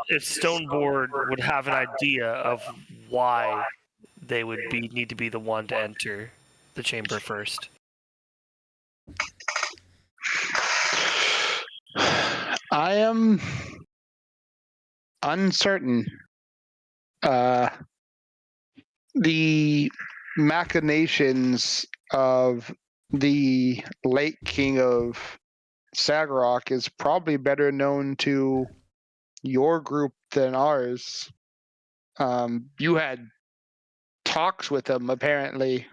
If Stoneboard would have an idea of why they would need to be the one to enter the chamber first. I am uncertain. The machinations of the late king of Sagarok is probably better known to your group than ours. You had talks with him, apparently.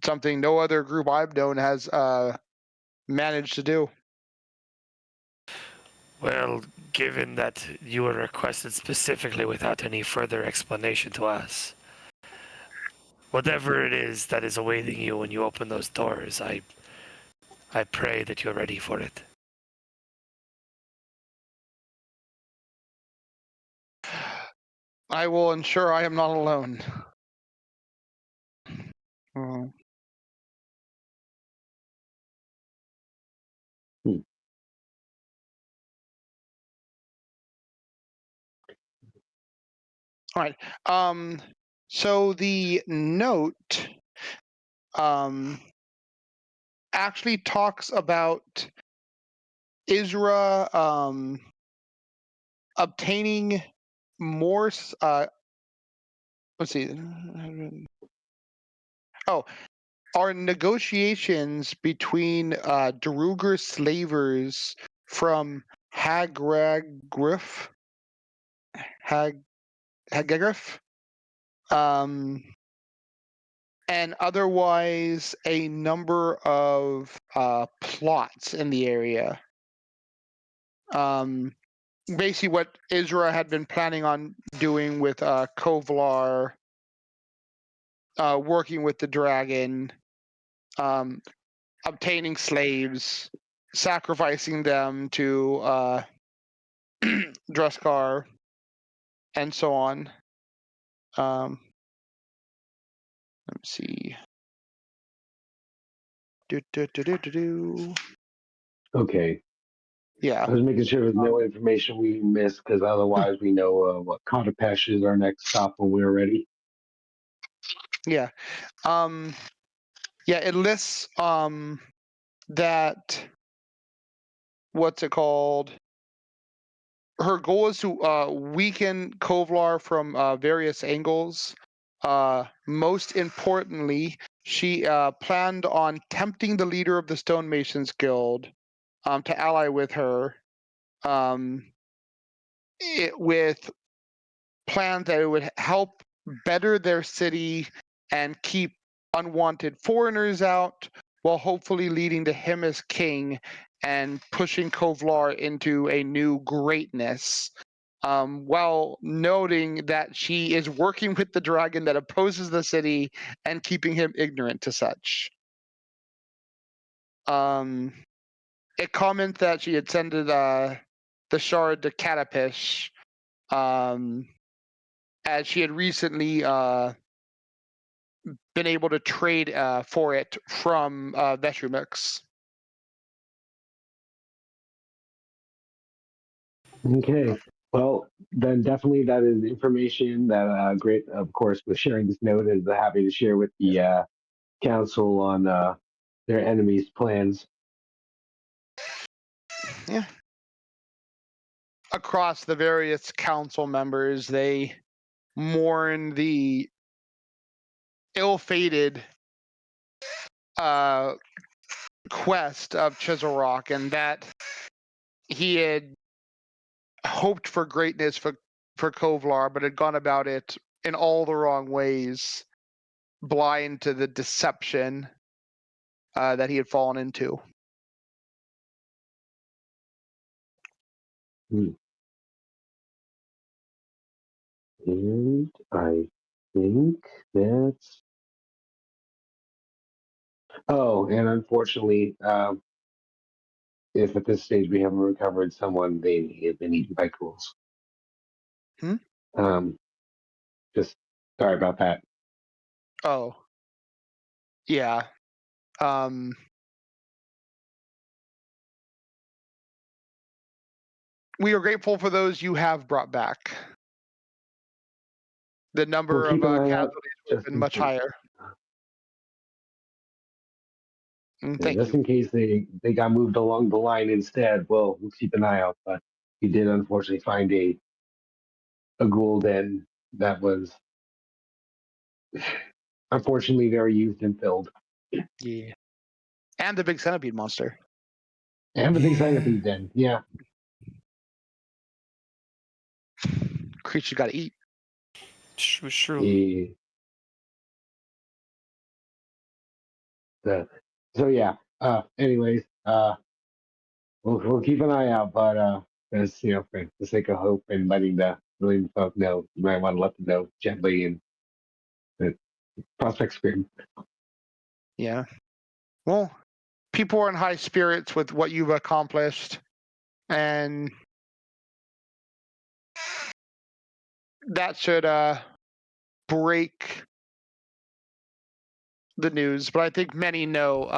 Something no other group I've known has managed to do. Well, given that you were requested specifically without any further explanation to us, whatever it is that is awaiting you when you open those doors, I pray that you're ready for it. I will ensure I am not alone. All right. So the note actually talks about Isra obtaining more. Let's see. Oh, our negotiations between Daruger slavers from Hagragriff, Haggagriff, and otherwise a number of plots in the area. Basically, what Isra had been planning on doing with Kovlar, working with the dragon, obtaining slaves, sacrificing them to Druskar, and so on. Let me see. Okay. Yeah. I was making sure there's no information we missed because otherwise we know what Kotapesh is our next stop when we're ready. Yeah. Yeah, it lists that what's it called? Her goal is to weaken Kovlar from various angles. Most importantly, she planned on tempting the leader of the Stonemasons Guild to ally with her, with plans that it would help better their city and keep unwanted foreigners out, while hopefully leading to him as king and pushing Kovlar into a new greatness. While noting that she is working with the dragon that opposes the city and keeping him ignorant to such. It comments that she had sent the shard to Catapish, as she had recently been able to trade for it from Vetrumix. Okay. Well, then definitely that is information that great, of course, with sharing this note is happy to share with the council on their enemies' plans. Yeah. Across the various council members, they mourn the ill-fated quest of Chisel Rock, and that he had hoped for greatness for Kovlar, but had gone about it in all the wrong ways, blind to the deception that he had fallen into. And I think that's. Oh, and unfortunately, if at this stage we haven't recovered someone, they have been eaten by ghouls. Hmm? Just sorry about that. Oh. Yeah. We are grateful for those you have brought back. The number We'll keep of an eye out casualties would have just been in much case. higher. Yeah, Thank just you. in case they got moved along the line instead. Well, we'll keep an eye out. But we did unfortunately find a ghoul den that was unfortunately very used and filled. Yeah. And the big centipede monster. And the big centipede den. Yeah. Creature got to eat. True. Yeah. So yeah. Anyways, we'll keep an eye out, but as for the sake of hope and letting the folk know, you might want to let them know gently and the prospect scream. Yeah. Well, people are in high spirits with what you've accomplished, and that should break the news. But I think many know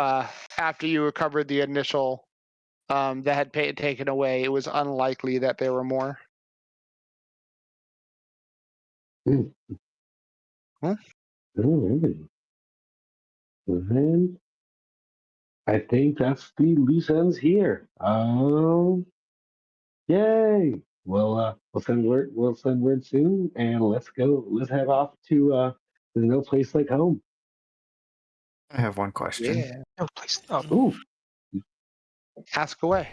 after you recovered the initial that had taken away, it was unlikely that there were more. Hmm. Hmm? Alright. Then I think that's the loose ends here. Yay! We'll send word. We'll send word soon, and let's go. Let's head off to there's no place like home. I have one question. Yeah. No place. Oh, Ooh, Ask away.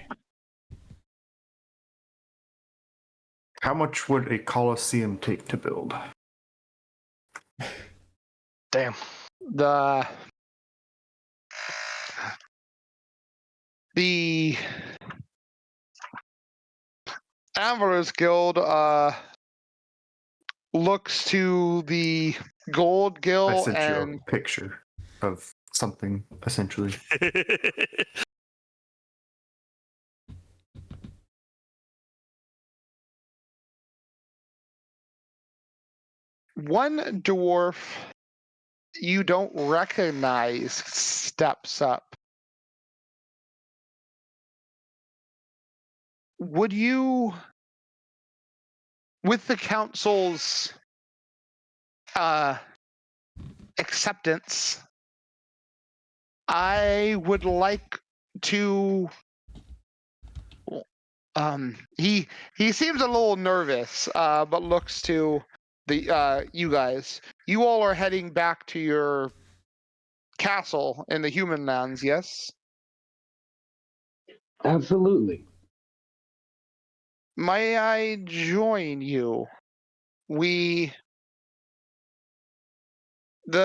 How much would a coliseum take to build? damn. The Anvilers Guild looks to the Gold I Guild sent you and a picture of something, essentially. one dwarf you don't recognize steps up. Would you, with the council's acceptance, I would like to. He seems a little nervous, but looks to the you guys. You all are heading back to your castle in the human lands, yes? absolutely. May I join you? The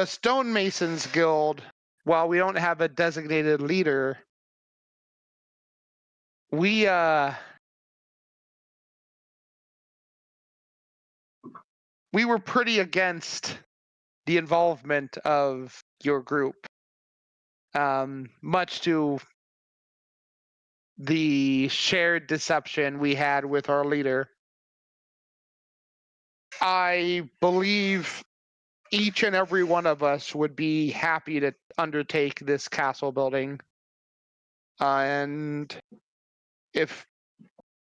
Stonemasons Guild, while we don't have a designated leader, we were pretty against the involvement of your group, much to the shared deception we had with our leader. I believe each and every one of us would be happy to undertake this castle building. And if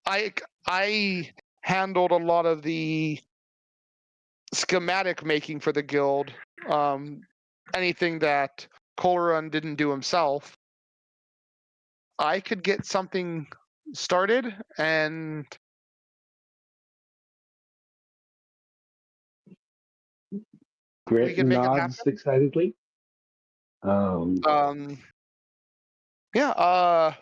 I handled a lot of the schematic making for the guild, anything that Colrun didn't do himself, I could get something started and we Grit can make it nods happen. excitedly. Yeah,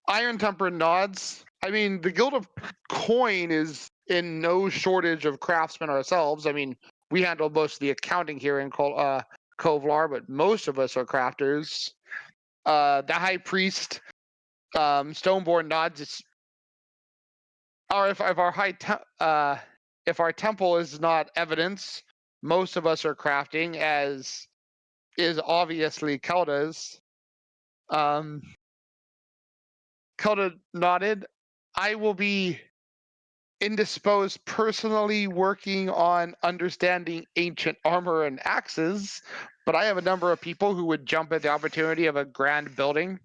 Iron Temper nods. I mean, the Guild of Coin is in no shortage of craftsmen ourselves. I mean, we handle most of the accounting here in Kovlar, but most of us are crafters. The High Priest, Stoneborn nods. Or if our temple is not evidence, most of us are crafting, as is obviously Kelda's. Kelda nodded. I will be indisposed personally working on understanding ancient armor and axes, but I have a number of people who would jump at the opportunity of a grand building.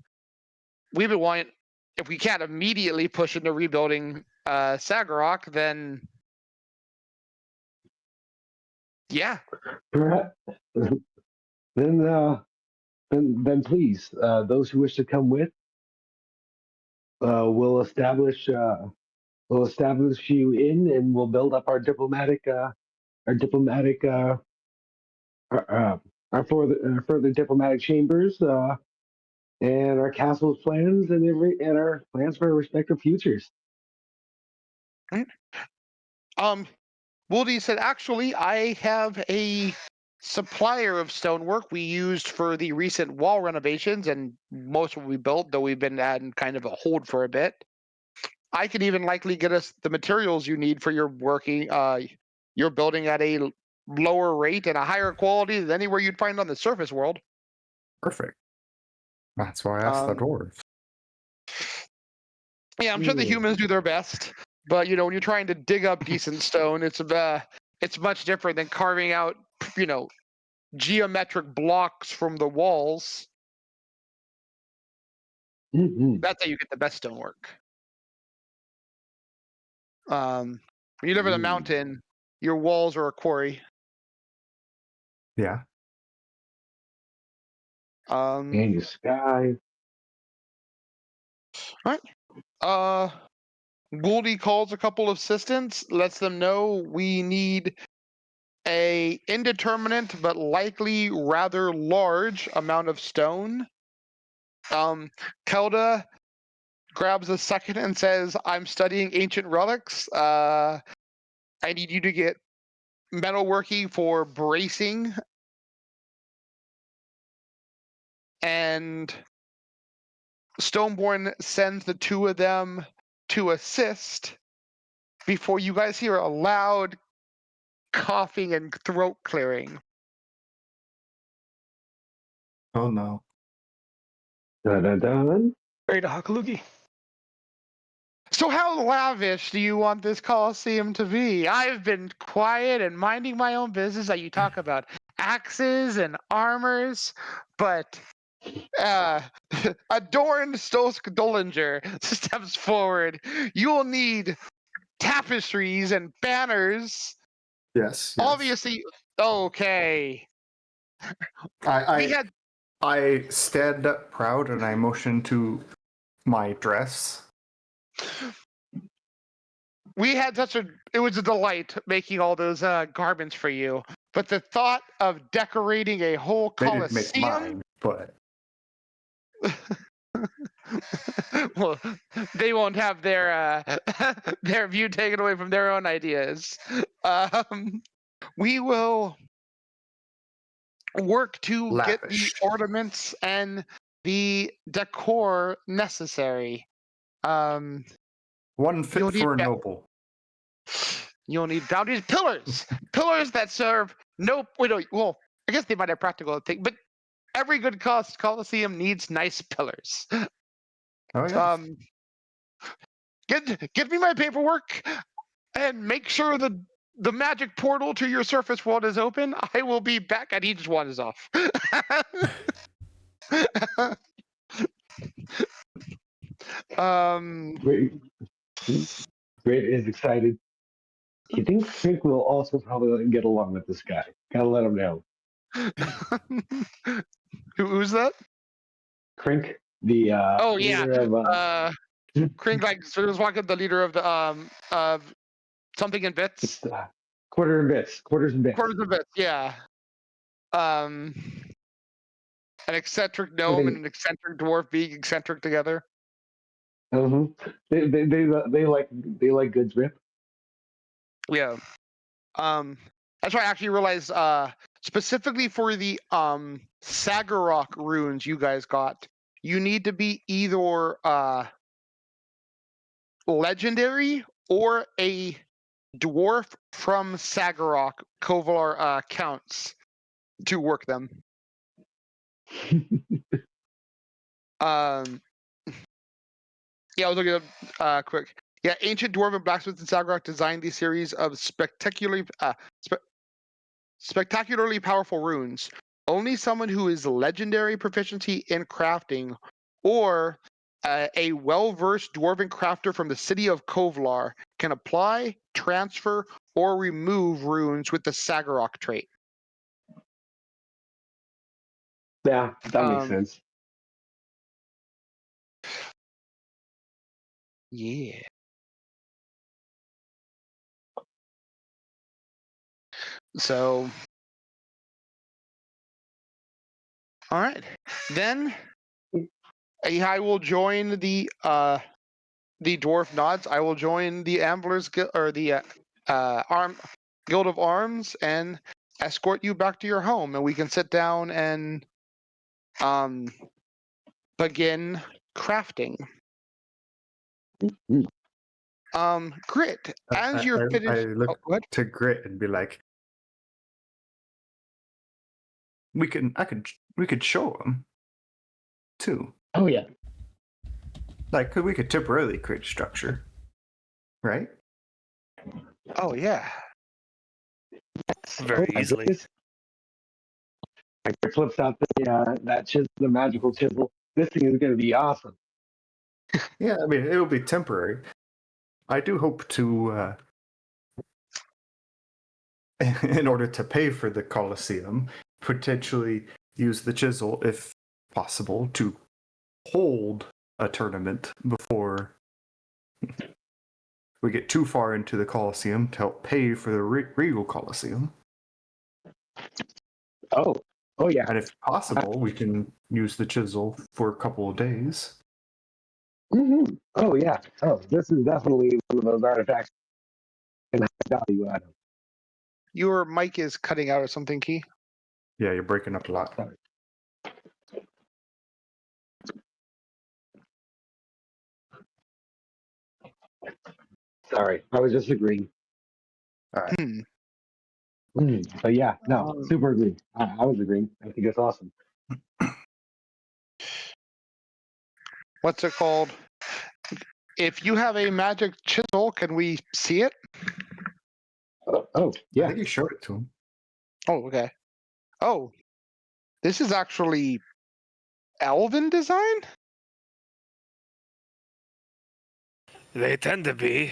We've been wanting, if we can't immediately push into rebuilding Sagarok, then yeah. Perhaps, then please, those who wish to come with, we'll establish you in, and we'll build up our diplomatic further diplomatic chambers, and our castle's plans, and our plans for our respective futures. Wooldy said, actually, I have a supplier of stonework we used for the recent wall renovations, and most of what we built, though we've been at kind of a hold for a bit. I can even likely get us the materials you need for your your building at a lower rate and a higher quality than anywhere you'd find on the surface world. Perfect. That's why I asked the dwarves. Yeah, I'm sure the humans do their best, but when you're trying to dig up decent stone, it's much different than carving out, geometric blocks from the walls. Mm-hmm. That's how you get the best stonework. When you live in a mountain, your walls are a quarry. Yeah. And your sky. All right. Gouldy calls a couple of assistants, lets them know we need a indeterminate but likely rather large amount of stone. Kelda grabs a second and says, I'm studying ancient relics. I need you to get metalworking for bracing. And Stoneborn sends the two of them to assist before you guys hear a loud coughing and throat clearing. Oh no. Dun-dun-dun. Ready to Hakalugi. So how lavish do you want this Coliseum to be? I've been quiet and minding my own business that you talk about axes and armors, but adorned Stosk Dollinger steps forward. You will need tapestries and banners. Yes. Obviously, okay. I stand up proud and I motion to my dress. It was a delight making all those garments for you. But the thought of decorating a whole They didn't make Coliseum, mine, but well, they won't have their their view taken away from their own ideas. We will work to get the lavished. ornaments and the decor necessary. One fit You'll need for a noble. You'll need boundaries, pillars that serve no. Well, I guess they might have practical thing, but every good Coliseum needs nice pillars. Oh yes. Get me my paperwork and make sure the the magic portal to your surface world is open. I will be back, and he just wanders off. Great, Great is excited. He thinks Crink will also probably get along with this guy. Gotta let him know. Who's that? Crink, the Oh yeah, leader of Krink like sort of walking the leader of the of something in bits, quarters and bits. quarters of bits. Yeah. Um, an eccentric I gnome and think an eccentric dwarf being eccentric together. they like good drip. Yeah. That's why I actually realized specifically for the Sagarok runes you guys got, you need to be either legendary or a dwarf from Sagarok Kovalar counts to work them. Um, yeah, I was looking up quick. Yeah, ancient dwarven blacksmiths in Sagarok designed these series of spectacularly powerful runes. Only someone who is legendary proficiency in crafting or a well-versed dwarven crafter from the city of Kovlar can apply, transfer, or remove runes with the Sagarok trait. Yeah, that makes sense. Yeah. So, all right. Then I will join the dwarf nods. I will join the Amblers or the Guild of Arms and escort you back to your home, and we can sit down and begin crafting. Grit. As you're I finished, look what? to Grit and be like, we could show him too. Oh yeah. Like we could temporarily create structure, right? Oh yeah. Very my easily. goodness. My Grit flips out that chisel, the magical chisel. This thing is going to be awesome. Yeah, I mean it'll be temporary. I do hope to, in order to pay for the Colosseum, potentially use the chisel, if possible, to hold a tournament before we get too far into the Colosseum to help pay for the Regal Colosseum. Oh yeah. And if possible, we can use the chisel for a couple of days. Mm-hmm. Oh yeah. Oh, this is definitely one of those artifacts and value item. Your mic is cutting out or something, Key. Yeah, you're breaking up a lot. Sorry, I was just agreeing. All right. But yeah, no, super agree. I was agreeing. I think it's awesome. What's it called? If you have a magic chisel, can we see it? Oh I yeah. think you showed it to him. Oh, okay. Oh, this is actually elven design? They tend to be.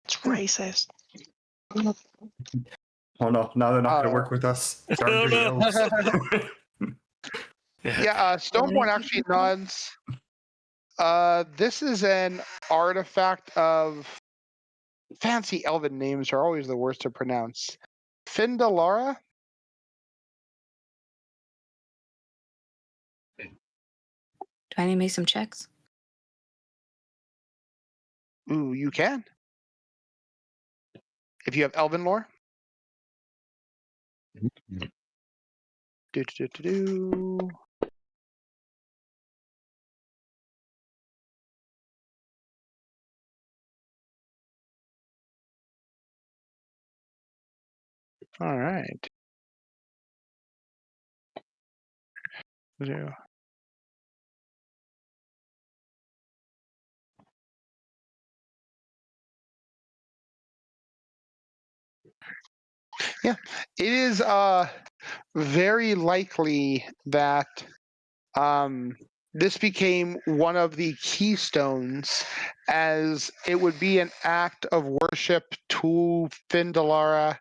It's racist. Oh no, now they're not going to Oh. work with us. Darn Oh, dirty no. elves. Yeah, Stoneborn actually nods. This is an artifact of fancy elven names are always the worst to pronounce. Findalara? Do I need to make some checks? Ooh, you can. If you have elven lore. Do, do, do, do. All right. 0. It is very likely that this became one of the keystones, as it would be an act of worship to Findalara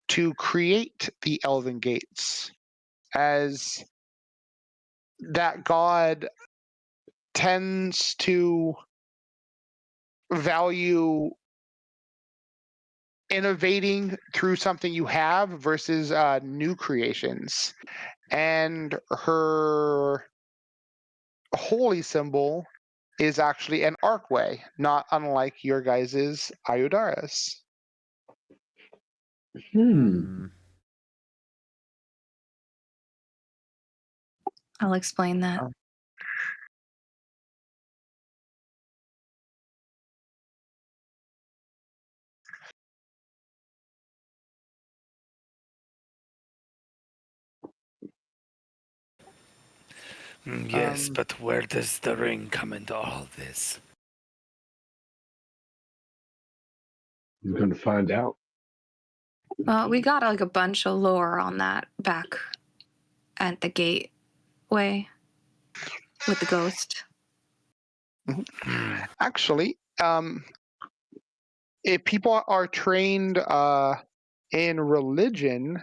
to create the Elven Gates, as that god tends to value innovating through something you have versus new creations. And her holy symbol is actually an archway, not unlike your guys's Ayudaris. I'll explain that. Oh. Yes, but where does the ring come into all this? He's going to find out. Well, we got like a bunch of lore on that back at the gateway with the ghost. Actually, if people are trained in religion,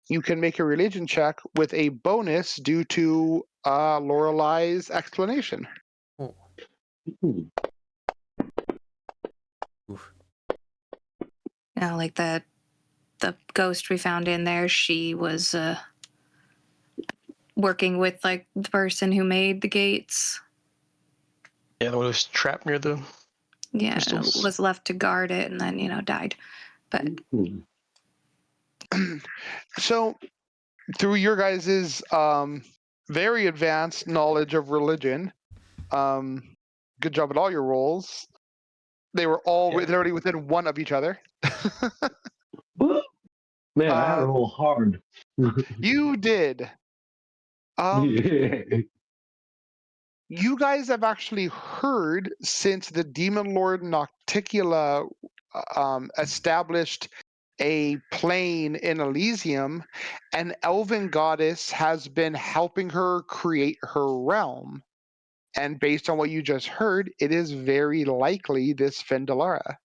you can make a religion check with a bonus due to Lorelei's explanation. Oh. Ooh. Oof. You know, like the ghost we found in there, she was working with like the person who made the gates. Yeah, the one who was trapped near the Yeah, crystals. was left to guard it and then, died. But So, through your guys' very advanced knowledge of religion, good job at all your rolls. They were all literally within one of each other. Man, I had to roll hard. You did. You guys have actually heard, since the Demon Lord Nocticula established a plane in Elysium, an elven goddess has been helping her create her realm. And based on what you just heard, it is very likely this Findalara.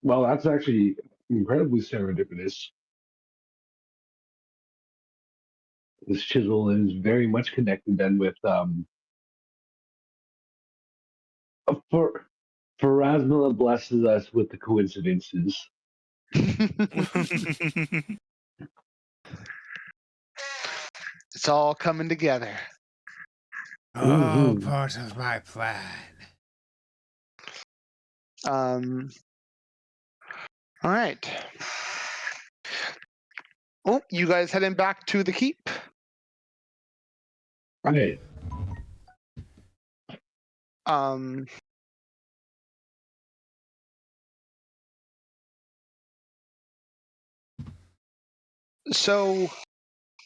Well, that's actually incredibly serendipitous. This chisel is very much connected then with for Rasmila blesses us with the coincidences. It's all coming together. Oh, part of my plan. All right. Oh, you guys heading back to the keep? Right. So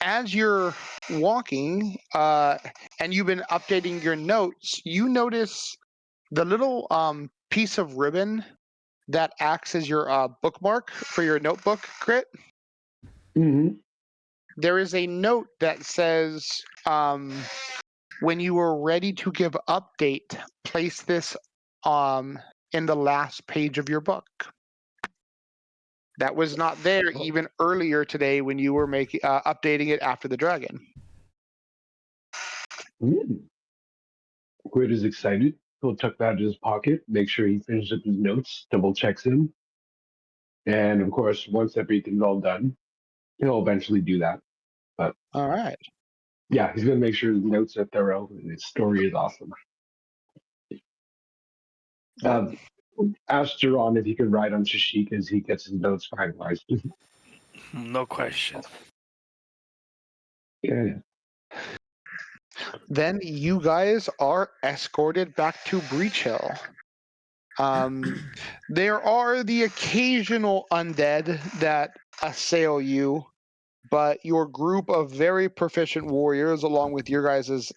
as you're walking, and you've been updating your notes, you notice the little piece of ribbon that acts as your bookmark for your notebook, Crit. Mm-hmm. There is a note that says, when you are ready to give update, place this in the last page of your book. That was not there even earlier today when you were making updating it after the dragon. Grid is excited. He'll tuck that in his pocket, make sure he finishes up his notes, double checks him. And of course, once everything's all done, he'll eventually do that. But all right. Yeah, he's going to make sure his notes are thorough and his story is awesome. Ask Jerron if he could write on Shashik as he gets his notes finalized. No question. Yeah. Then you guys are escorted back to Breach Hill. There are the occasional undead that assail you, but your group of very proficient warriors, along with your guys'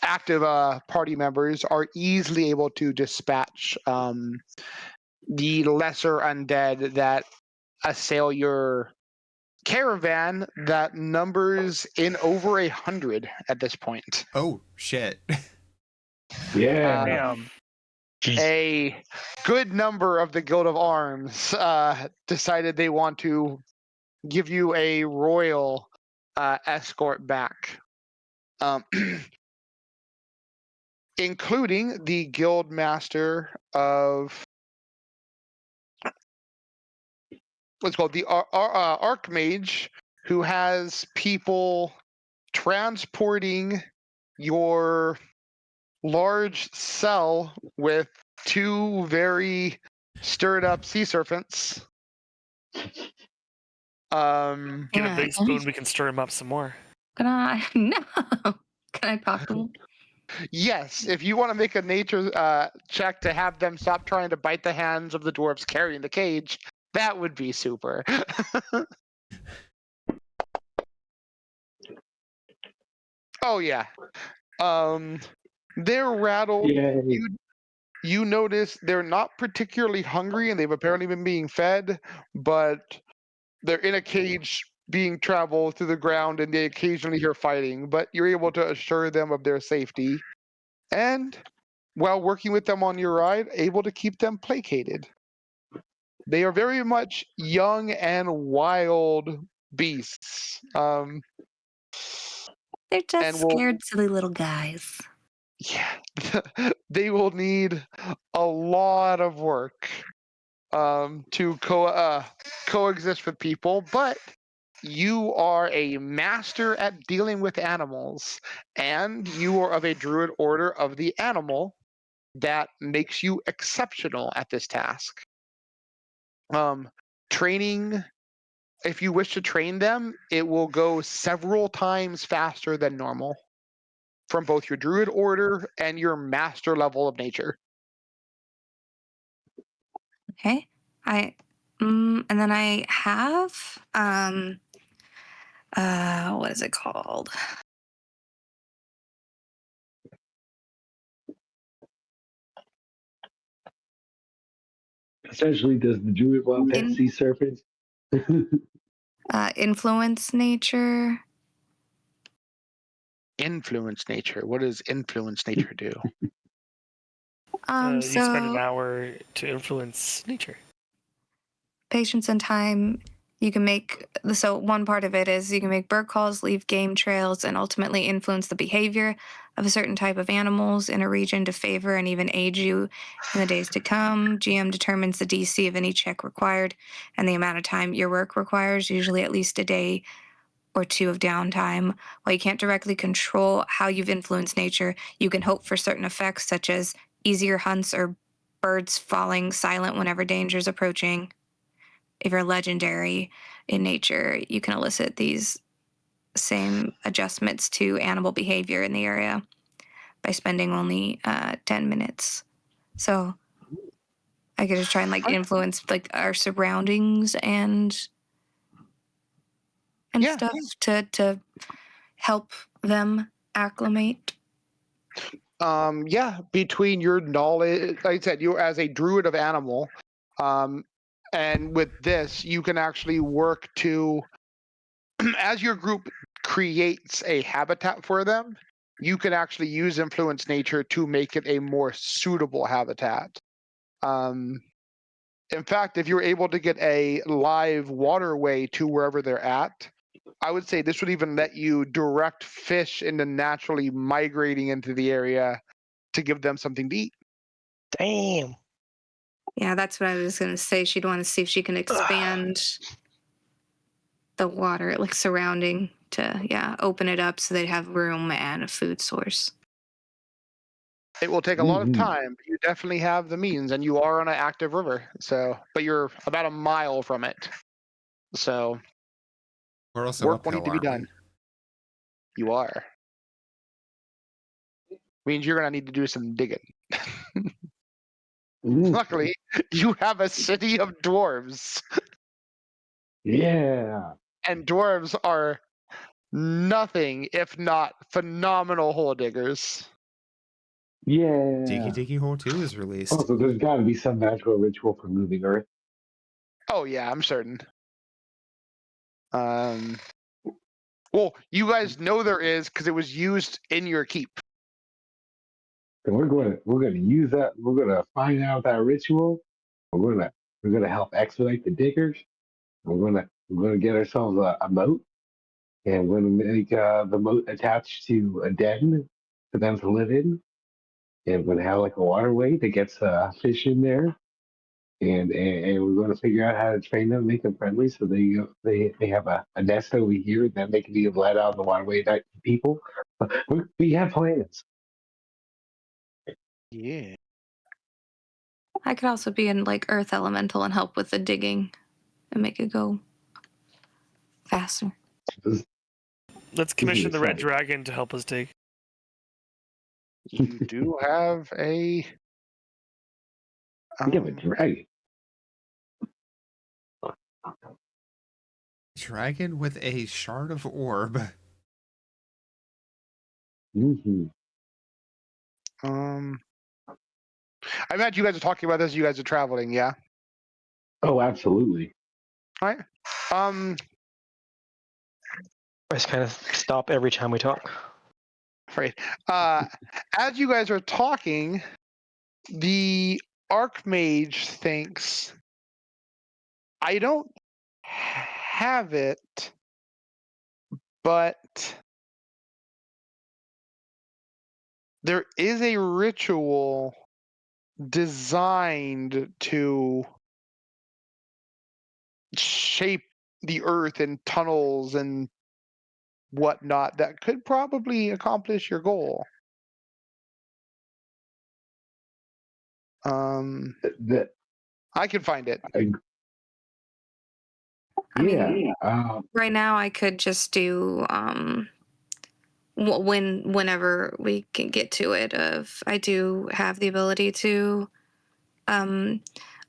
active party members are easily able to dispatch the lesser undead that assail your caravan that numbers in over 100 at this point. Oh shit. Yeah. Damn. A good number of the Guild of Arms decided they want to give you a royal escort back, including the Guild Master of what's called the Archmage, who has people transporting your large cell with 2 very stirred up sea serpents. Get a Yeah. big spoon, we can stir him up some more. Can I? No. Can I talk to him? Yes, if you want to make a nature check to have them stop trying to bite the hands of the dwarves carrying the cage, that would be super. Oh yeah. They're rattled. Yay. You notice they're not particularly hungry and they've apparently been being fed, but they're in a cage being traveled through the ground and they occasionally hear fighting, but you're able to assure them of their safety. And while working with them on your ride, able to keep them placated. They are very much young and wild beasts. They're just And will scared, silly little guys. yeah, they will need a lot of work to coexist with people, but you are a master at dealing with animals, and you are of a druid order of the animal that makes you exceptional at this task. Training, if you wish to train them, it will go several times faster than normal from both your druid order and your master level of nature. Okay. And then I have what is it called? Essentially, does the druid want pet sea serpents? Influence nature. Influence nature. What does influence nature do? You spend an So hour to influence nature. patience and time. You can make one part of it is you can make bird calls, leave game trails, and ultimately influence the behavior of a certain type of animals in a region to favor and even aid you in the days to come. GM determines the DC of any check required and the amount of time your work requires, usually at least a day or 2 of downtime. While you can't directly control how you've influenced nature, you can hope for certain effects such as easier hunts or birds falling silent whenever danger is approaching. If you're legendary in nature, you can elicit these same adjustments to animal behavior in the area by spending only 10 minutes. So I get to try and influence our surroundings and Yeah. stuff to help them acclimate. Yeah, between your knowledge, like I said, you as a druid of animal, and with this, you can actually work to, as your group creates a habitat for them, you can actually use influence nature to make it a more suitable habitat. In fact, if you're able to get a live waterway to wherever they're at, I would say this would even let you direct fish into naturally migrating into the area to give them something to eat. Damn. Yeah, that's what I was going to say. She'd want to see if she can expand the water, surrounding to, open it up so they'd have room and a food source. It will take a lot of time, but you definitely have the means, and you are on an active river. But you're about a mile from it. So We're also work will uphill, need to be aren't we? done. You are. Means you're gonna need to do some digging. Luckily, you have a city of dwarves. Yeah. And dwarves are nothing if not phenomenal hole diggers. Yeah. Diggy Hole 2 is released. Also, there's got to be some magical ritual for moving Earth. Oh yeah, I'm certain. Well, you guys know there is because it was used in your keep. And we're going to use that. We're going to find out that ritual. We're going to help expedite the diggers. We're going to get ourselves a moat, and we're going to make the moat attached to a den for them to live in. And we're going to have like a waterway that gets fish in there. And we're going to figure out how to train them, make them friendly, so they have a nest over here, and then they can be let out in the waterway to people. We have plans. Yeah. I could also be in like Earth Elemental and help with the digging and make it go faster. Let's commission the Red exciting. Dragon to help us dig. You do have a. We have a dragon. Dragon with a shard of orb. Mm-hmm. I imagine you guys are talking about this. You guys are traveling, yeah. Oh, absolutely. All right. I just kind of stop every time we talk. Right. As you guys are talking, the Archmage thinks, I don't have it, but there is a ritual designed to shape the earth in tunnels and whatnot that could probably accomplish your goal. That I can find it. I mean, yeah. right now I could just do whenever we can get to it. I do have the ability to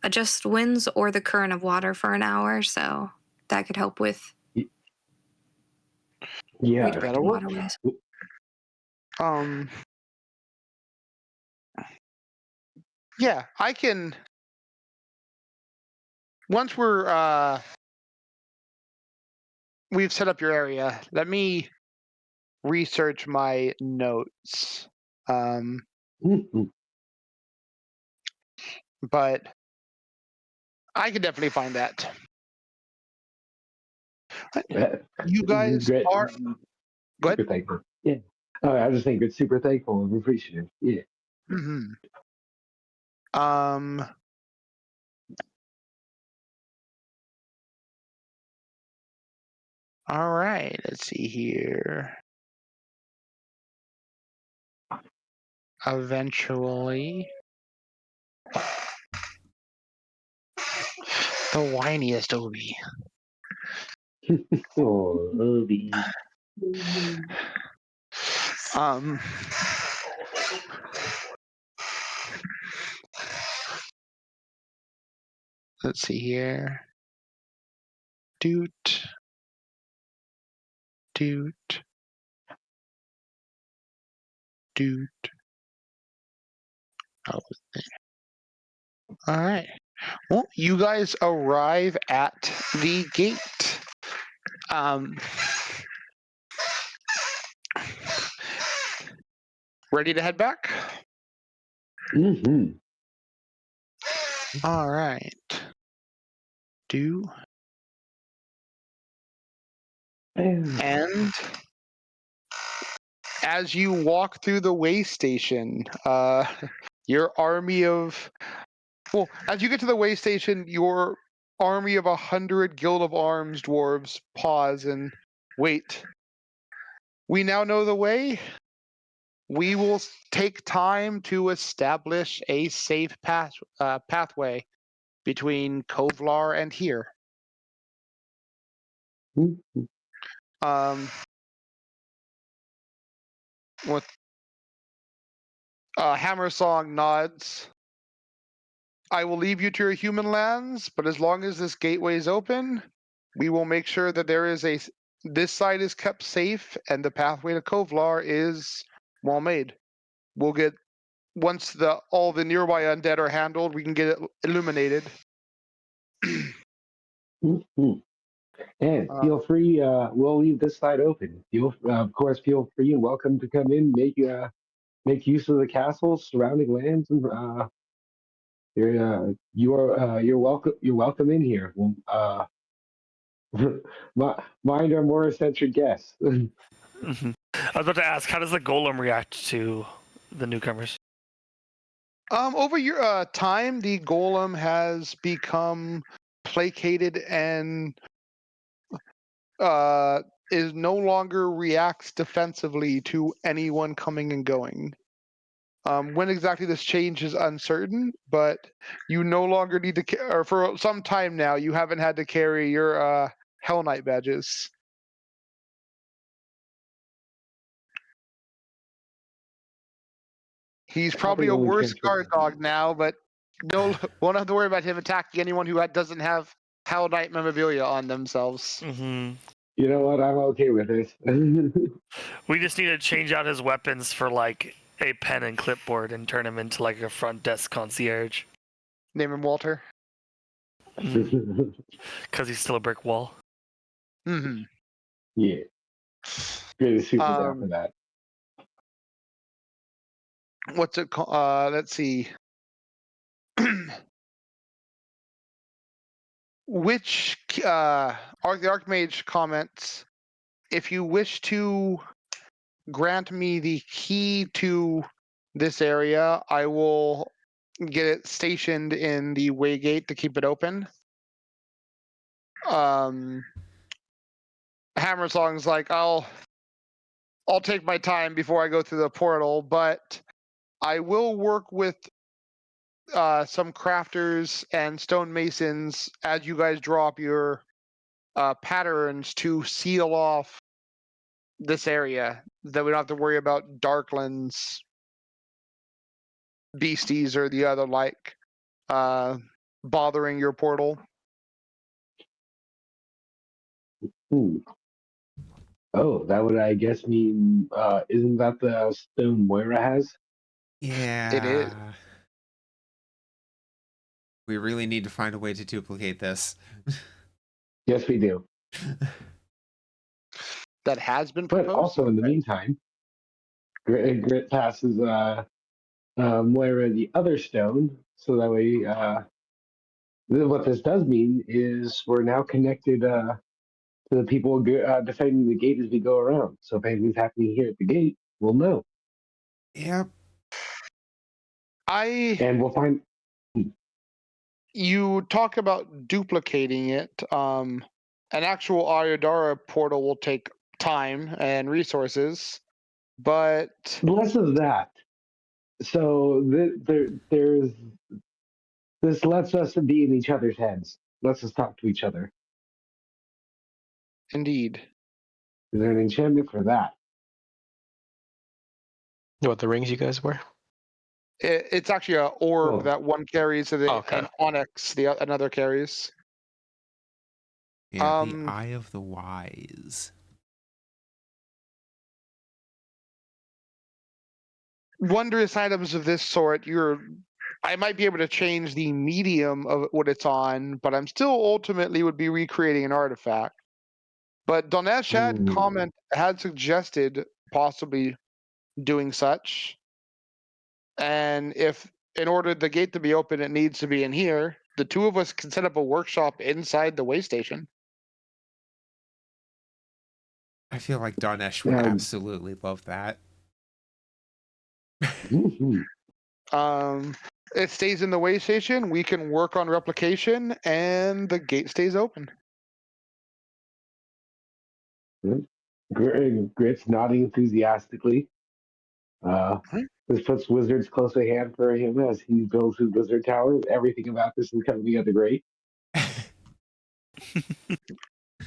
adjust winds or the current of water for an hour, so that could help with Yeah. redirecting waterways. Yeah, I can. Once we've set up your area, let me research my notes. But I could definitely find that. You guys are. Go ahead. Super thankful. Yeah. I was just saying, good, super thankful and appreciative. Yeah. Mm-hmm. All right. Let's see here. Eventually, the whiniest Obi. Oh, Obi. Let's see here. Doot. Doot. Doot. Oh. All right. Well, you guys arrive at the gate. Ready to head back? Mm-hmm. All right. And as you walk through the way station, your army of as you get to the way station, your army of 100 Guild of Arms dwarves pause and wait. We now know the way. We will take time to establish a safe pathway between Kovlar and here. With Hammer Song nods. I will leave you to your human lands, but as long as this gateway is open, we will make sure that there is this side is kept safe, and the pathway to Kovlar is well made. We'll get once all the nearby undead are handled, we can get it illuminated. Mhm. And feel free. We'll leave this side open. Of course, feel free and welcome to come in, make use of the castle, surrounding lands, and you're welcome. You're welcome in here. Mind our more eccentric guests. Mhm. I was about to ask, how does the golem react to the newcomers? Over your time, the golem has become placated and is no longer reacts defensively to anyone coming and going. When exactly this change is uncertain, but you no longer need to, or for some time now, you haven't had to carry your Hell Knight badges. He's probably a only worse guard cantrips. dog now, but won't have to worry about him attacking anyone who doesn't have Hell Knight memorabilia on themselves. Mm-hmm. You know what? I'm okay with this. We just need to change out his weapons for like a pen and clipboard and turn him into like a front desk concierge. Name him Walter. Because he's still a brick wall. Mm-hmm. Yeah, really super down for that. What's it called? Let's see. Which the Archmage comments, if you wish to grant me the key to this area, I will get it stationed in the Waygate to keep it open. Hammersong's like, I'll take my time before I go through the portal, but I will work with some crafters and stonemasons as you guys draw up your patterns to seal off this area, that we don't have to worry about Darklands, beasties, or the other like bothering your portal. Oh, that would, I guess, mean, isn't that the stone Moira has? Yeah. It is. We really need to find a way to duplicate this. Yes, we do. That has been But proposed. also, in the meantime, Grit passes Moira the other stone, so that way, what this does mean is we're now connected to the people defending the gate as we go around. So if anything's happening here at the gate, we'll know. Yep. And we'll find. You talk about duplicating it. An actual Ayodhara portal will take time and resources, but Less of that. So there's this lets us be in each other's heads. Lets us talk to each other. indeed. Is there an enchantment for that? What, the rings you guys wear? It's actually an orb that one carries, and Okay. an onyx another carries. Yeah, the Eye of the Wise. Wondrous items of this sort, I might be able to change the medium of what it's on, but I'm still ultimately would be recreating an artifact. But Donesh had suggested possibly doing such. And if in order the gate to be open, it needs to be in here, the two of us can set up a workshop inside the way station. I feel like Darnesh would absolutely love that. It stays in the way station. We can work on replication, and the gate stays open. Grit's nodding enthusiastically. This puts wizards close at hand for him as he builds his wizard tower. Everything about this is coming together great.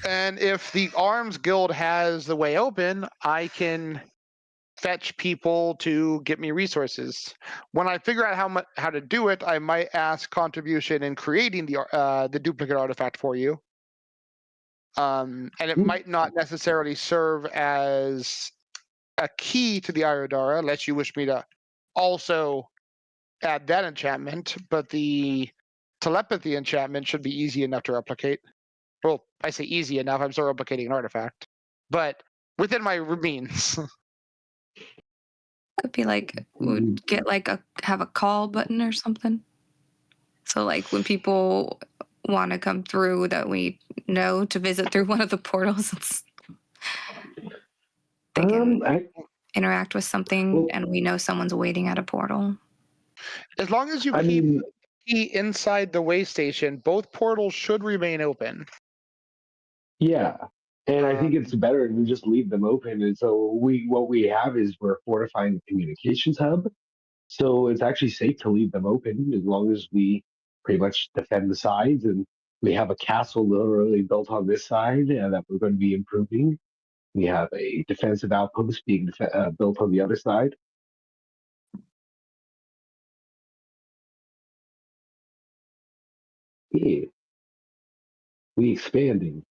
And if the Arms Guild has the way open, I can fetch people to get me resources. When I figure out how to do it, I might ask contribution in creating the duplicate artifact for you. And it might not necessarily serve as a key to the Irodara, unless you wish me to also add that enchantment, but the telepathy enchantment should be easy enough to replicate. Well, I say easy enough, I'm still replicating an artifact. But within my means. Could be like would get like have a call button or something. So like when people want to come through that we know to visit through one of the portals, they can interact with something and we know someone's waiting at a portal. As long as you keep the key inside the way station, both portals should remain open. Yeah. And I think it's better to just leave them open. And so what we have is we're fortifying the communications hub. So it's actually safe to leave them open as long as we pretty much defend the sides. And we have a castle literally built on this side that we're going to be improving. We have a defensive outpost being built on the other side. Yeah. We expanding.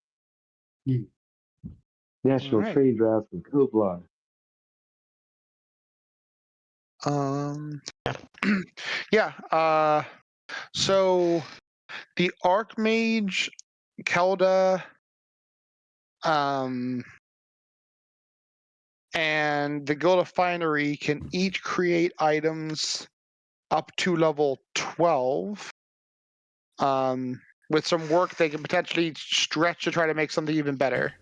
National trade routes with Koblar. Yeah. So the Archmage, Kelda, and the Guild of Finery can each create items up to level 12. With some work, they can potentially stretch to try to make something even better.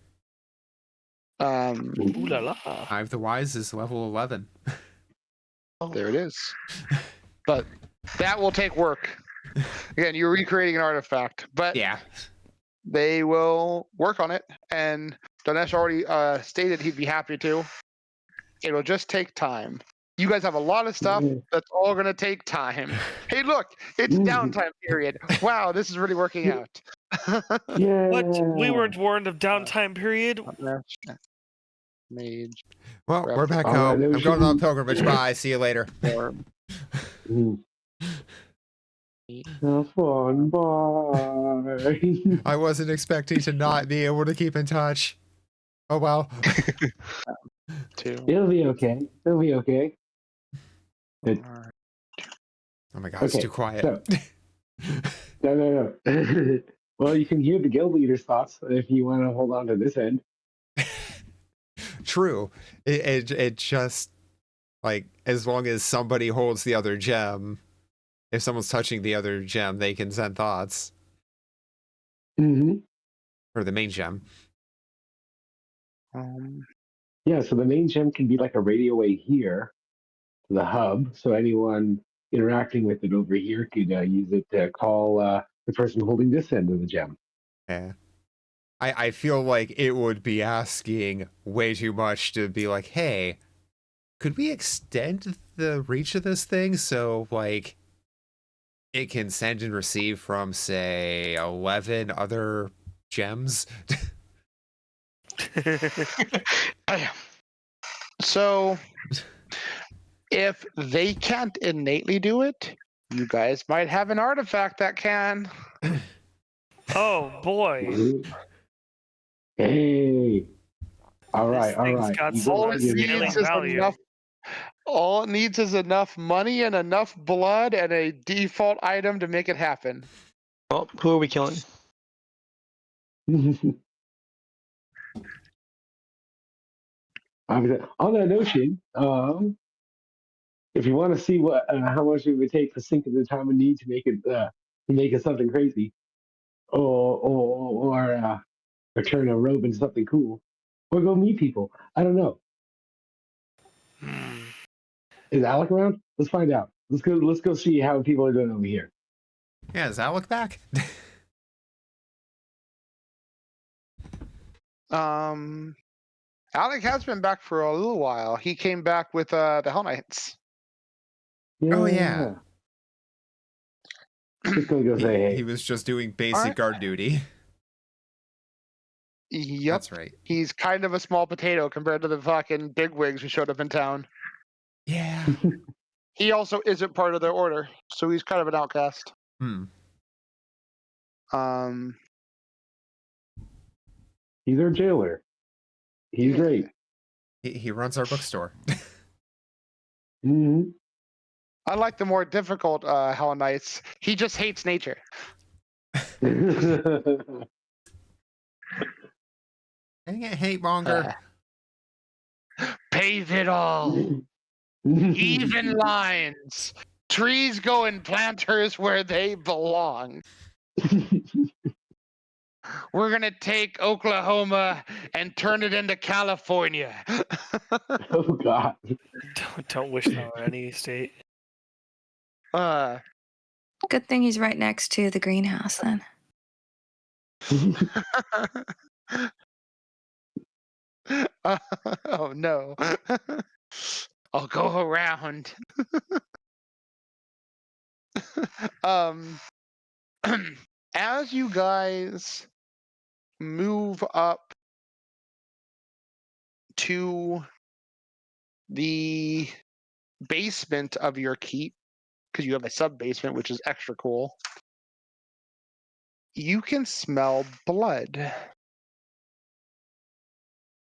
Ooh la la. Eye of the Wise is level 11. There it is. But that will take work. Again, you're recreating an artifact, but yeah, they will work on it. And Dinesh already stated he'd be happy to. It'll just take time. You guys have a lot of stuff that's all going to take time. Hey, look, it's downtime period. Wow, this is really working out. Yeah. What? We weren't warned of downtime period? Mage. well, we're back All home. right, I'm going on pilgrimage. Bye. See you later. Have fun. Bye. I wasn't expecting to not be able to keep in touch. Oh, well. It'll be okay. It'll be okay. Oh my god, it's too quiet. So, no. Well, you can hear the guild leader's thoughts if you want to hold on to this end. True. It just, like, as long as somebody holds the other gem, if someone's touching the other gem, they can send thoughts. Mm-hmm. Or the main gem. Yeah, so the main gem can be like a radio wave here to the hub. So anyone interacting with it over here could use it to call the person holding this end of the gem. Yeah. I feel like it would be asking way too much to be like, hey, could we extend the reach of this thing so, like, it can send and receive from, say, 11 other gems? So, if they can't innately do it, you guys might have an artifact that can. Oh boy. Hey. All right. Got You so go much figure that scaling out. value. All it needs is enough money and enough blood and a default item to make it happen. Well, who are we killing? On that notion, if you want to see what how much it would take to sink in the time and need to make it something crazy, or turn a robe into something cool, or go meet people. I don't know. Is Alec around? Let's find out. Let's go. Let's go see how people are doing over here. Yeah, is Alec back? Alec has been back for a little while. He came back with the Hell Knights. Yeah. Oh, yeah. Just gonna go say hey. He was just doing basic guard duty. Yep. That's right. He's kind of a small potato compared to the fucking bigwigs who showed up in town. Yeah. He also isn't part of their order, so he's kind of an outcast. Hmm. He's our jailer. He's Yeah. great. He runs our bookstore. Mm-hmm. Unlike the more difficult Hell Knights, he just hates nature. Dang it, hate monger. Pave it all. Even lines. Trees go in planters where they belong. We're going to take Oklahoma and turn it into California. Oh God. Don't wish that on any state. Good thing he's right next to the greenhouse then. Oh no. I'll go around. As you guys move up to the basement of your keep, because you have a sub basement, which is extra cool, you can smell blood.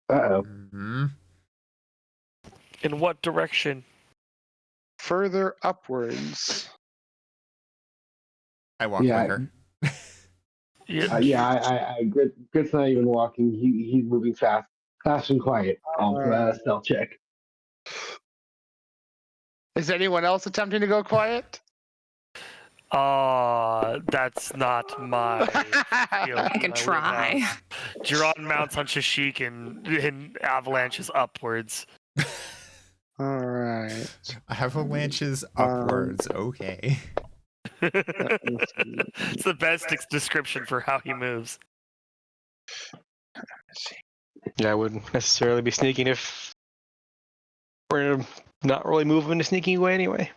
Uh-oh. Mm-hmm. In what direction? Further upwards. I walk Yeah. quicker. Grit's not even walking. He's moving fast and quiet. Stealth check. Is anyone else attempting to go quiet? That's not my field. I can My try. wheelhouse. Jiran mounts on Shashik and avalanches upwards. All right. Avalanches upwards. Okay. It's the best description for how he moves. Let's see. Yeah, I wouldn't necessarily be sneaking if we're not really moving in a sneaky way anyway.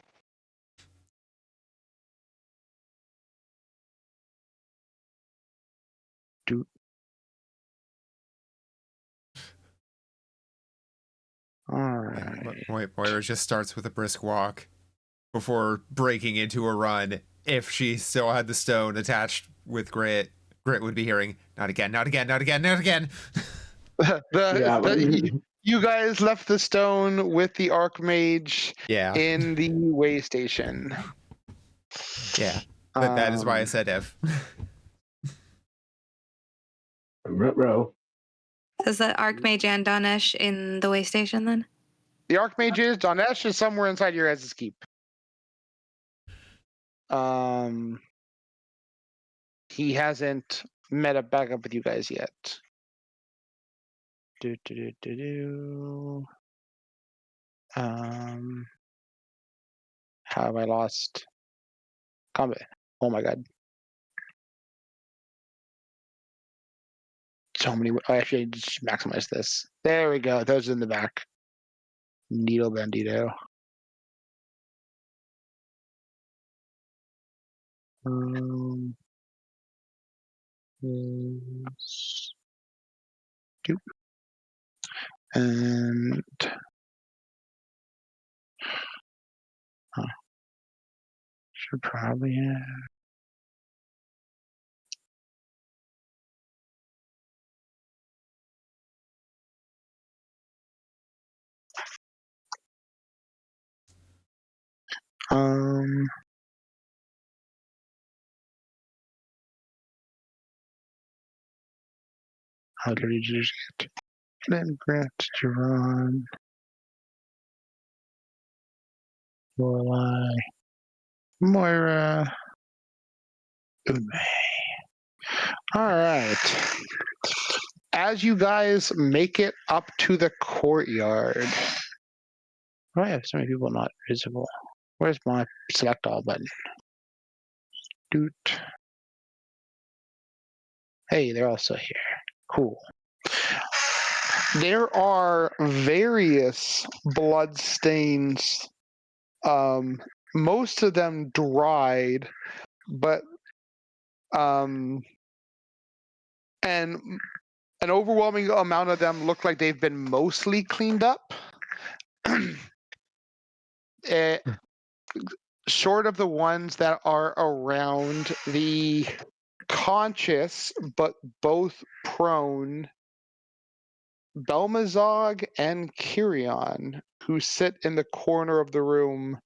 All right. Moira just starts with a brisk walk before breaking into a run. If she still had the stone attached with Grit would be hearing, not again, not again, not again, not again. You guys left the stone with the Archmage in the way station. Yeah. That is why I said if. Ruh-roh. Is that Archmage and Danesh in the way station then? The Archmage is, Danesh is somewhere inside your guys' keep. He hasn't met up back up with you guys yet. How have I lost combat? Oh my god. So many. Oh, actually, just maximize this. There we go. Those in the back. Needle Bandito. And should probably have. How did we just get? Then Grant, Jerron, Lorelai, Moira, Ume. All right. As you guys make it up to the courtyard, why have so many people not visible? Where's my select all button? Doot. Hey, they're also here. Cool. There are various blood stains. Most of them dried, but and an overwhelming amount of them look like they've been mostly cleaned up. Short of the ones that are around the conscious but both prone Belmazog and Kyrion, who sit in the corner of the room,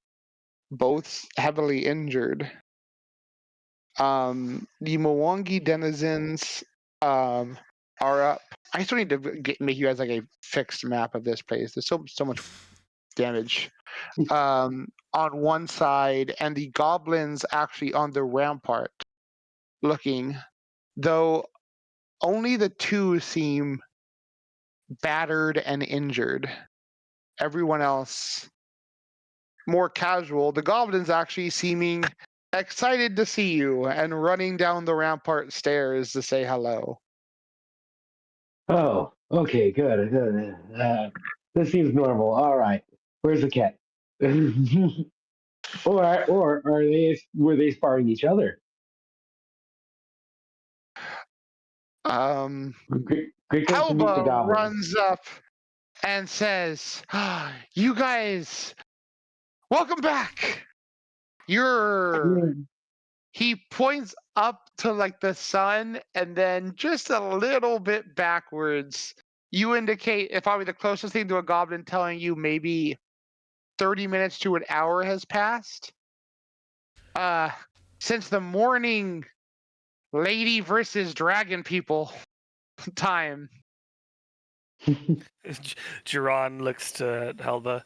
both heavily injured. The Mwangi denizens are up. I still need to make you guys like a fixed map of this place. There's so much damage on one side, and the goblins actually on the rampart looking, though only the two seem battered and injured. Everyone else more casual. The goblins actually seeming excited to see you and running down the rampart stairs to say hello. Oh, okay, good. This seems normal. All right. Where's the cat? or were they sparring each other? Great to meet the Helba goblins. runs up and says, "You guys, welcome back. You're." He points up to like the sun, and then just a little bit backwards. You indicate if I were the closest thing to a goblin telling you maybe 30 minutes to an hour has passed. Since the morning lady versus dragon people time. Jiran looks to Helba.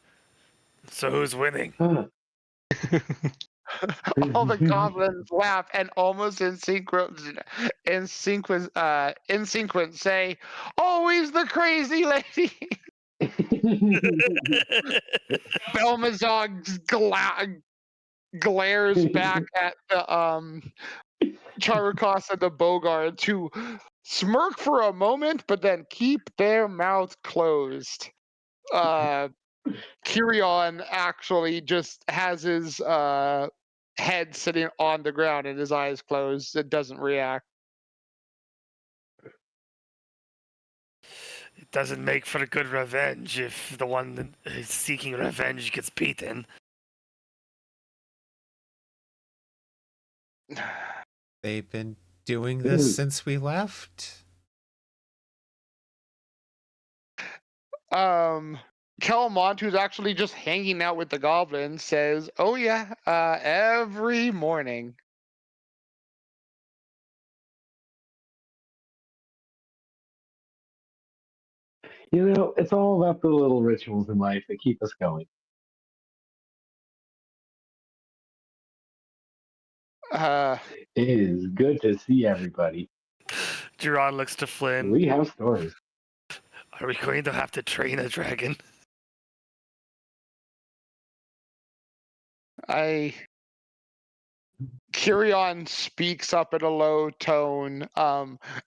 So who's winning? Huh. All the goblins laugh and almost in sequence say, "Always the crazy lady." Belmazog glares back at the Charukos and the Bogard to smirk for a moment, but then keep their mouth closed. Kyrion actually just has his head sitting on the ground and his eyes closed. It doesn't react. It doesn't make for a good revenge if the one that is seeking revenge gets beaten. They've been doing this since we left. Kelmont, who's actually just hanging out with the goblins, says, "Oh yeah, every morning." It's all about the little rituals in life that keep us going. It is good to see everybody. Jiran looks to Flynn. We have stories. Are we going to have to train a dragon? Kyrion speaks up in a low tone.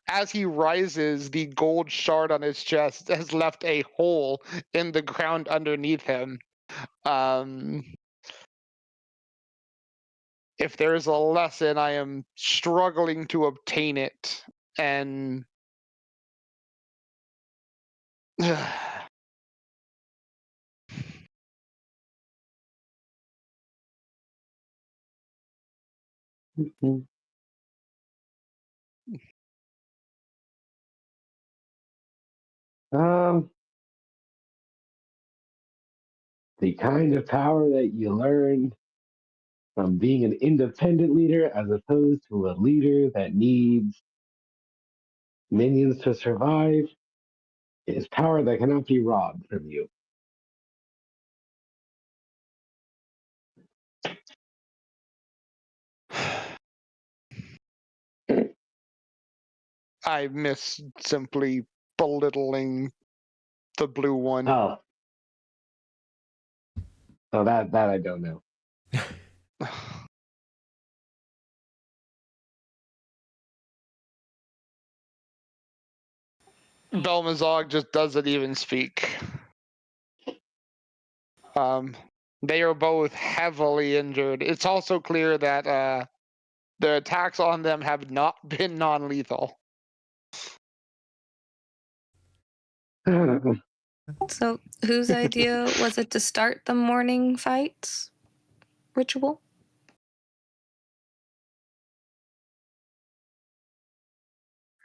As he rises, the gold shard on his chest has left a hole in the ground underneath him. If there's a lesson, I am struggling to obtain it. And The kind of power that you learn from being an independent leader as opposed to a leader that needs minions to survive is power that cannot be robbed from you. I miss simply belittling the blue one. Oh, that I don't know. Belmazog just doesn't even speak. They are both heavily injured. It's also clear that the attacks on them have not been non-lethal. So, whose idea was it to start the morning fights ritual?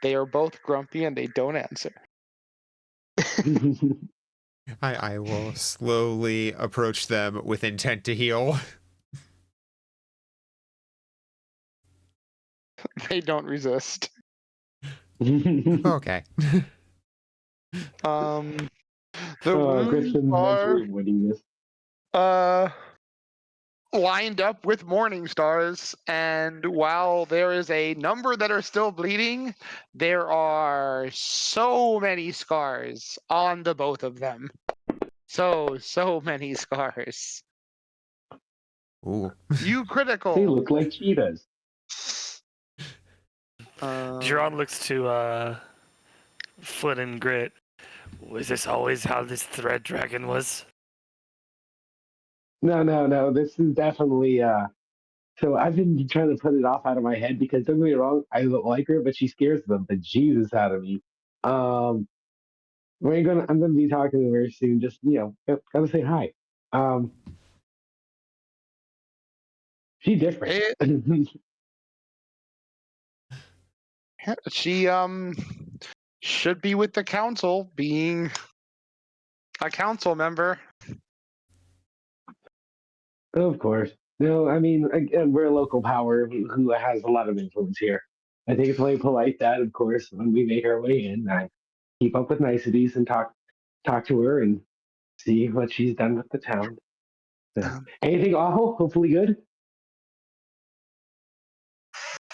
They are both grumpy and they don't answer. I will slowly approach them with intent to heal. They don't resist. Okay. The wounds Griffin are mentally avoiding this. lined up with morning stars, and while there is a number that are still bleeding, there are so many scars on the both of them. So many scars. Ooh. You They critical. look like cheetahs. Jiron looks to Foot and Grit. Was this always how this thread dragon was? No. This is definitely so I've been trying to put it off out of my head because don't get me wrong, I like her, but she scares the bejesus out of me. Um I'm gonna be talking to her soon, just gotta say hi. Um she's different. It, she should be with the council, being a council member. Of course. No, I mean, again, we're a local power who has a lot of influence here. I think it's only polite that, of course, when we make our way in, I keep up with niceties and talk to her and see what she's done with the town. So, Um, anything awful? Hopefully good.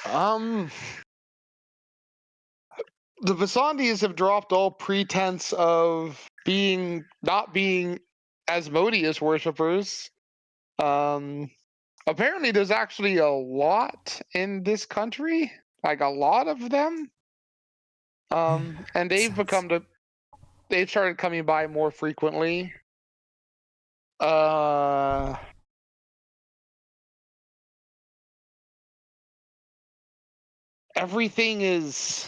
um the Vasandis have dropped all pretense of not being Asmodeus worshippers. Um, Apparently, there's actually a lot in this country, like a lot of them. And Sounds they've started coming by more frequently. Uh, Everything is.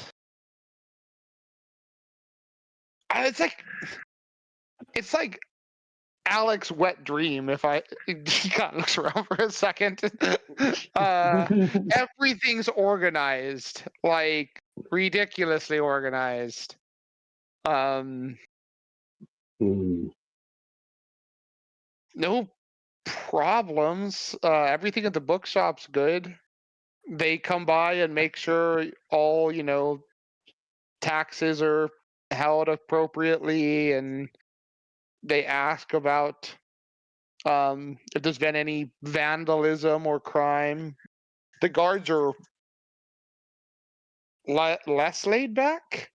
It's like Alex wet dream. If I he kind of looks around for a second, everything's organized, like ridiculously organized. Hmm. No problems. Everything at the bookshop's good. They come by and make sure all taxes are held appropriately, and they ask about if there's been any vandalism or crime. The guards are less laid back.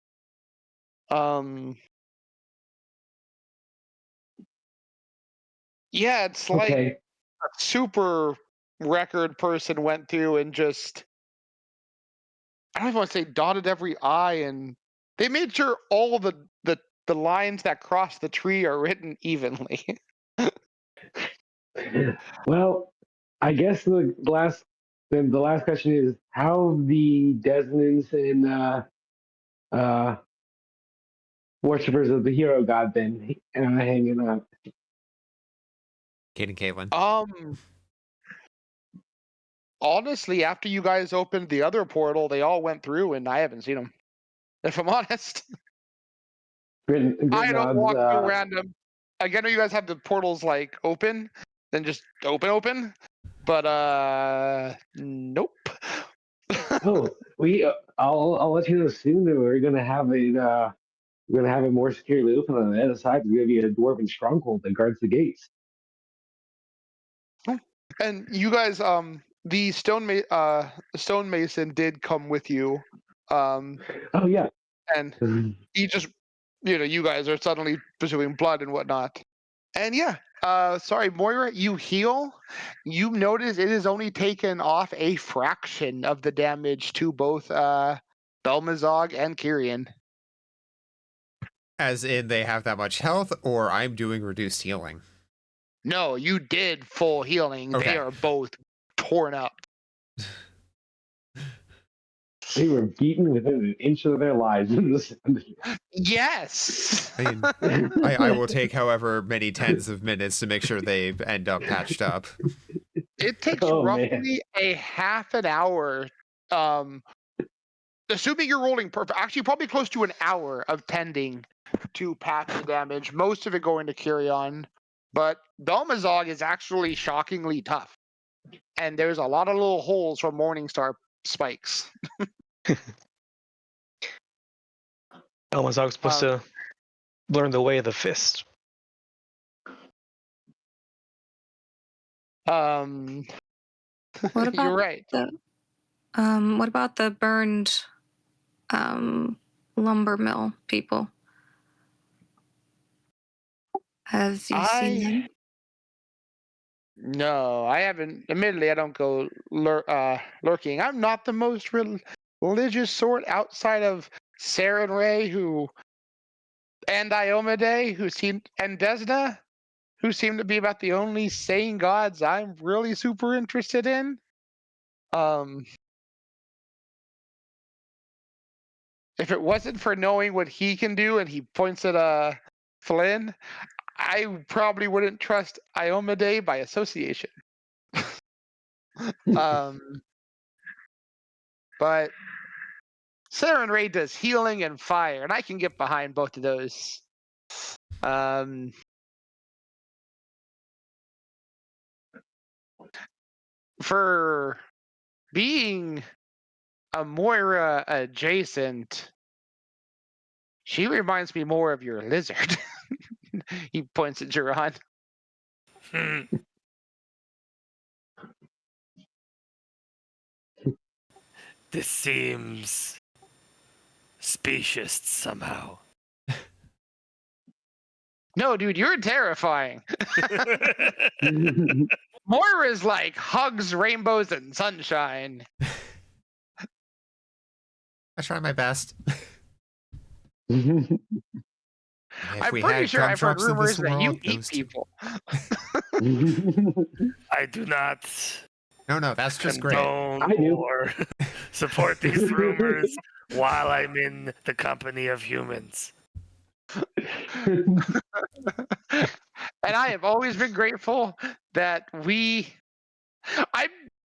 Yeah, it's like Okay. a super record person went through and just, I don't even want to say dotted every I, and they made sure all the lines that cross the tree are written evenly. Well, I guess the last question is how the Desmonds and uh, worshippers of the hero god been hanging out. Kate and Caitlin. Honestly, after you guys opened the other portal, they all went through, and I haven't seen them. If I'm honest, I don't Gridnod's, walk through random. Like, I know you guys have the portals like open, then just open. But nope. oh, I'll let you know soon that we're gonna have it more securely open on the other side. There's gonna be a dwarven stronghold that guards the gates. And you guys, the stonemason did come with you, Oh yeah. and he just, you guys are suddenly pursuing blood and whatnot. And yeah, sorry, Moira, you heal. You notice it has only taken off a fraction of the damage to both Belmazog and Kyrian. As in they have that much health, or I'm doing reduced healing? No, you did full healing. Okay. They are both torn up. They were beaten within an inch of their lives in this. Yes. I mean, I will take however many tens of minutes to make sure they end up patched up. It takes Oh, man. roughly a half an hour, assuming you're rolling perfect. Actually, probably close to an hour of tending to patch the damage, most of it going to Kyrion. But Belmazog is actually shockingly tough. And there's a lot of little holes from Morningstar spikes. Elmazog's supposed to learn the way of the fist. You're What about right. what about the burned lumber mill people? Have you seen them? No, I haven't. Admittedly, I don't go lurking. I'm not the most religious sort outside of Saren Ray, and Iomade, and Desna, who seem to be about the only sane gods I'm really super interested in. If it wasn't for knowing what he can do, and he points at Flynn, I probably wouldn't trust Iomade by association. But Saren Ray does healing and fire, and I can get behind both of those. For being a Moira adjacent, she reminds me more of your lizard. He points at Jiran. This seems specious somehow. No, dude, you're terrifying. Moira's like hugs, rainbows, and sunshine. I try my best. I'm pretty sure I've heard rumors that you eat people. I do not No, that's just great. I do. Or support these rumors while I'm in the company of humans. And I have always been grateful that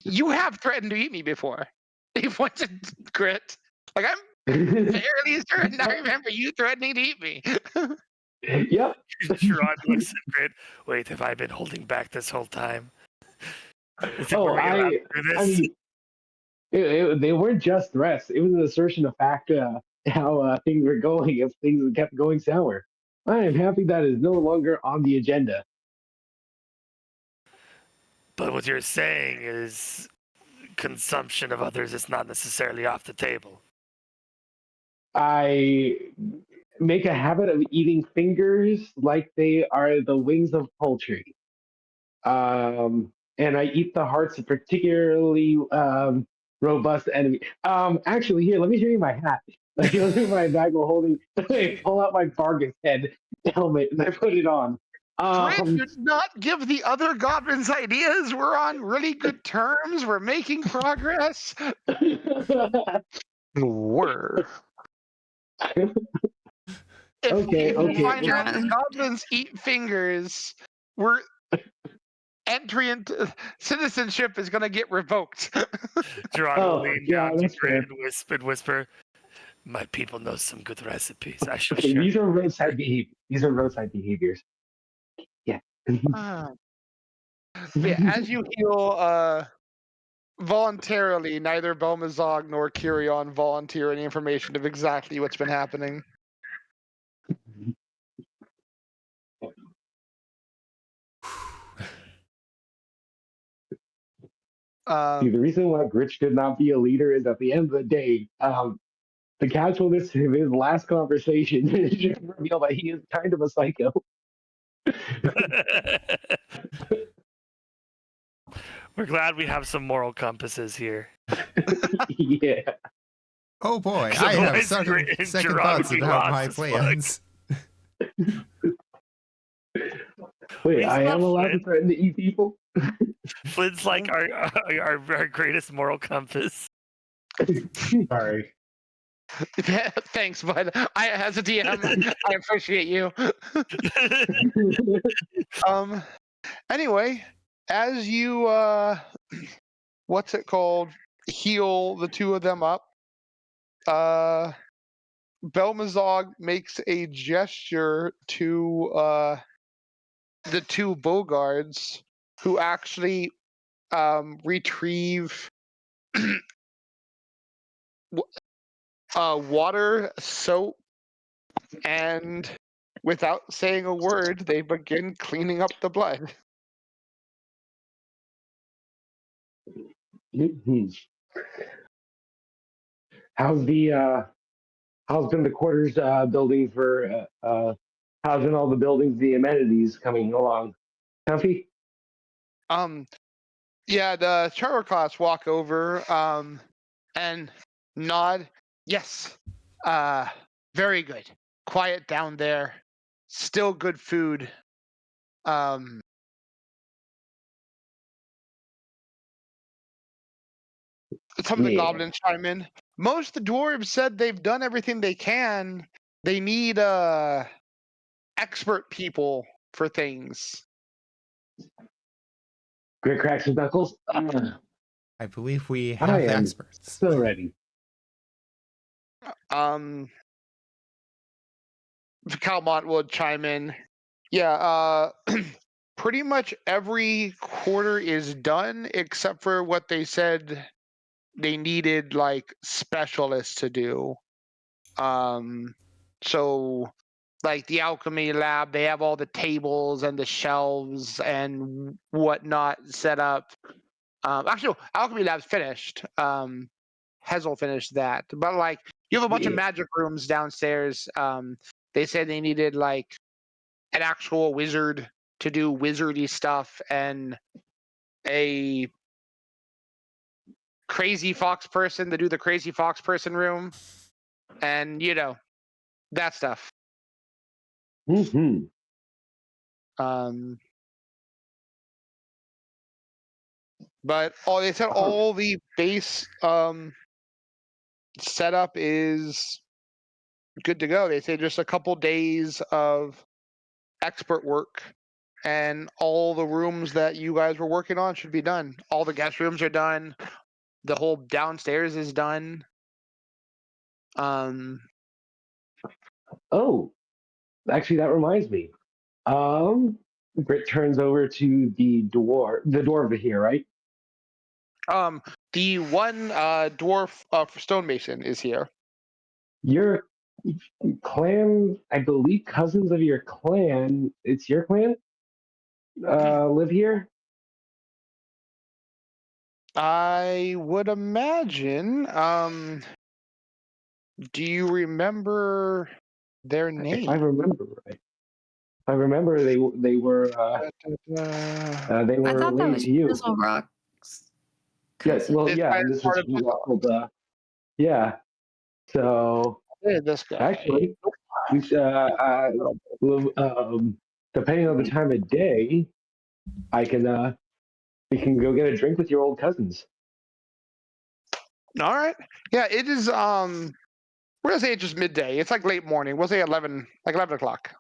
you have threatened to eat me before. He points at Grit. Like, I'm fairly certain I remember you threatening to eat me. Yep. Gerard looks at Grit. Wait, have I been holding back this whole time? Is it Oh, where we allowed to do this? They weren't just threats. It was an assertion of fact how things were going if things kept going sour. I am happy that is no longer on the agenda. But what you're saying is consumption of others is not necessarily off the table. I make a habit of eating fingers like they are the wings of poultry. And I eat the hearts of particularly robust enemy. Actually, here, let me show you my hat. Like, you look at my bag while holding, I pull out my Vargas head helmet and I put it on. Grit, did not give the other goblins ideas. We're on really good terms. We're making progress. Were. Okay. If you find out that goblins eat fingers, we're entry into citizenship is going to get revoked. Gerard will lean down to that's Grit fair. and whisper, my people know some good recipes. I shall Okay, share. these are roadside behaviors. Yeah. Yeah, as you heal voluntarily, neither Belmazog nor Kyrion volunteer any information of exactly what's been happening. See, the reason why Gritch could not be a leader is at the end of the day, the casualness of his last conversation just revealed that he is kind of a psycho. We're glad we have some moral compasses here. Yeah. Oh boy, I have second Gerard thoughts would be about lost my as fuck. plans. Wait, We I am love allowed to Flynn. threaten to eat people? Flynn's like our greatest moral compass. Sorry. Thanks, bud. As a DM, I appreciate you. Anyway, as you what's it called? Heal the two of them up. Belmazog makes a gesture to the two Bogards, who actually retrieve water, soap, and without saying a word, they begin cleaning up the blood. Mhm. How's been the quarters building for how's been all the buildings, the amenities coming along? Comfy? Yeah, the charter class walk over and nod. Yes. Very good. Quiet down there. Still good food. Um some of the Yeah. goblins chime in. Most of the dwarves said they've done everything they can. They need expert people for things. Great cracks and knuckles. I believe we I have am experts. so ready. Calmont would chime in. Yeah, pretty much every quarter is done except for what they said they needed like specialists to do. So like the alchemy lab, they have all the tables and the shelves and whatnot set up. Actually, no, alchemy lab's finished. Hezel finished that, but like you have a bunch of Yeah. magic rooms downstairs. They said they needed like an actual wizard to do wizardy stuff and a crazy fox person to do the crazy fox person room, and that stuff. Mm-hmm. But they said all the base setup is good to go. They say just a couple days of expert work, and all the rooms that you guys were working on should be done. All the guest rooms are done. The whole downstairs is done. Oh, actually, that reminds me. Grit turns over to the dwarf here, right? The one dwarf stonemason is here. Your clan, I believe, cousins of your clan. It's your clan. Live here. I would imagine. Do you remember their If I name? remember right. I remember they they I were thought that related was to you. Chisel Rock's Yeah, cousin. well, It's yeah, by and this part is of his. called yeah. So Hey, this guy. actually, we well, depending on the time of day, I can we can go get a drink with your old cousins. All right. Yeah, it is. We're gonna say it's just midday. It's like late morning. We'll say 11 o'clock.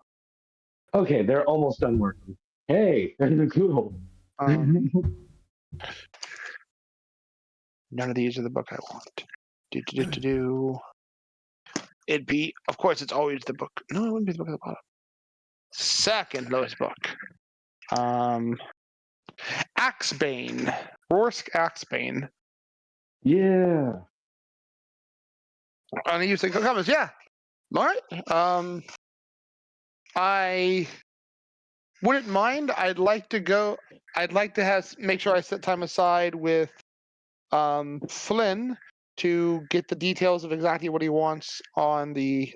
Okay, they're almost done working. Hey, cool. Um, none of these are the book I want. Do. It'd be, of course, it's always the book. No, it wouldn't be the book at the bottom. Second lowest book. Axebane. Rorsk Axebane. Yeah. And he used to comments. Yeah. All right. I wouldn't mind. I'd like to go. I'd like to make sure I set time aside with Flynn to get the details of exactly what he wants on the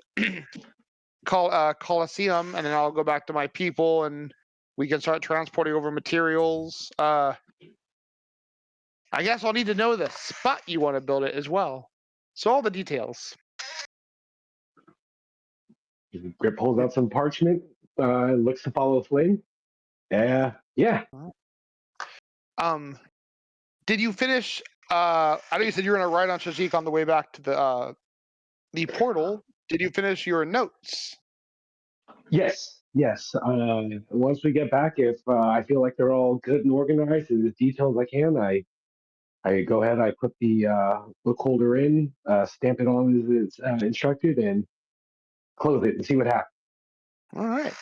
Coliseum, and then I'll go back to my people and we can start transporting over materials. I guess I'll need to know the spot you want to build it as well. So all the details. Grip pulls out some parchment, looks to follow Flynn. Yeah. Did you finish? I know you said you were gonna ride on Shajik on the way back to the portal. Did you finish your notes? Yes. Once we get back, if I feel like they're all good and organized and as detailed as I can, I go ahead. I put the book holder in, stamp it on as it's instructed, and close it and see what happens. All right.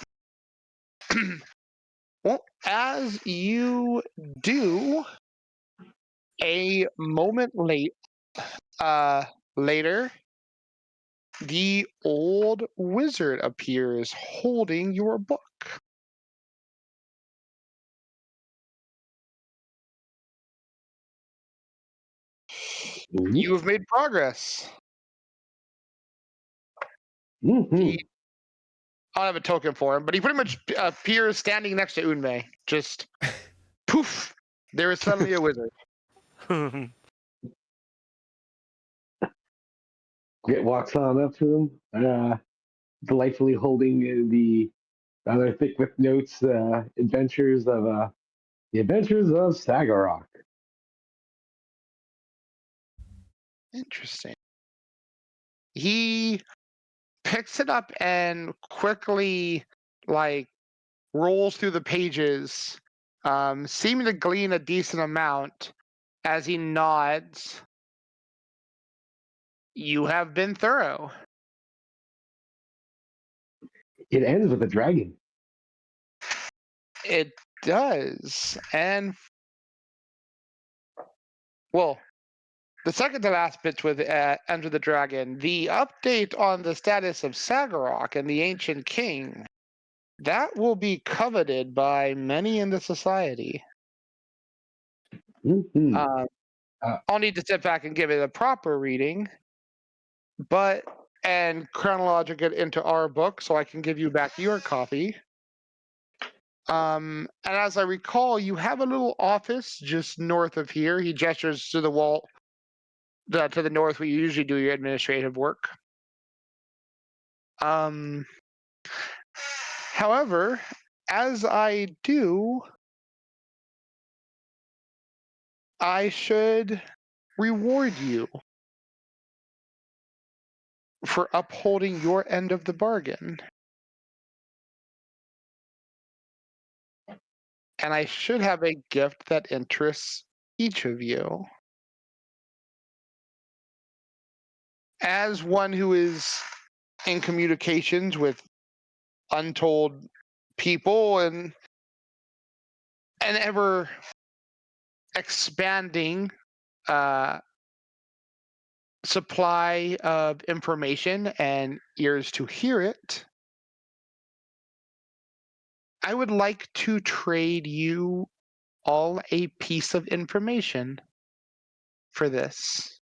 Well, as you do, a moment later, the old wizard appears holding your book. Mhm. You have made progress. Mhm. I don't have a token for him, but he pretty much appears standing next to Unmei. Just poof! There is suddenly a wizard. Grit walks on up to him, delightfully holding the rather thick with notes, adventures of the adventures of Sagarok. Interesting. He picks it up and quickly, rolls through the pages, seeming to glean a decent amount. As he nods, you have been thorough. It ends with a dragon. It does. And, well, the second to last bit with Enter the Dragon, the update on the status of Sagarok and the Ancient King, that will be coveted by many in the society. Mhm. I'll need to sit back and give it a proper reading, and chronologize it into our book so I can give you back your copy. And as I recall, you have a little office just north of here. He gestures to the wall to the north where you usually do your administrative work. However, as I do, I should reward you for upholding your end of the bargain. And I should have a gift that interests each of you. As one who is in communications with untold people and an ever expanding supply of information and ears to hear it, I would like to trade you all a piece of information for this.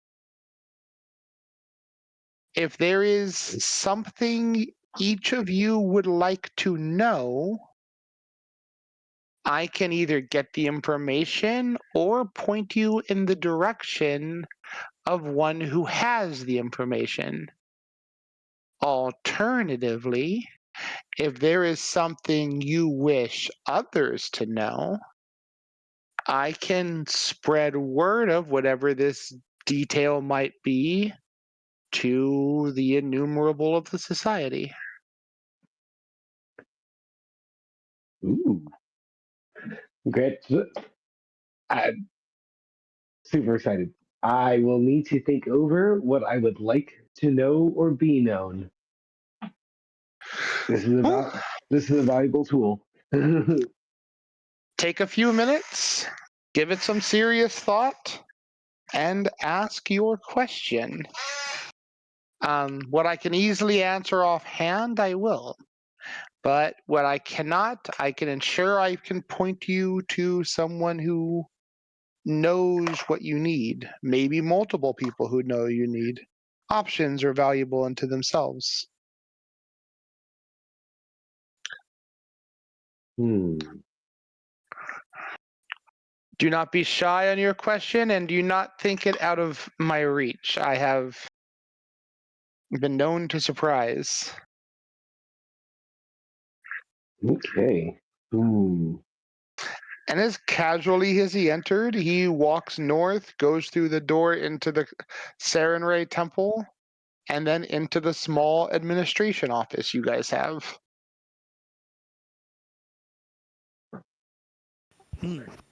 If there is something each of you would like to know, I can either get the information or point you in the direction of one who has the information. Alternatively, if there is something you wish others to know, I can spread word of whatever this detail might be to the innumerable of the society. Ooh. Great. I'm super excited. I will need to think over what I would like to know or be known. This is a valuable tool. Take a few minutes, give it some serious thought, and ask your question. What I can easily answer offhand, I will. But what I cannot, I can ensure I can point you to someone who knows what you need. Maybe multiple people who know you need. Options are valuable unto themselves. Hmm. Do not be shy on your question and do not think it out of my reach. I have been known to surprise. Okay. Hmm. And as casually as he entered, he walks north, goes through the door into the Sarenrae Temple, and then into the small administration office you guys have.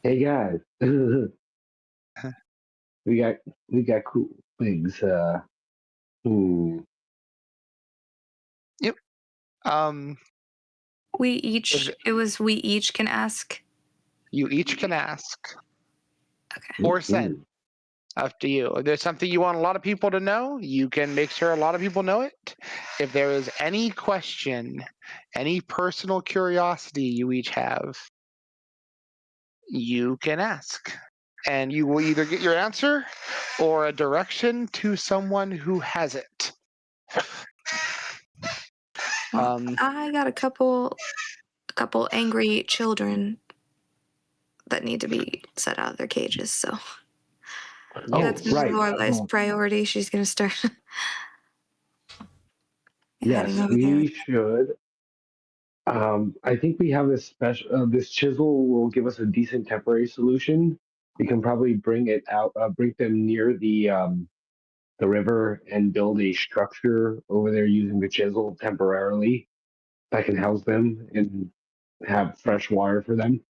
Hey guys, we got cool things. Hmm. Yep. We each can ask. You each can ask Okay. or send. Ooh. Up to you. If there's something you want a lot of people to know, you can make sure a lot of people know it. If there is any question, any personal curiosity you each have, you can ask. And you will either get your answer or a direction to someone who has it. Well, I got a couple angry children that need to be set out of their cages, so Oh, that's gonna be right. Lorelai's priority. She's gonna start heading Yes, over there. we should. I think we have this special. This chisel will give us a decent temporary solution. We can probably bring it out, bring them near the river, and build a structure over there using the chisel temporarily that can house them and have fresh water for them.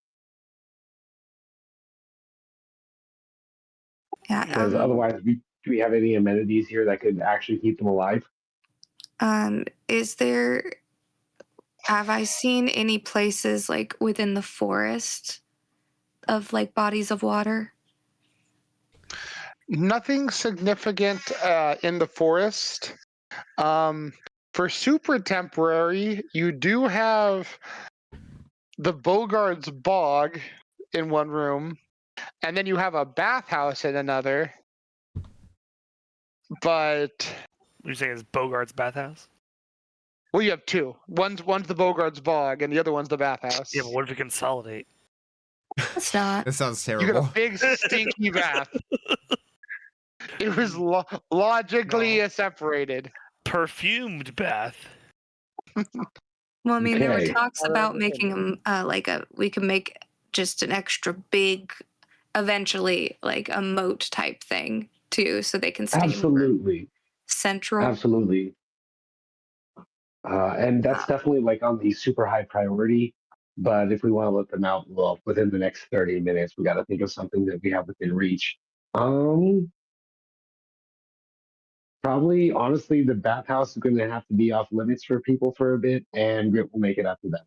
Yeah. Because otherwise, do we have any amenities here that could actually keep them alive? Is there? Have I seen any places like within the forest of like bodies of water? Nothing significant in the forest. For super temporary, you do have the Bogart's Bog in one room, and then you have a bathhouse in another. But You're saying it's Bogart's bathhouse? well, you have two. One's the Bogart's Bog, and the other one's the bathhouse. Yeah, but what if we consolidate? It's not. That sounds You got terrible. a big stinky bath. It was logically separated. Perfumed bath. Well, I mean, there were Okay. talks about making them we can make just an extra big, eventually like a moat type thing too, so they can stay more Absolutely. central. Absolutely. And that's definitely like on the super high priority. But if we want to let them out, well, within the next 30 minutes, we got to think of something that we have within reach. Probably, honestly, the bathhouse is going to have to be off limits for people for a bit, and Grit will make it after that.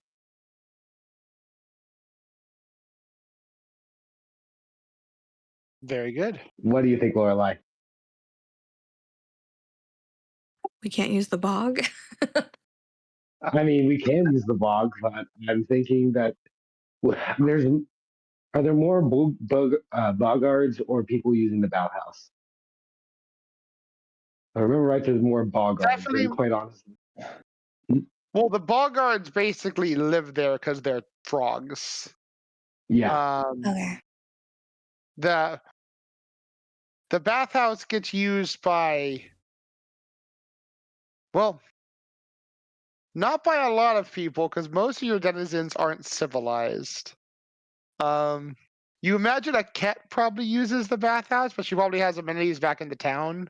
Very good. What do you think, Lorelai? We can't use the bog. I mean, we can use the bog, but I'm thinking that there's are there more boggards or people using the bathhouse? I remember right, there's more boggards, Definitely. and quite honestly. Well, the Bogards basically live there because they're frogs. Yeah. Okay. The bathhouse gets used by, well, not by a lot of people because most of your denizens aren't civilized. You imagine a cat probably uses the bathhouse, but she probably has amenities back in the town.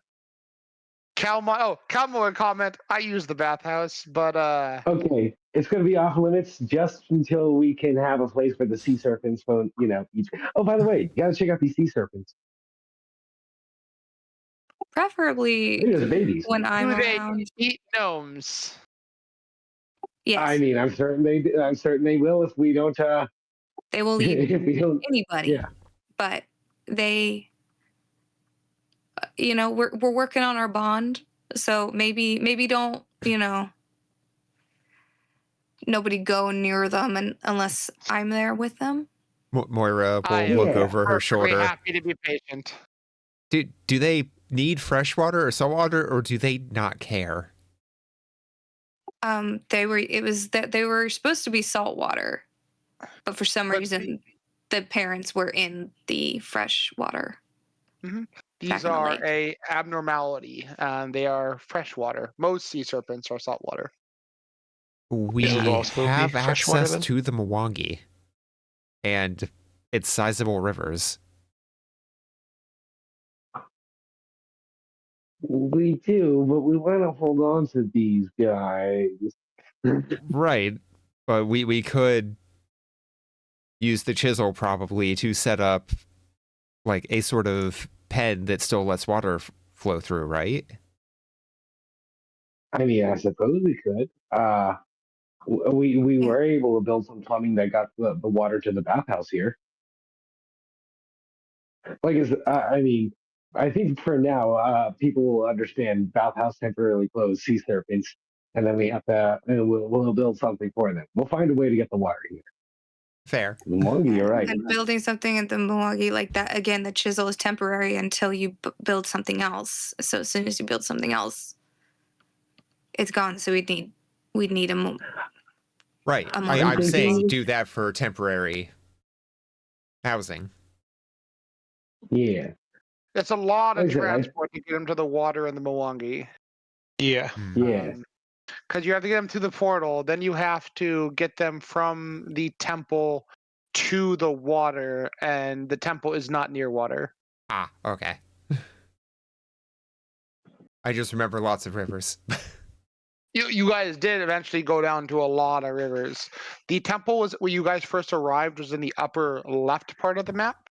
Calmo would comment, I use the bathhouse, but Okay, it's going to be off limits just until we can have a place where the sea serpents won't, eat. Oh, by the way, you got to check out these sea serpents. Preferably They're just babies. when I'm do they around. eat gnomes? Yes, I mean, I'm certain they will if we don't. they will eat If we don't. anybody. Yeah. But they, we're working on our bond, so maybe don't, nobody go near them unless I'm there with them. Moira will I am look Yeah. over her perfectly shoulder. happy to be patient. Do they need fresh water or salt water, or do they not care? They were supposed to be salt water, but for some But reason the parents were in the fresh water. These back in the are lake. a abnormality. They are freshwater. Most sea serpents are saltwater. We Isn't all supposed to be have fresh water access then? to the Mwangi and its sizable rivers. We do, but we want to hold on to these guys. Right. But we could use the chisel probably to set up like a sort of pen that still lets water flow through, right? I mean, I suppose we could. we were able to build some plumbing that got the water to the bathhouse here. I mean, I think for now, people will understand bathhouse temporarily closed, sea serpents, and then we have to, and we'll build something for them. We'll find a way to get the water here. Fair. The Mongi, you're right. And building something at the Milwaukee like that, again, the chisel is temporary until you build something else. So as soon as you build something else, it's gone. So we'd need a Right. I'm I'm saying thinking- do that for temporary housing. Yeah. It's a lot of Like I said, transport to get them to the water in the Mwangi. Yeah. Yeah. Because you have to get them through the portal, then you have to get them from the temple to the water, and the temple is not near water. Ah, okay. I just remember lots of rivers. You guys did eventually go down to a lot of rivers. The temple was where you guys first arrived was in the upper left part of the map,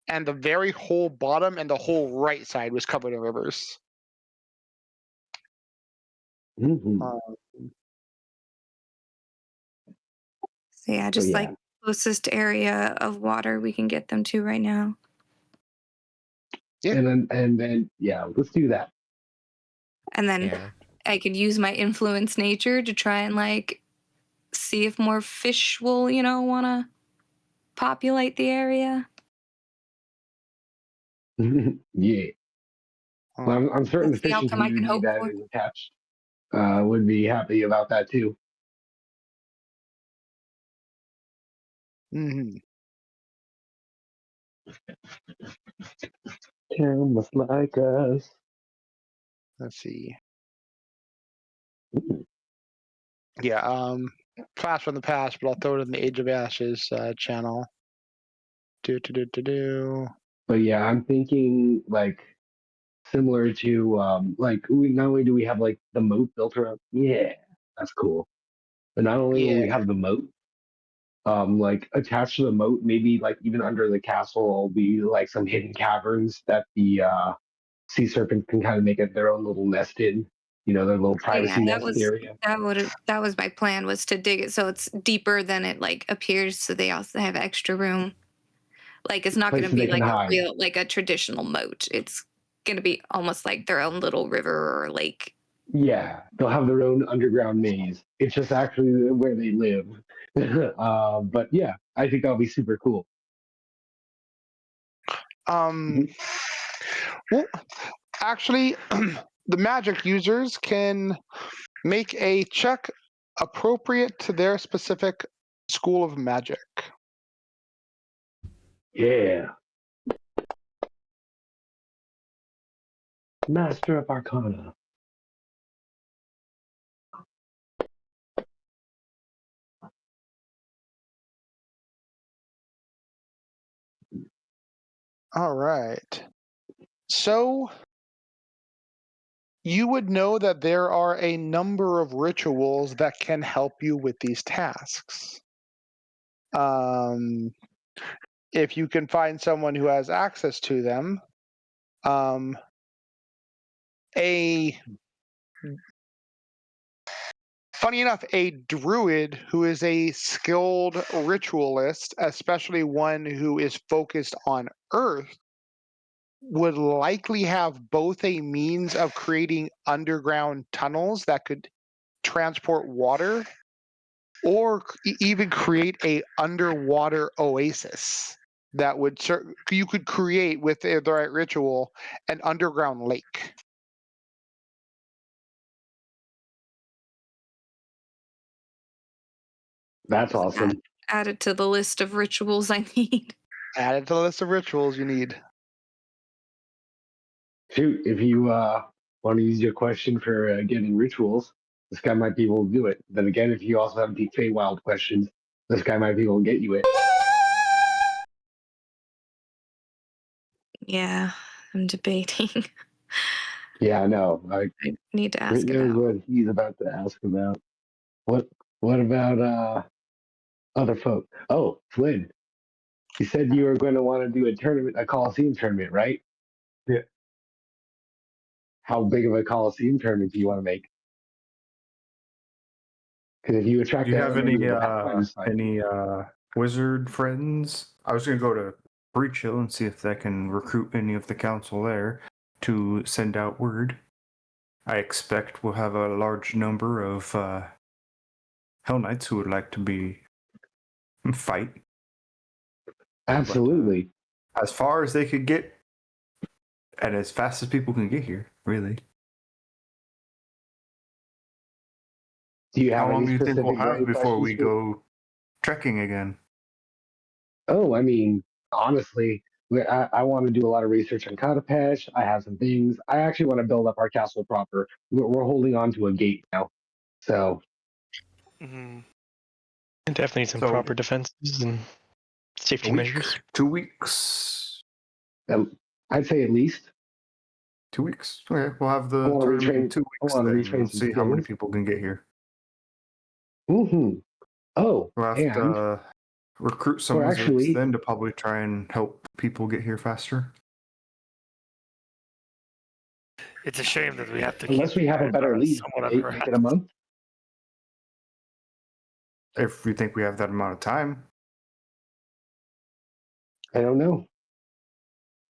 and the very whole bottom and the whole right side was covered in rivers. Mhm. So yeah, just yeah. like closest area of water we can get them to right now. Yeah. And then yeah, let's do that. And then Yeah. I could use my influence nature to try and like see if more fish will, want to populate the area. Yeah. Well, I'm certain the That's the fishing outcome I can community hope that for. is attached would be happy about that too. Mm-hmm. Almost like us. Let's see. Ooh. Yeah, class from the past, but I'll throw it in the Age of Ashes channel. Do. But yeah, I'm thinking like similar to like we not only do we have like the moat built around, yeah, that's cool. But not only will Yeah. we have the moat, like attached to the moat, maybe like even under the castle will be like some hidden caverns that the sea serpents can kind of make it their own little nest in, their little privacy Yeah, nest area. that was my plan, was to dig it so it's deeper than it like appears, so they also have extra room. Like it's not going to Places they be can like a hide. real like a traditional moat. It's going to be almost like their own little river or lake. Yeah, they'll have their own underground maze. It's just actually where they live. But yeah, I think that'll be super cool. Well, actually, the magic users can make a check appropriate to their specific school of magic. Yeah. Master of Arcana. All right. So you would know that there are a number of rituals that can help you with these tasks. If you can find someone who has access to them, funny enough, a druid who is a skilled ritualist, especially one who is focused on Earth, would likely have both a means of creating underground tunnels that could transport water, or even create a underwater oasis that would you could create with the right ritual an underground lake. That's awesome. Add it to the list of rituals I need. Add it to the list of rituals you need. Shoot, if you want to use your question for getting rituals, this guy might be able to do it. Then again, if you also have deep Feywild questions, this guy might be able to get you it. Yeah, I'm debating. Yeah, I know. I need to ask Here's about. what he's about to ask about. What about other folk? Oh, Flynn, you said you were going to want to do a tournament, a Coliseum tournament, right? Yeah. How big of a Coliseum tournament do you want to make? Because if you attract Do you the have members of the Pathfinder Society, any wizard friends? I was gonna go to Breach Hill and see if they can recruit any of the council there to send out word. I expect we'll have a large number of Hell Knights who would like to fight. absolutely. But, as far as they could get, and as fast as people can get here, really. Do you have How long any do you think we'll specific have burning before questions we for? go trekking again? Oh, I mean, honestly, I want to do a lot of research on Cotopache. I have some things. I actually want to build up our castle proper. We're holding on to a gate now, so Mm-hmm. And definitely some So- proper defenses and A safety week, measures. 2 weeks, I'd say at least. 2 weeks. Okay, we'll have the I want to tournament in retrain. 2 I weeks. want to Then retrain we'll some see how many skills. people can get here. Mm-hmm. Oh, We'll have and to recruit some or wizards actually, then to probably try and help people get here faster. It's a shame that we have to unless keep we have a better lead, somewhat make it a month. If we think we have that amount of time. I don't know.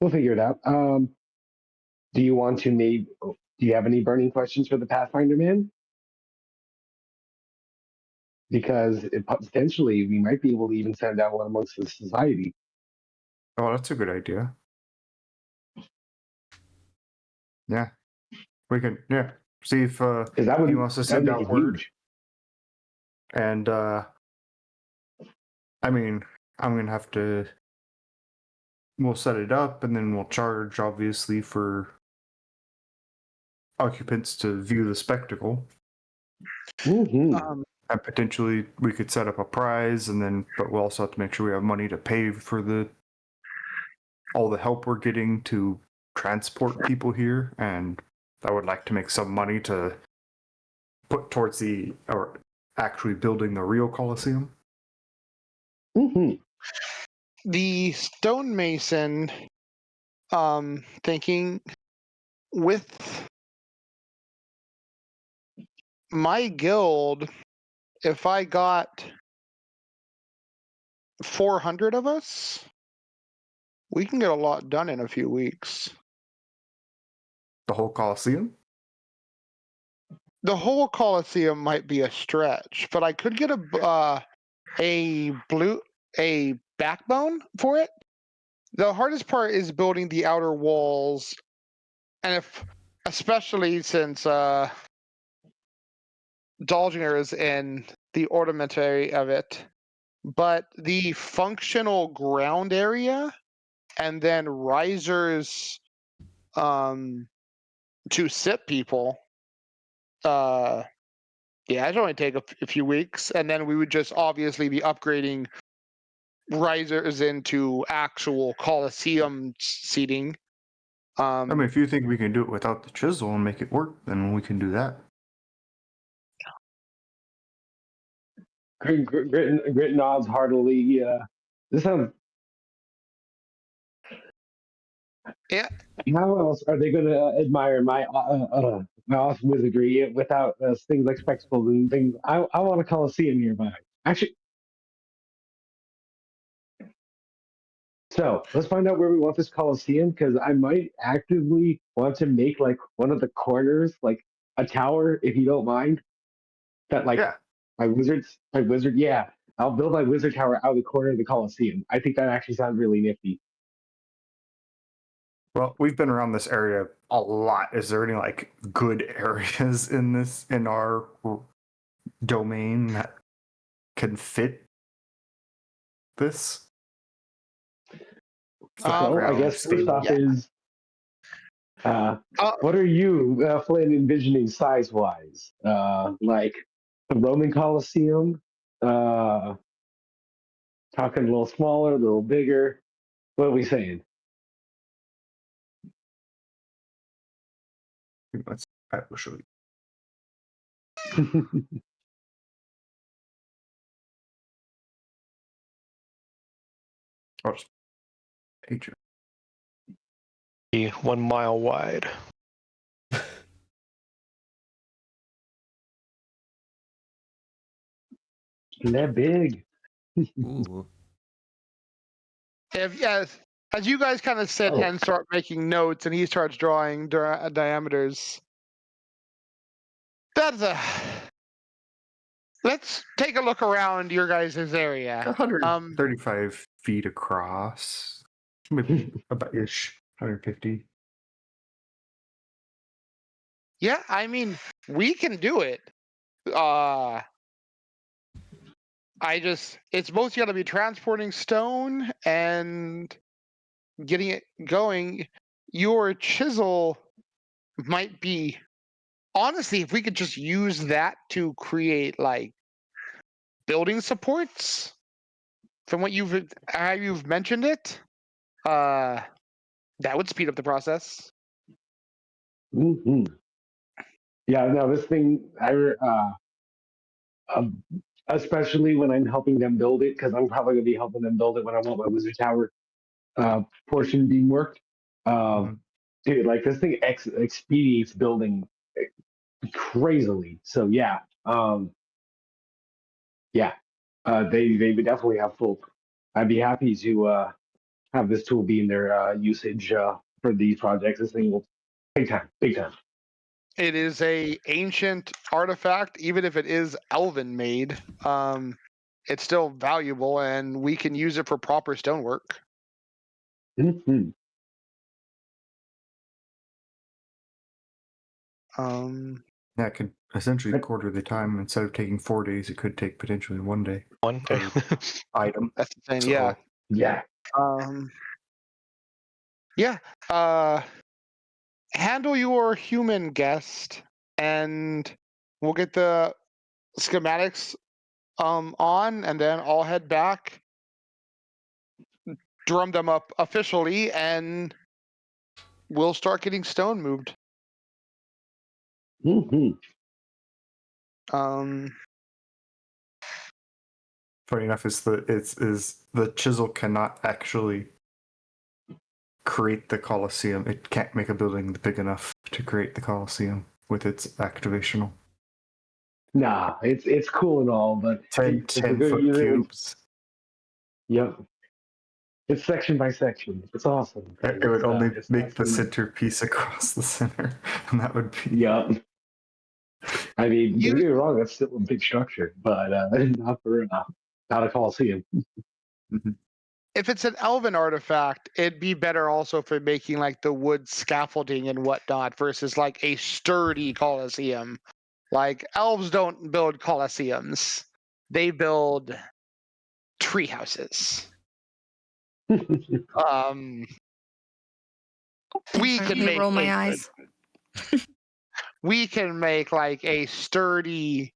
We'll figure it out. Do you want to maybe? Do you have any burning questions for the Pathfinder man? Because potentially we might be able to even send out one amongst the society. Oh, that's a good idea. Yeah, we can. Yeah, see if Because that would he wants to that would send make out it word. huge. And I mean, I'm gonna have to. We'll set it up, and then we'll charge, obviously, for occupants to view the spectacle. Mm-hmm. And potentially, we could set up a prize, and then, but we'll also have to make sure we have money to pay for all the help we're getting to transport people here. And I would like to make some money to put towards or actually building the real Colosseum. Mm-hmm. The stonemason, thinking with my guild, if I got 400 of us, we can get a lot done in a few weeks. The whole Colosseum? The whole Colosseum might be a stretch, but I could get a backbone for it. The hardest part is building the outer walls, and especially since Dalginger is in the ornamentary of it, but the functional ground area and then risers to sit people. Yeah, it'd only take a few weeks, and then we would just obviously be upgrading risers into actual Coliseum seating. I mean, if you think we can do it without the chisel and make it work, then we can do that. Grit nods heartily. This sounds. Yeah. How else are they going to admire my awesome wizardry without things like spectacles and things? I want a Colosseum nearby. Actually, so let's find out where we want this Colosseum, because I might actively want to make like one of the corners, like a tower, if you don't mind. That like Yeah. my wizard. Yeah, I'll build my wizard tower out of the corner of the Colosseum. I think that actually sounds really nifty. Well, we've been around this area a lot. Is there any like good areas in our domain that can fit this? So I guess first off is what are you, Flynn, envisioning size-wise? Like the Roman Colosseum? Talking a little smaller, a little bigger? What are we saying? I will show you. I'll just page it. Be 1 mile wide. They're big. Ooh. If yes, as you guys kind of sit Oh. and start making notes, and he starts drawing diameters. That's a. Let's take a look around your guys' area. 135 feet across, maybe about ish 150. Yeah, I mean, we can do it. It's mostly gonna be transporting stone and getting it going. Your chisel might be, honestly, if we could just use that to create like building supports from what how you've mentioned it, that would speed up the process. Mm-hmm. Yeah, no, this thing, um, especially when I'm helping them build it, because I'm probably going to be helping them build it when I want my wizard tower portion being worked. Mhm. Dude, like this thing expedites building crazily. So yeah, yeah, they would definitely have full. I'd be happy to have this tool be in their usage for these projects. This thing will big time, big time. It is a ancient artifact, even if it is elven made. It's still valuable, and we can use it for proper stonework. Mm-hmm. That could essentially quarter the time. Instead of taking 4 days, it could take potentially 1 day One. per item. That's the thing. So, Yeah. Yeah. Yeah. Handle your human guest, and we'll get the schematics on, and then I'll head back, drum them up officially, and we'll start getting stone moved. Mm-hmm. funny enough, is the chisel cannot actually create the Colosseum. It can't make a building big enough to create the Colosseum with its activational. Nah, it's cool and all, but 10 if we're going to 10-foot use it, cubes. yep. It's section by section. It's awesome. It would only It's make the awesome. centerpiece across the center, and that would be. Yep. I mean, don't get me wrong, that's still a big structure, but not for not a Coliseum. Mhm. If it's an elven artifact, it'd be better also for making like the wood scaffolding and whatnot versus like a sturdy Colosseum. Like elves don't build Colosseums; they build tree houses. We can Infinitely make roll my eyes. we can make like a sturdy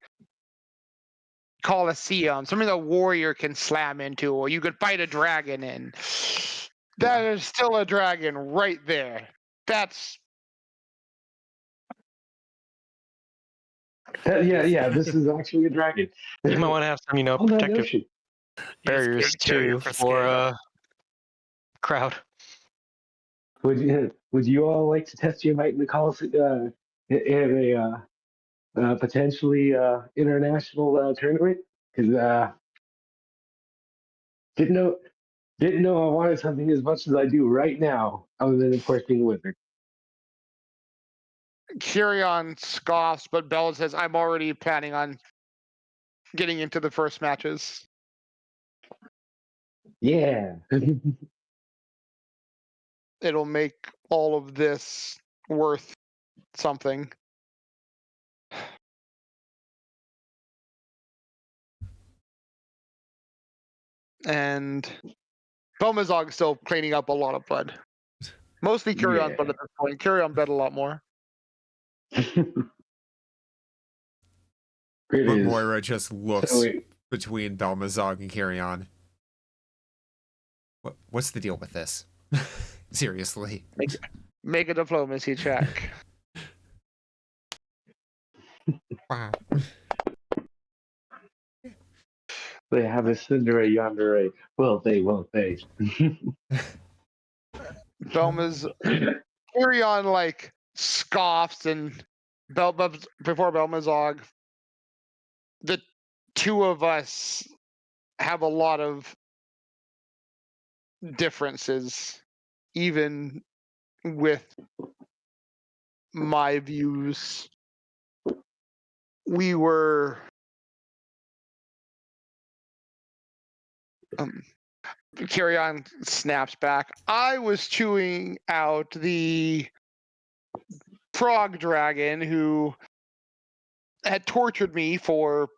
Colosseum, something a warrior can slam into, or you could fight a dragon in. That is still a dragon right there. That's yeah. This is actually a dragon. You might want to have some, On that protective notion, barriers Use barrier too for for scale. crowd. would you all like to test your might in the Coliseum in a potentially international tournament? Because didn't know didn't know I wanted something as much as I do right now, other than of course being a wizard. Kyrion scoffs, but Bell says, "I'm already planning on getting into the first matches." Yeah. It'll make all of this worth something. And Belmazog's still cleaning up a lot of blood. Mostly Kyrion's blood at this point. Kyrion bled a lot more. It But is. Moira just looks So between Belmazog and Carrion. What's the deal with this? Seriously. Make a diplomacy check. Wow. they have a Cinderella yonder. Will they? Won't they? Belmaz Kyrion like scoffs and before Belmazog. two of us have a lot of differences, even with my views. We were Carry On snaps back. I was chewing out the frog dragon who had tortured me for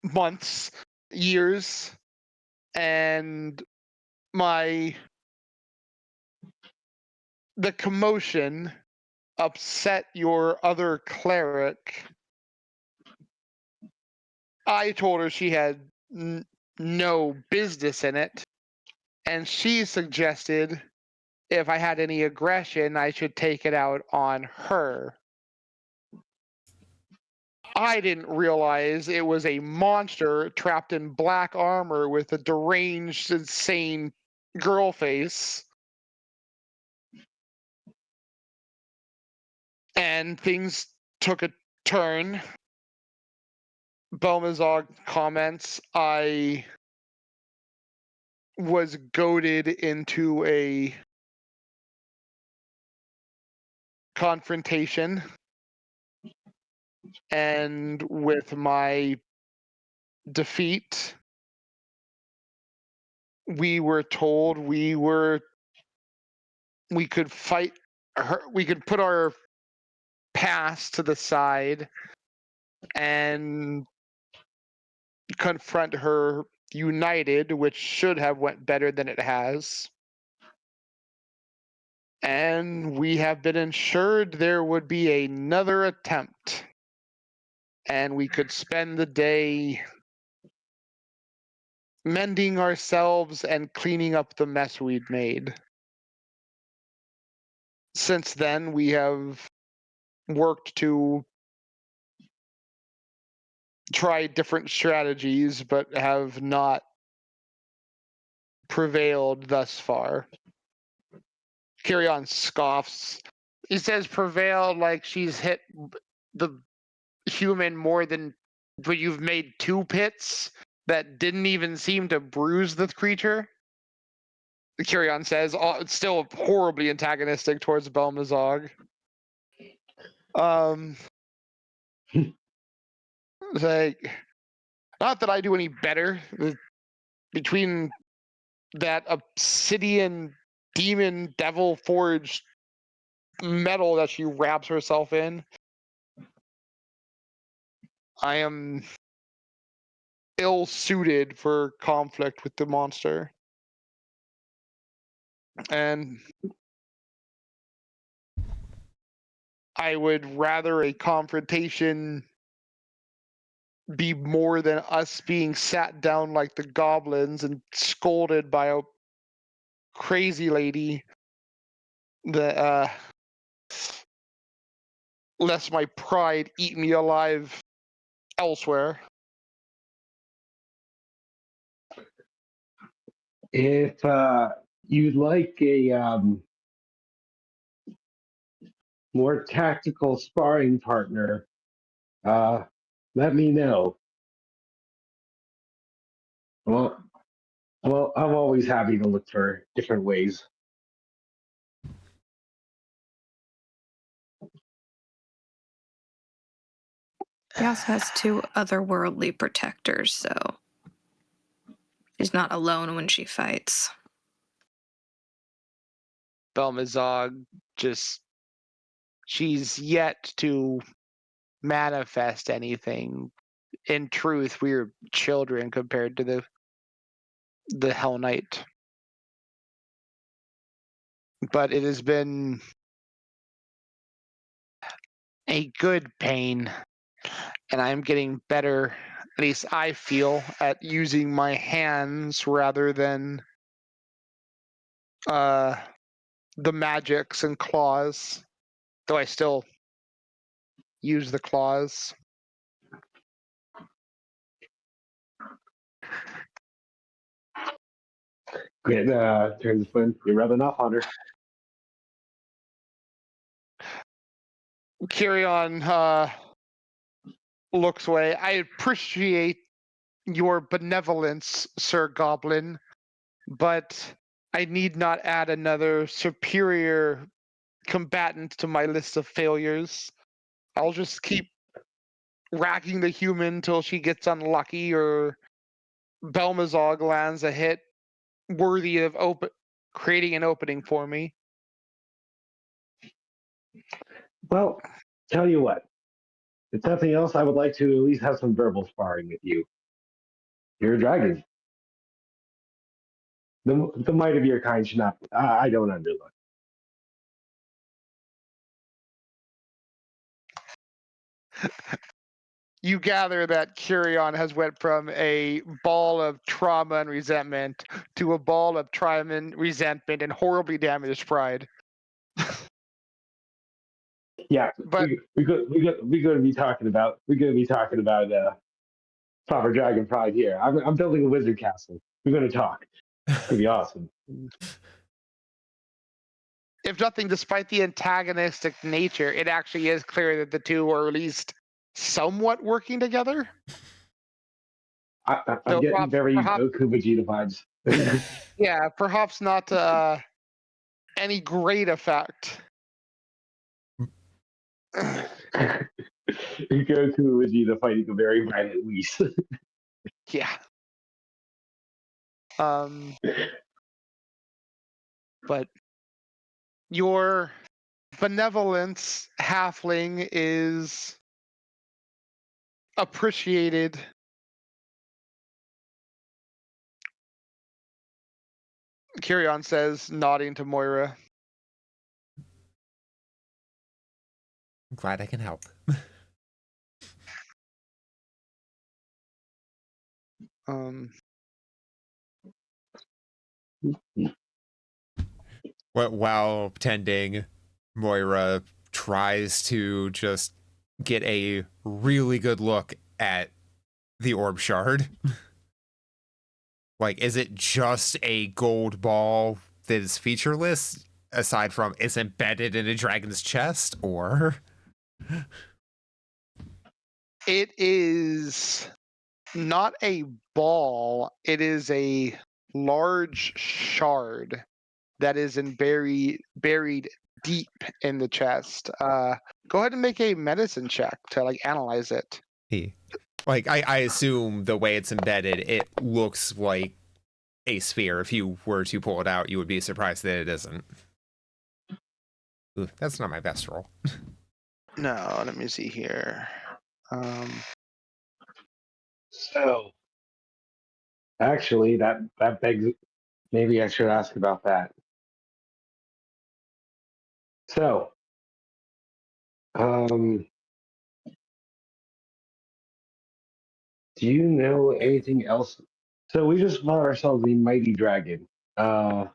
months, years, and the commotion upset your other cleric. I told her she had no business in it, and she suggested if I had any aggression, I should take it out on her. I didn't realize it was a monster trapped in black armor with a deranged, insane girl face. And things took a turn. Belmazog comments, I was goaded into a confrontation, and with my defeat, we were told we could fight her, we could put our past to the side and confront her united, which should have went better than it has. And we have been assured there would be another attempt, and we could spend the day mending ourselves and cleaning up the mess we'd made. Since then, we have worked to try different strategies, but have not prevailed thus far. Carry On scoffs. He says prevailed like she's hit the human more than, but you've made 2 pits that didn't even seem to bruise the creature. Carry On says, it's still horribly antagonistic towards Belmazog. Like, not that I do any better. Between that obsidian demon devil forged metal that she wraps herself in, I am ill-suited for conflict with the monster. And I would rather a confrontation be more than us being sat down like the goblins and scolded by a crazy lady that lets my pride eat me alive elsewhere. If you'd like a more tactical sparring partner, let me know. Well, I'm always happy to look for different ways. He also has 2 otherworldly protectors, so she's not alone when she fights. Belmazog she's yet to manifest anything. In truth, we're children compared to the Hell Knight. But it has been a good pain, and I'm getting better, at least I feel, at using my hands rather than the magics and claws, though I still use the claws. Great, turns Flynn. You're rubbing off on her. Carry On looks away. I appreciate your benevolence, Sir Goblin, but I need not add another superior combatant to my list of failures. I'll just keep racking the human till she gets unlucky or Belmazog lands a hit worthy of creating an opening for me. Well, tell you what. If nothing else, I would like to at least have some verbal sparring with you. You're a dragon. The might of your kind should not. I don't underlook. You gather that Kyrion has went from a ball of trauma and resentment to a ball of trauma and resentment and horribly damaged pride. Yeah, But we're going to be talking about proper dragon pride here. I'm building a wizard castle. We're going to talk. It's going to be awesome. if nothing, despite the antagonistic nature, it actually is clear that the two are at least somewhat working together. I'm getting very Goku Vegeta vibes. Yeah, perhaps not any great effect. Goku Vegeta fighting a very violent Whis. Yeah. But your benevolence, halfling, is appreciated. Kyrion says, nodding to Moira. I'm glad I can help. While pretending, Moira tries to just get a really good look at the orb shard. Like, is it just a gold ball that is featureless, aside from it's embedded in a dragon's chest, or? It is not a ball. It is a large shard that is buried deep in the chest. Go ahead and make a medicine check to analyze it. Like, I assume the way it's embedded, it looks like a sphere. If you were to pull it out, you would be surprised that it isn't. Ooh, that's not my best roll. No, let me see here. So, actually, that begs. Maybe I should ask about that. So, do you know anything else? So we just found ourselves the mighty dragon. There's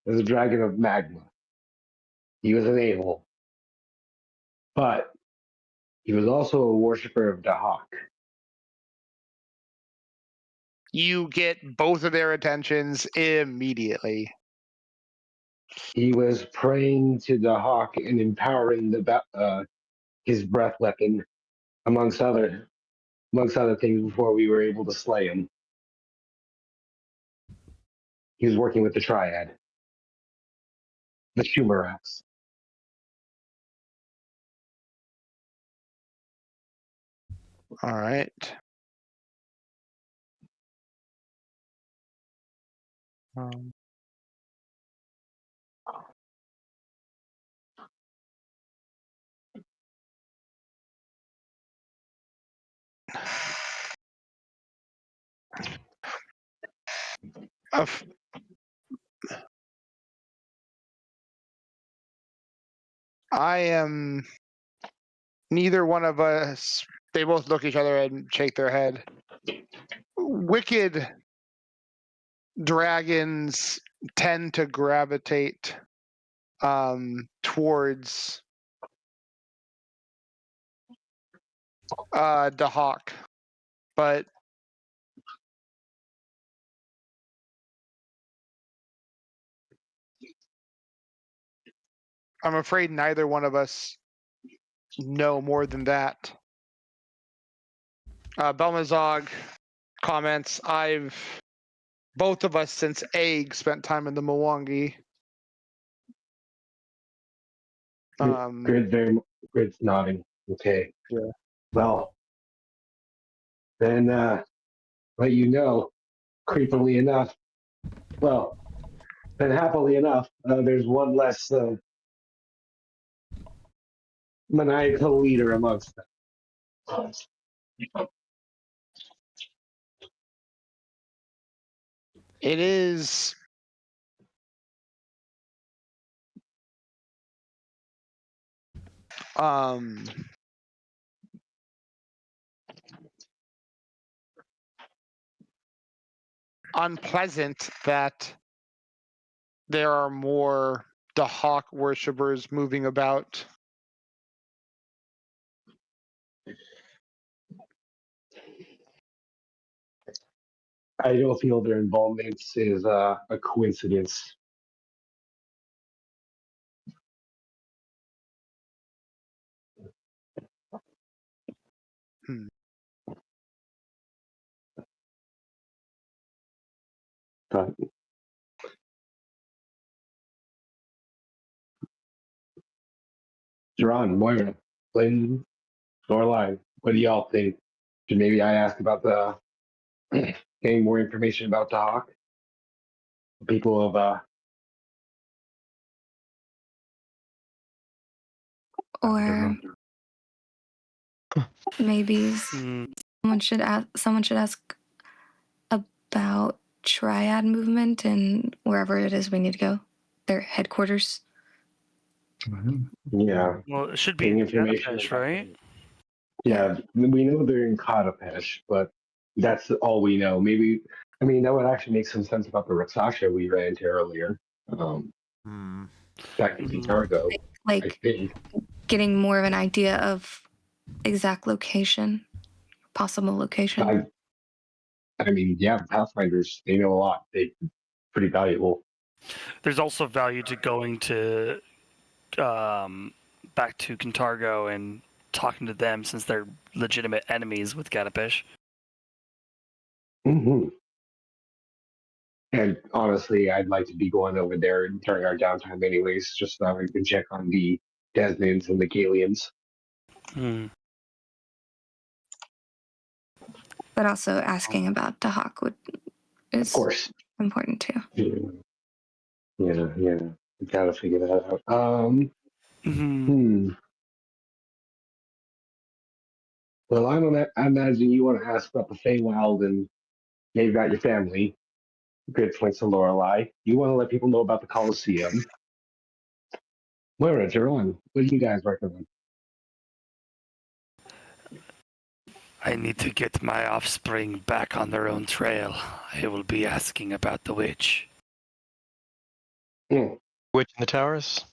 a dragon of magma. He was an a-hole, but he was also a worshiper of Dahak. You get both of their attentions immediately. He was praying to Dahak and empowering his breath weapon, amongst other things, before we were able to slay him. He was working with the Triad, the Shumarax. All right. I am neither one of us. They both look at each other and shake their head. Wicked dragons tend to gravitate towards Dahak, but I'm afraid neither one of us know more than that. Belmazog comments. Both of us since Egg spent time in the Mwangi. Grid's nodding. Okay. Yeah. Well, then let you know, creepily enough, well, then happily enough, there's one less maniacal leader amongst them. It is unpleasant that there are more Dahak worshippers moving about. I don't feel their involvement is a coincidence. Hmm. But Jerron, Moira, Lynn, Lorelai, what do y'all think? Should maybe I ask about the getting more information about the Hawk? People of Or maybe Hmm. someone should ask about Triad movement and wherever it is we need to go, their headquarters. yeah, Well, it should be getting in information Budapest, about right? yeah, we know they're in Kodapesh, but that's all we know. Maybe I mean that would actually make some sense about the Raksasha we ran into earlier. Back in Cargo, I Like think. getting more of an idea of exact location, possible location. I mean, yeah, Pathfinders, they know a lot. They're pretty valuable. There's also value to going to back to Cantargo and talking to them since they're legitimate enemies with Gadapish. Mm-hmm. And honestly, I'd like to be going over there during our downtime anyways, just so we can check on the Desmans and the Galians. Hmm. But also asking about Dahak Of is course. important too. Yeah. We gotta figure that out. Mm-hmm. Well, I imagine you want to ask about the Feywild and maybe about your family. Good points to Lorelei. You want to let people know about the Colosseum. Moira, Jerron, what do you guys recommend? I need to get my offspring back on their own trail. I will be asking about the witch. Witch in the towers?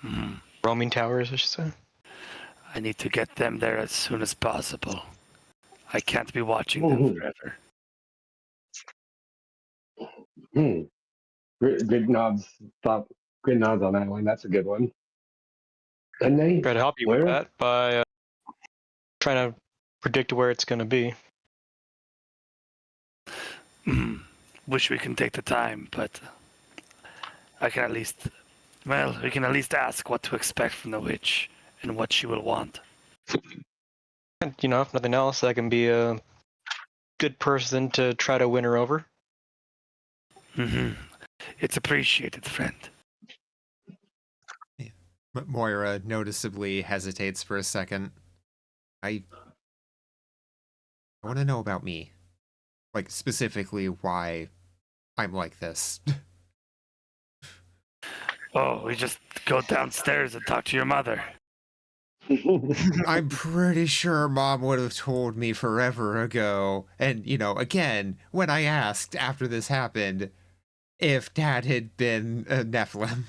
Hmm. Roaming towers, I should say. I need to get them there as soon as possible. I can't be watching them forever. Good nods. Good nods on that one. That's a good one. And they Try to help you with that by trying to predict where it's going to be. Wish we can take the time, but I can at least, we can at least ask what to expect from the witch and what she will want. And, if nothing else, I can be a good person to try to win her over. It's appreciated, friend. Moira noticeably hesitates for a second. I want to know about me. Like, specifically why I'm like this. Oh, we just go downstairs and talk to your mother. I'm pretty sure Mom would have told me forever ago. And, again, when I asked after this happened if Dad had been a Nephilim.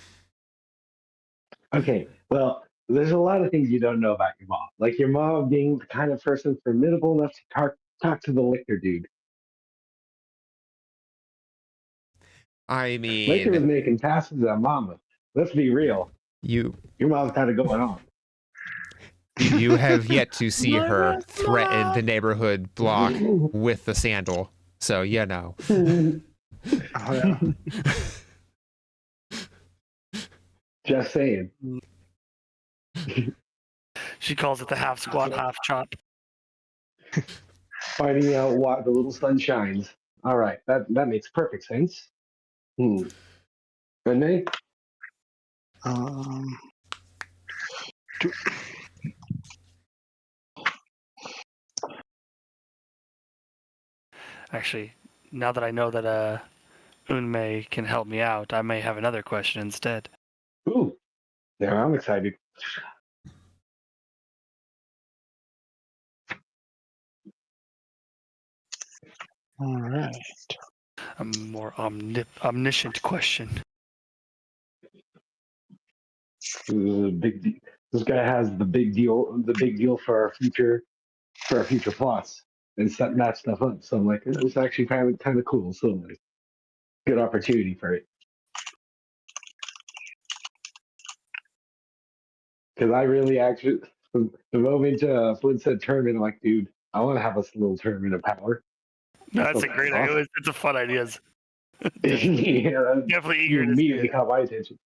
Okay, well, there's a lot of things you don't know about your mom. Like your mom being the kind of person formidable enough to talk to the liquor dude. I Liquor was mean, making passes at Mama. Let's be real. your Your mom's kind of going on. You have yet to see My her last threaten laugh. the neighborhood block with the sandal. So, you know. Oh, yeah. Just saying. She calls it the half squat, half chop. Finding out why the little sun shines. All right, that makes perfect sense. Renee? Um, do- Actually, now that I know that Unmei can help me out, I may have another question instead. Ooh, now I'm excited. all right. A more omniscient question. This is a big. This guy has the big deal. The big deal for our future plots, and setting that stuff up. So I'm like, it's actually kind of cool. So like, good opportunity for it. Because I really actually, the moment Flynn said tournament, I'm like, dude, I want to have a little tournament of power. No, that's So a great awesome. idea. It's a fun idea. Yeah, that Definitely eager to see immediately it. caught my attention.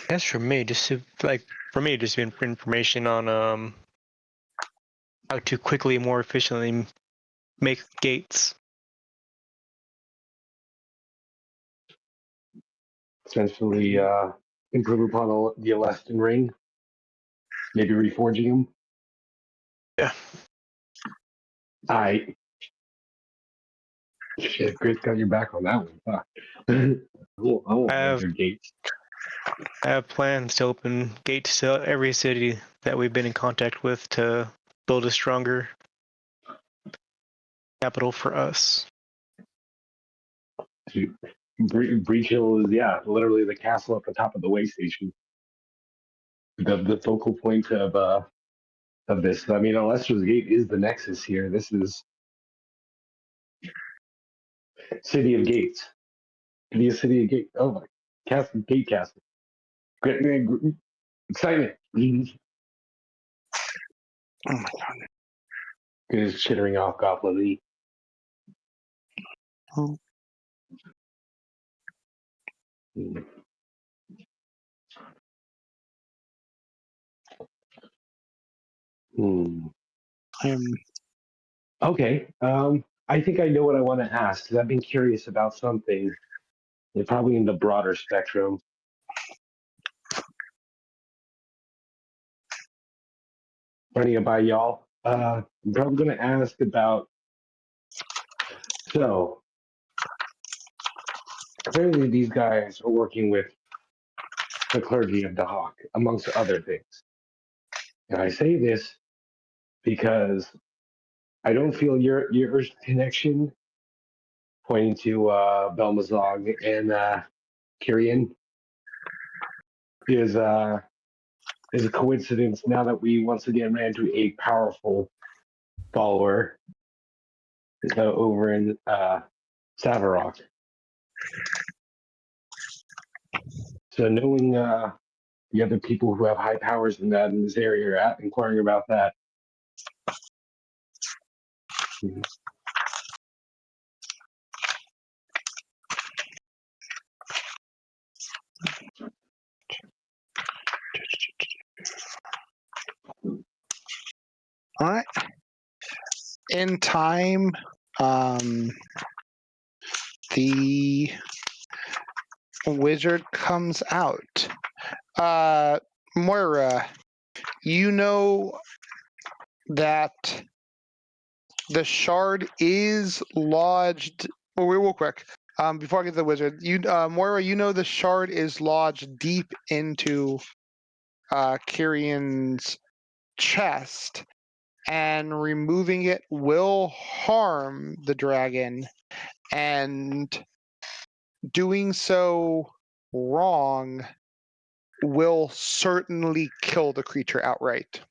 As for me, just to, just information on how to quickly, more efficiently make gates. Essentially, improve upon the Alestan ring. Maybe reforging them. Yeah. Shit, Grit's got your back on that one. Fuck. I won't I make have their gates. I have plans to open gates to every city that we've been in contact with to build a stronger capital for us. Dude, Breach Hill is literally the castle at the top of the way station. The focal point of this. I mean, Alestra's Gate is the nexus here. This is City of Gates. The City of Gate. Oh my, Gate Castle. Great, excitement. Oh my god. Is chittering off Goblin Lee. Oh. I'm Okay. I think I know what I want to ask because I've been curious about something. Probably in the broader spectrum. Running it by y'all. I'm probably going to ask about. So clearly, these guys are working with the clergy of Dahak, amongst other things. And I say this because I don't feel your connection pointing to Belmazog and Kyrian is a coincidence now that we once again ran into a powerful follower over in Savarok. So knowing the other people who have high powers in this area are at inquiring about that. all right. In time, the wizard comes out. Moira, you know that the shard is lodged. Oh, real quick. Before I get to the wizard, Moira, you know the shard is lodged deep into Kirian's chest, and removing it will harm the dragon, and doing so wrong will certainly kill the creature outright.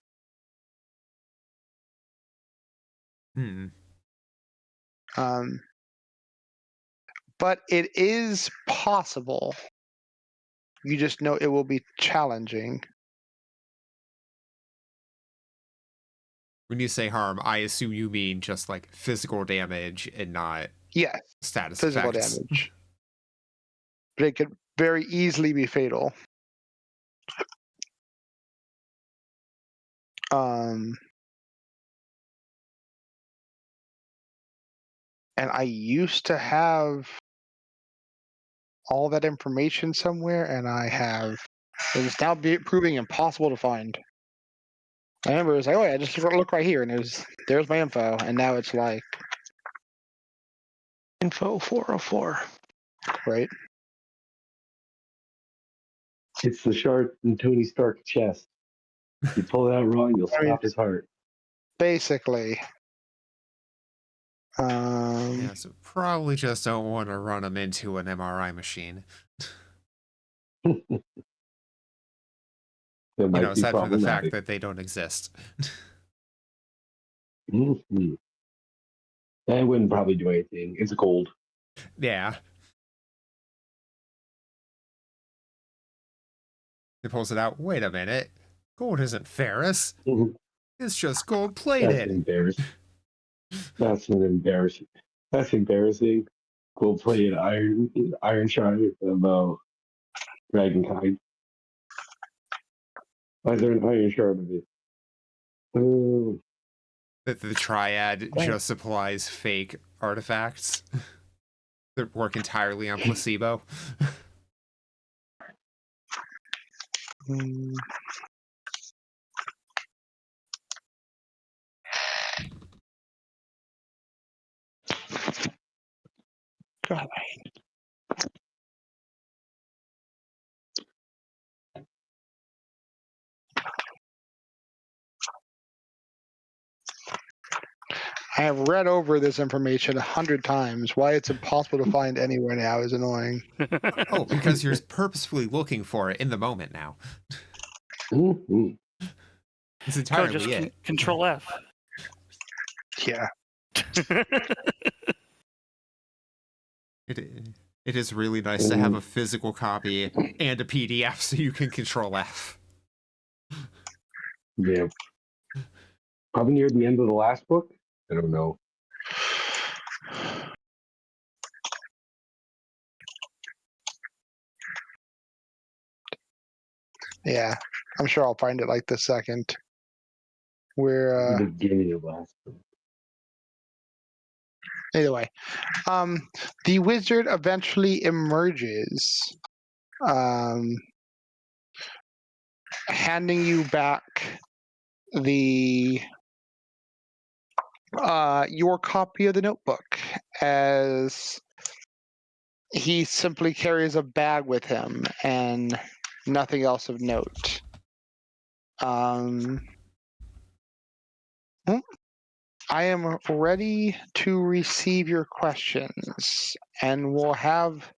Hmm. but it is possible. You just know it will be challenging. When you say harm, I assume you mean just like physical damage and not Yes, status physical effects. damage. But it could very easily be fatal. And I used to have all that information somewhere, and it is now proving impossible to find. I remember it was like, oh yeah, just look right here, and there's my info, and now it's like, Info 404. right? It's the shark in Tony Stark's chest. You pull it out wrong, you'll I mean, stop his heart. basically. Yeah, so probably just don't want to run them into an MRI machine. That might be Aside from the fact problematic. that they don't exist. Mm-hmm. That wouldn't probably do anything. It's gold. Yeah. He pulls it out. Wait a minute. Gold isn't ferrous. Mhm. It's just gold That's plated. embarrassing. That's an embarrassing. That's embarrassing. Gold plated iron shard of dragonkind. Why is there an iron shard of it? Oh, That the triad yeah. just supplies fake artifacts that work entirely on placebo. Mm. God. I have read over this information 100 times. Why it's impossible to find anywhere now is annoying. Oh, because you're purposefully looking for it in the moment now. Mhm. It's Go, entirely just it. Control F. Yeah. It is really nice to have a physical copy and a PDF so you can Control F. Yeah. Probably near the end of the last book. I don't know. Yeah. I'm sure I'll find it like the second. We're Beginning of last book. either way. The wizard eventually emerges, handing you back the your copy of the notebook, as he simply carries a bag with him and nothing else of note. I am ready to receive your questions, and we'll have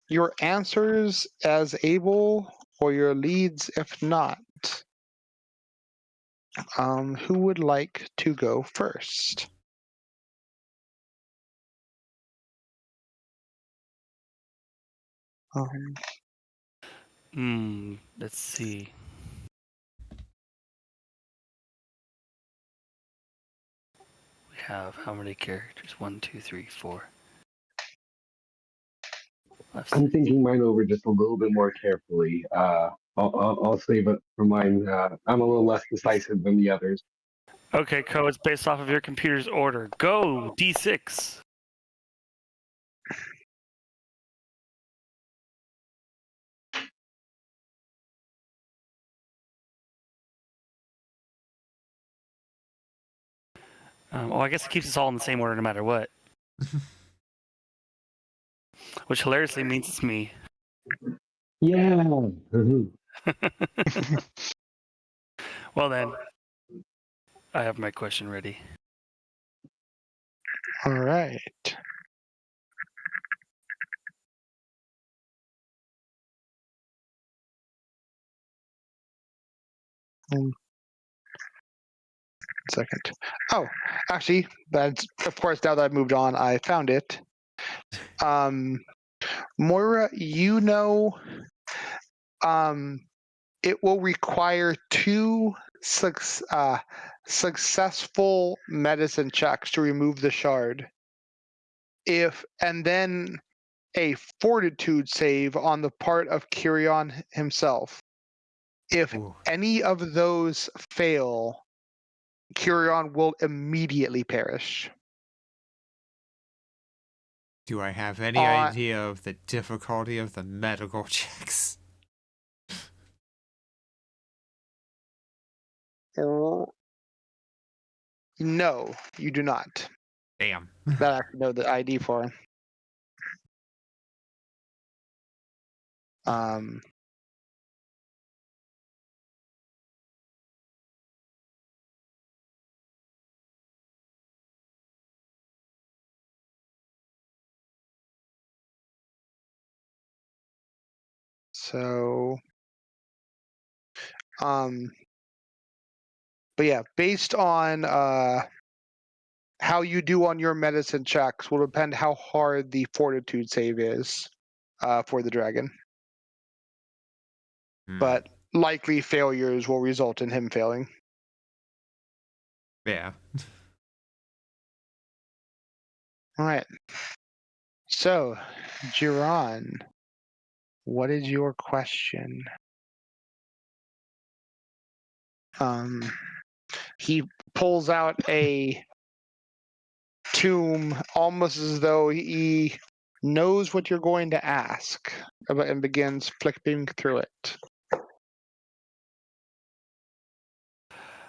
your answers as able or your leads if not. Who would like to go first? Let's see. We have how many characters? 1, 2, 3, 4. I'm thinking mine over just a little bit more carefully. I'll save it for mine. I'm a little less decisive than the others. Okay, Co, it's based off of your computer's order. Go, D6. Well, I guess it keeps us all in the same order no matter what. Which hilariously means it's me. Yeah. Well then, I have my question ready. All right. Second. Oh, actually, that's of course. Now that I've moved on, I found it. Moira, you know, it will require 2 successful medicine checks to remove the shard. And then a fortitude save on the part of Kyrion himself. If Ooh. any of those fail, Kyrion will immediately perish. Do I have any idea of the difficulty of the medical checks? No, you do not. Damn. That I know the ID for. So, but yeah, based on how you do on your medicine checks will depend how hard the fortitude save is for the dragon. But likely failures will result in him failing. Yeah. All right. So, Jiran, what is your question? He pulls out a tomb almost as though he knows what you're going to ask and begins flipping through it.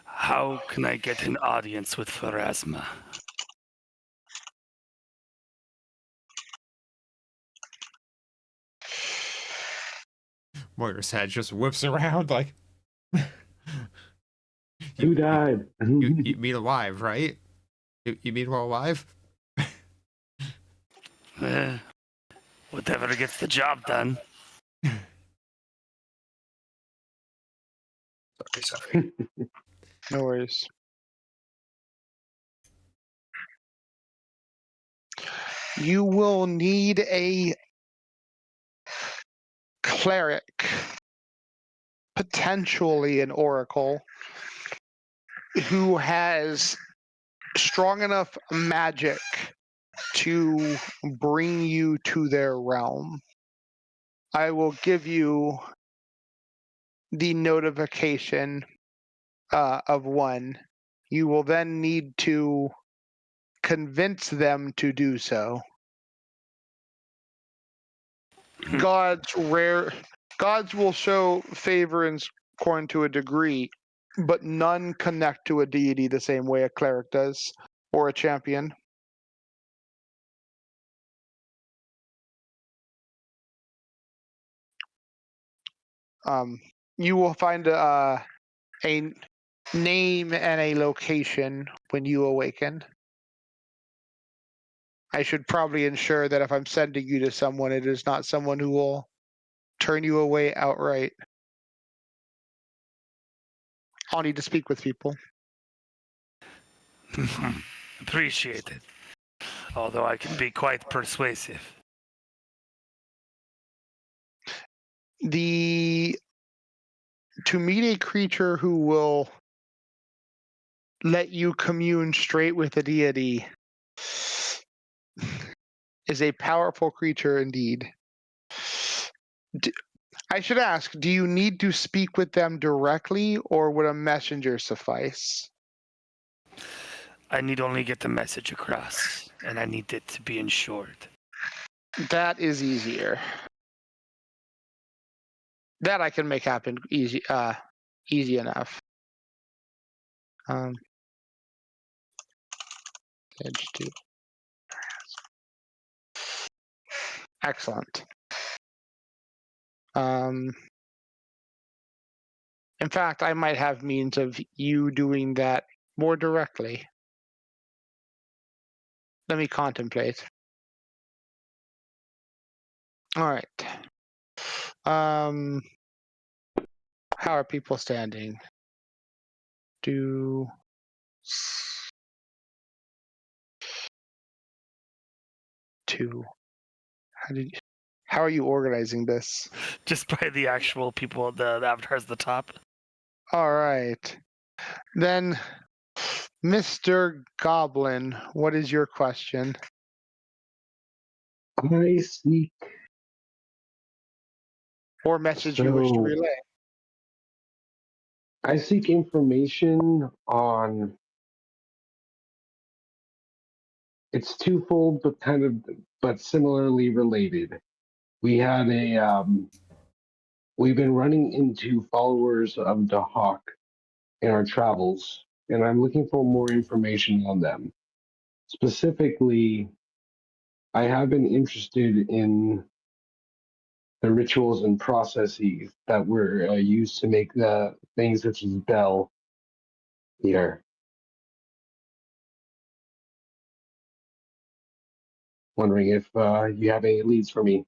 How can I get an audience with Pharasma? Moira's head just whips around like. Who died? You mean alive, right? You mean while alive? Whatever gets the job done. Sorry. No worries. You will need a cleric, potentially an oracle, who has strong enough magic to bring you to their realm. I will give you the notification of one. You will then need to convince them to do so. Gods will show favor and scorn to a degree, but none connect to a deity the same way a cleric does, or a champion. You will find a name and a location when you awaken. I should probably ensure that if I'm sending you to someone, it is not someone who will turn you away outright. I'll need to speak with people. Appreciate it. Although I can be quite persuasive. To meet a creature who will let you commune straight with a deity is a powerful creature indeed. I should ask, do you need to speak with them directly, or would a messenger suffice? I need only get the message across, and I need it to be ensured. That is easier. That I can make happen easy enough. Edge 2. Excellent. In fact, I might have means of you doing that more directly. Let me contemplate. All right. How are people standing? to? How are you organizing this? Just by the actual people, the avatars at the top. All right. Then, Mr. Goblin, what is your question? I seek. Or message you wish to So relay? I seek information on. It's twofold, but similarly related. We had we've been running into followers of Dahak in our travels, and I'm looking for more information on them. Specifically, I have been interested in the rituals and processes that were used to make the things such as Bell here. Wondering if you have any leads for me.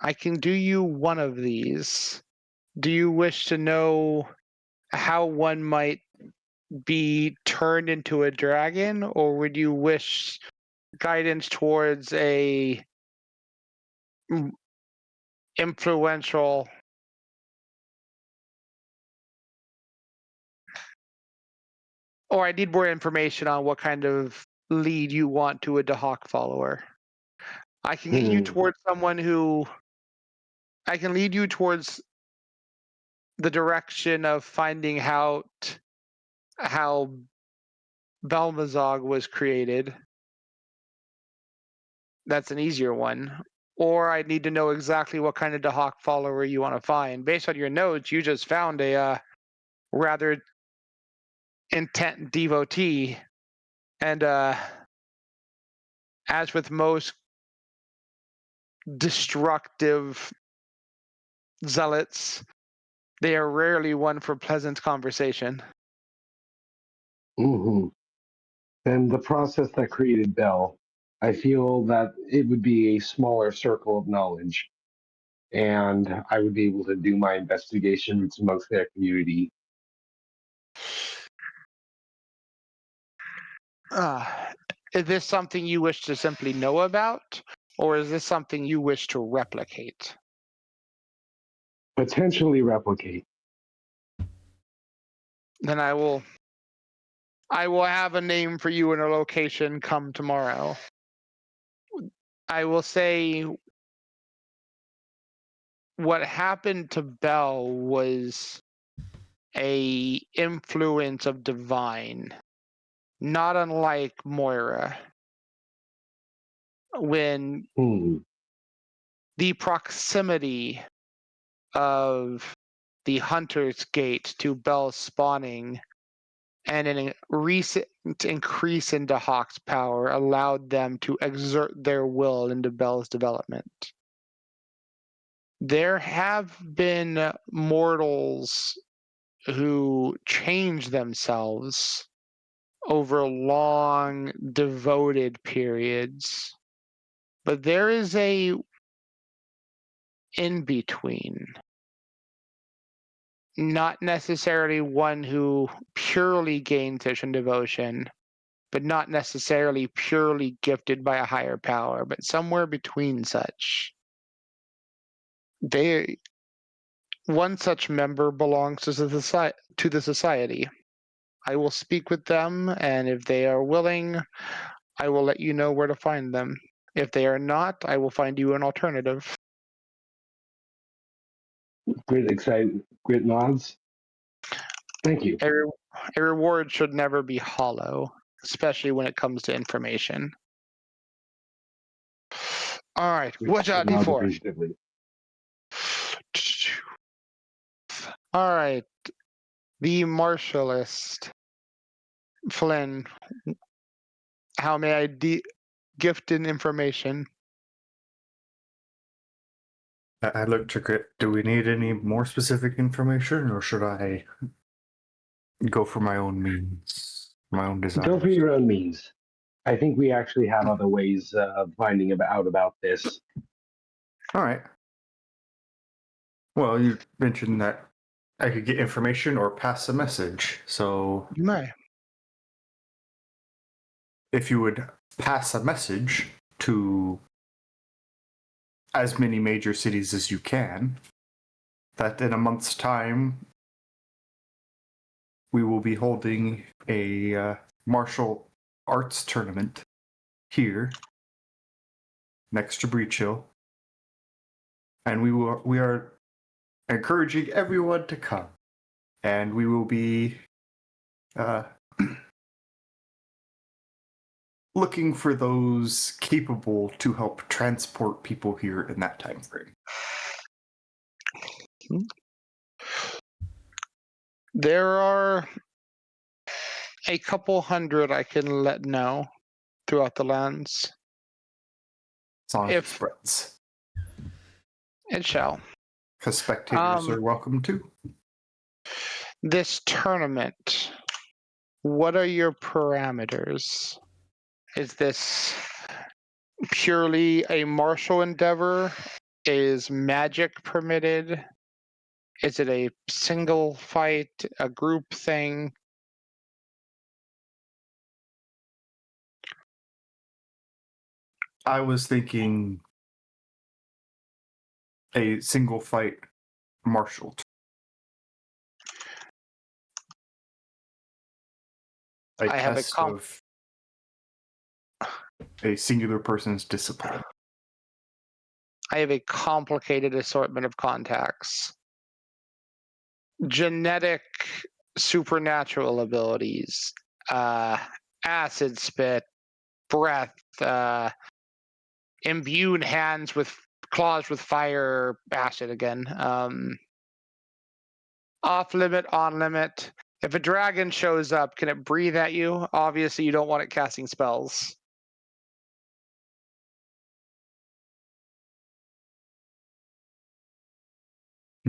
I can do you one of these. Do you wish to know how one might be turned into a dragon, or would you wish guidance towards a influential or I need more information on what kind of lead you want to a Dahak follower? I can get you towards someone who I can lead you towards the direction of finding out how Belmazog was created. That's an easier one. Or I need to know exactly what kind of Dahak follower you want to find. Based on your notes, you just found a rather intent devotee. And as with most destructive zealots, they are rarely one for pleasant conversation. Mm-hmm. And the process that created Bell, I feel that it would be a smaller circle of knowledge, and I would be able to do my investigations amongst their community. Is this something you wish to simply know about, or is this something you wish to replicate? Potentially replicate. Then I will have a name for you and a location come tomorrow. I will say what happened to Bell was a influence of divine, not unlike Moira. When the proximity of the Hunter's Gate to Bell's spawning and a recent increase in Dahak's power allowed them to exert their will into Bell's development. There have been mortals who change themselves over long, devoted periods, but there is a in between. Not necessarily one who purely gains such devotion, but not necessarily purely gifted by a higher power, but somewhere between such. One such member belongs to the society. I will speak with them, and if they are willing, I will let you know where to find them. If they are not, I will find you an alternative. Great nods. Thank you. A reward should never be hollow, especially when it comes to information. All right, what's Great out nods D4? appreciatively. All right, the martialist. Flynn, how may I gift in information? I look to Grit. Do we need any more specific information, or should I go for my own means, my own desires? Go for your own means. I think we actually have other ways of finding out about this. All right. Well, you mentioned that I could get information or pass a message, so You may. if you would pass a message to as many major cities as you can, that in a month's time, we will be holding a martial arts tournament here next to Breach Hill. And we are encouraging everyone to come. And we will be looking for those capable to help transport people here in that time frame. There are a couple hundred I can let know throughout the lands. As long as it If spreads. it shall. Because spectators are welcome too. This tournament, what are your parameters? Is this purely a martial endeavor? Is magic permitted? Is it a single fight, a group thing? I was thinking a single fight martial. I have a test of a singular person's discipline. I have a complicated assortment of contacts. Genetic supernatural abilities, acid spit, breath, imbued hands with claws with fire, acid again. Off limit, on limit. If a dragon shows up, can it breathe at you? Obviously, you don't want it casting spells.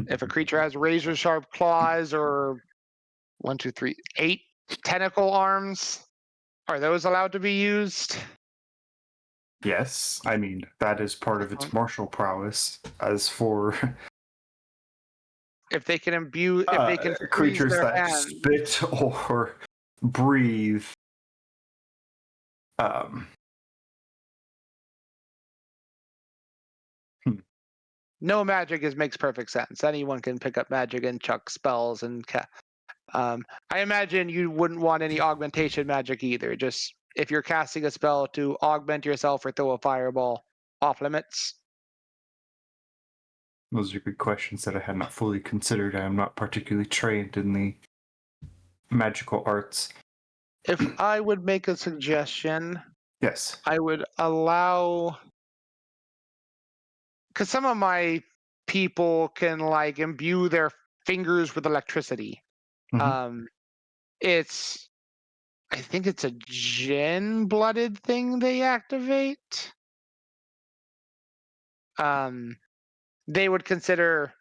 If a creature has razor sharp claws or 1, 2, 3, 8 tentacle arms, are those allowed to be used? Yes, I mean, that is part of its martial prowess. As for If they can imbue, if they can freeze creatures their that hands. spit or breathe, No magic makes perfect sense. Anyone can pick up magic and chuck spells and I imagine you wouldn't want any augmentation magic either. Just if you're casting a spell to augment yourself or throw a fireball, off limits. those are good questions that I had not fully considered. I am not particularly trained in the magical arts. If I would make a suggestion, Yes. I would allow, because some of my people can like imbue their fingers with electricity. Mhm. It's, I think it's a gin-blooded thing they activate. They would consider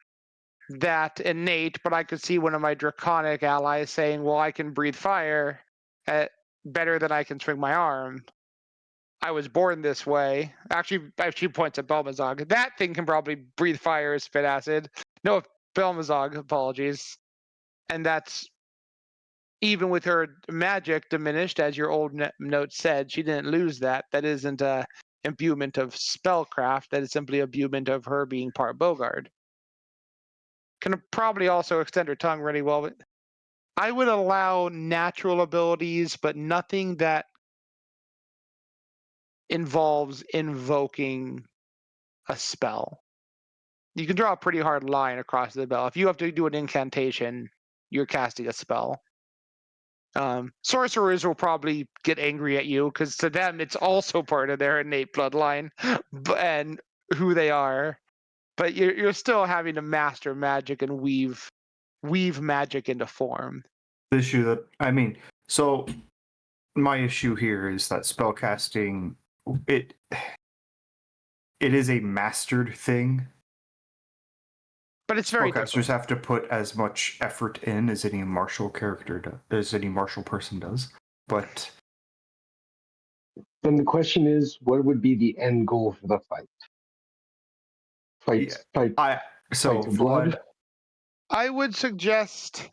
that innate, but I could see one of my draconic allies saying, well, I can breathe fire better than I can swing my arm. I was born this way. Actually, I have 2 points at Belmazog. That thing can probably breathe fire or spit acid. No, Belmazog, apologies. And that's even with her magic diminished, as your old note said, she didn't lose that. That isn't a imbuement of spellcraft. That is simply imbuement of her being part Bogard. Can probably also extend her tongue really well, but I would allow natural abilities, but nothing that involves invoking a spell. You can draw a pretty hard line across the bell. If you have to do an incantation, you're casting a spell. Sorcerers will probably get angry at you because to them it's also part of their innate bloodline and who they are. But you're still having to master magic and weave magic into form. The issue that so my issue here is that spellcasting it is a mastered thing. But it's very Spellcasters different. have to put as much effort in as any martial character does, as any martial person does. But then the question is, what would be the end goal for the fight? Fight to blood. I would suggest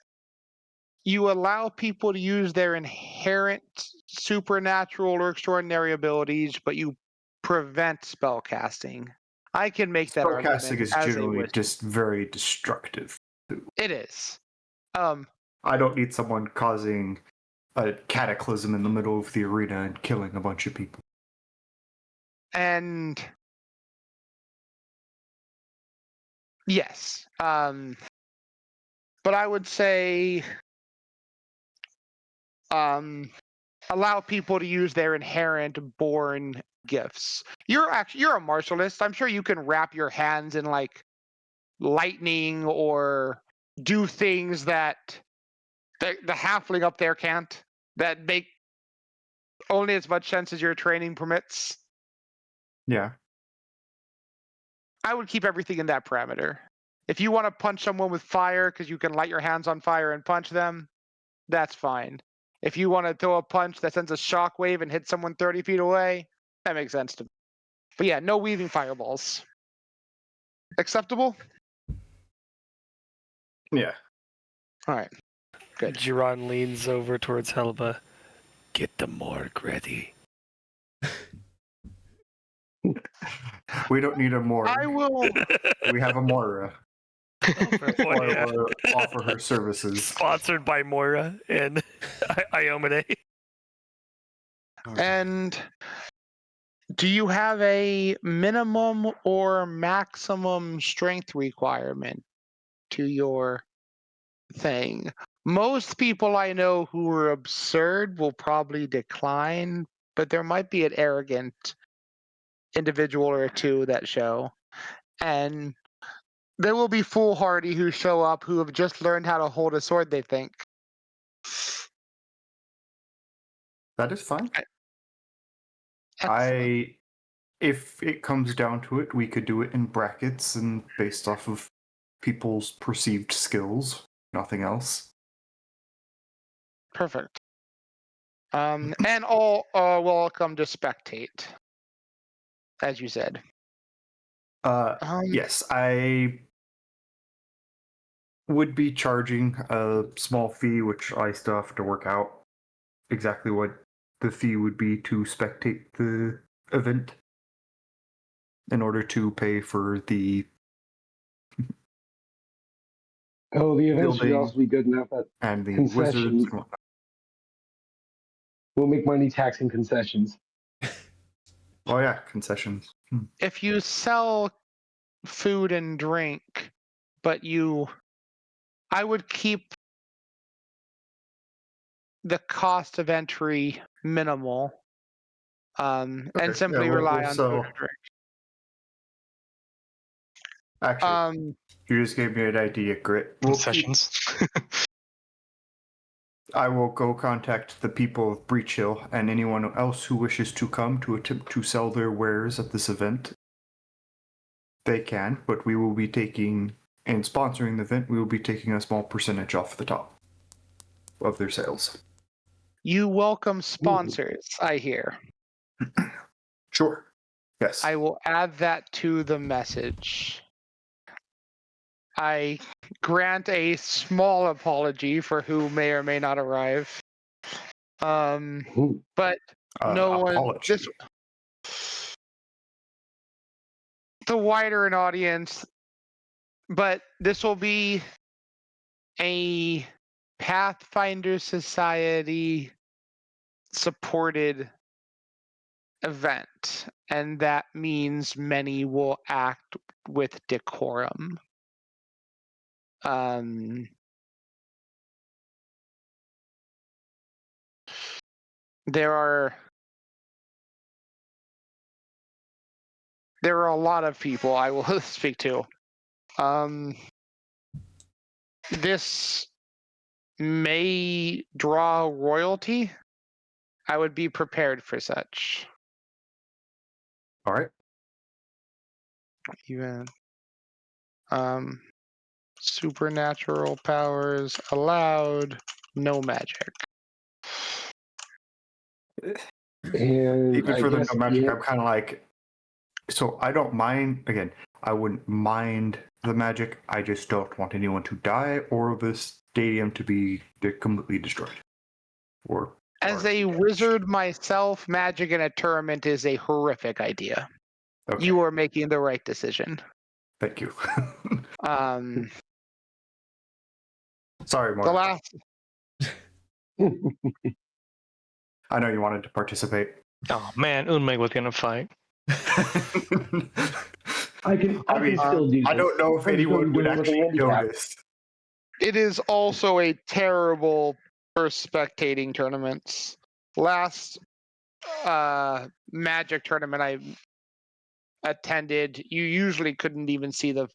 You allow people to use their inherent supernatural or extraordinary abilities, but you prevent spellcasting. I can make that Spellcasting argument is as a generally wizard. just very destructive. It is. I don't need someone causing a cataclysm in the middle of the arena and killing a bunch of people. And yes, but I would say allow people to use their inherent born gifts. You're a martialist. I'm sure you can wrap your hands in like lightning or do things that the halfling up there can't. That make only as much sense as your training permits. Yeah. I would keep everything in that parameter. If you want to punch someone with fire because you can light your hands on fire and punch them, that's fine. If you want to throw a punch that sends a shockwave and hits someone 30 feet away, that makes sense to me. But yeah, no weaving fireballs. Acceptable? Yeah. All right. Good. Jiran leans over towards Helba. Get the morgue ready. We don't need a morgue. I will. We have a Moira. Or offer her services. Sponsored by Moira and Iomine. And do you have a minimum or maximum strength requirement to your thing? Most people I know who are absurd will probably decline, but there might be an arrogant individual or two that show. And there will be foolhardy who show up who have just learned how to hold a sword, they think. That is fine. Excellent. If it comes down to it, we could do it in brackets and based off of people's perceived skills, nothing else. Perfect. And all welcome to spectate, as you said. Yes, I would be charging a small fee, which I still have to work out exactly what the fee would be to spectate the event in order to pay for the Oh, the event should building also be good enough that and the wizards concessions. and whatnot. We'll make money taxing concessions. Oh yeah, concessions. If you sell food and drink, but I would keep the cost of entry minimal, and Okay, simply yeah, rely we'll on sell. food and drink. Actually, you just gave me an idea, Grit. Concessions. I will go contact the people of Breach Hill and anyone else who wishes to come to attempt to sell their wares at this event. They can, but we will be taking, and sponsoring the event, we will be taking a small percentage off the top of their sales. You welcome sponsors, I hear. Sure. Yes. I will add that to the message. I grant a small apology for who may or may not arrive. But no one. Apology. The wider an audience, but this will be a Pathfinder Society supported event, and that means many will act with decorum. There are a lot of people I will speak to. This may draw royalty. I would be prepared for such. All right. Even supernatural powers allowed, no magic. And Even I for the guess no magic, I'm kind of like, So I don't mind. Again, I wouldn't mind the magic. I just don't want anyone to die or the stadium to be completely destroyed. As a wizard myself, magic in a tournament is a horrific idea. Okay. You are making the right decision. Thank you. Um, Sorry, the Mark. last I know you wanted to participate. Oh man, Unmei was gonna fight. I can still do this. I don't know if I can still anyone do would it with a actually handicap. notice. It is also a terrible for spectating tournaments. Last Magic tournament I attended, you usually couldn't even see the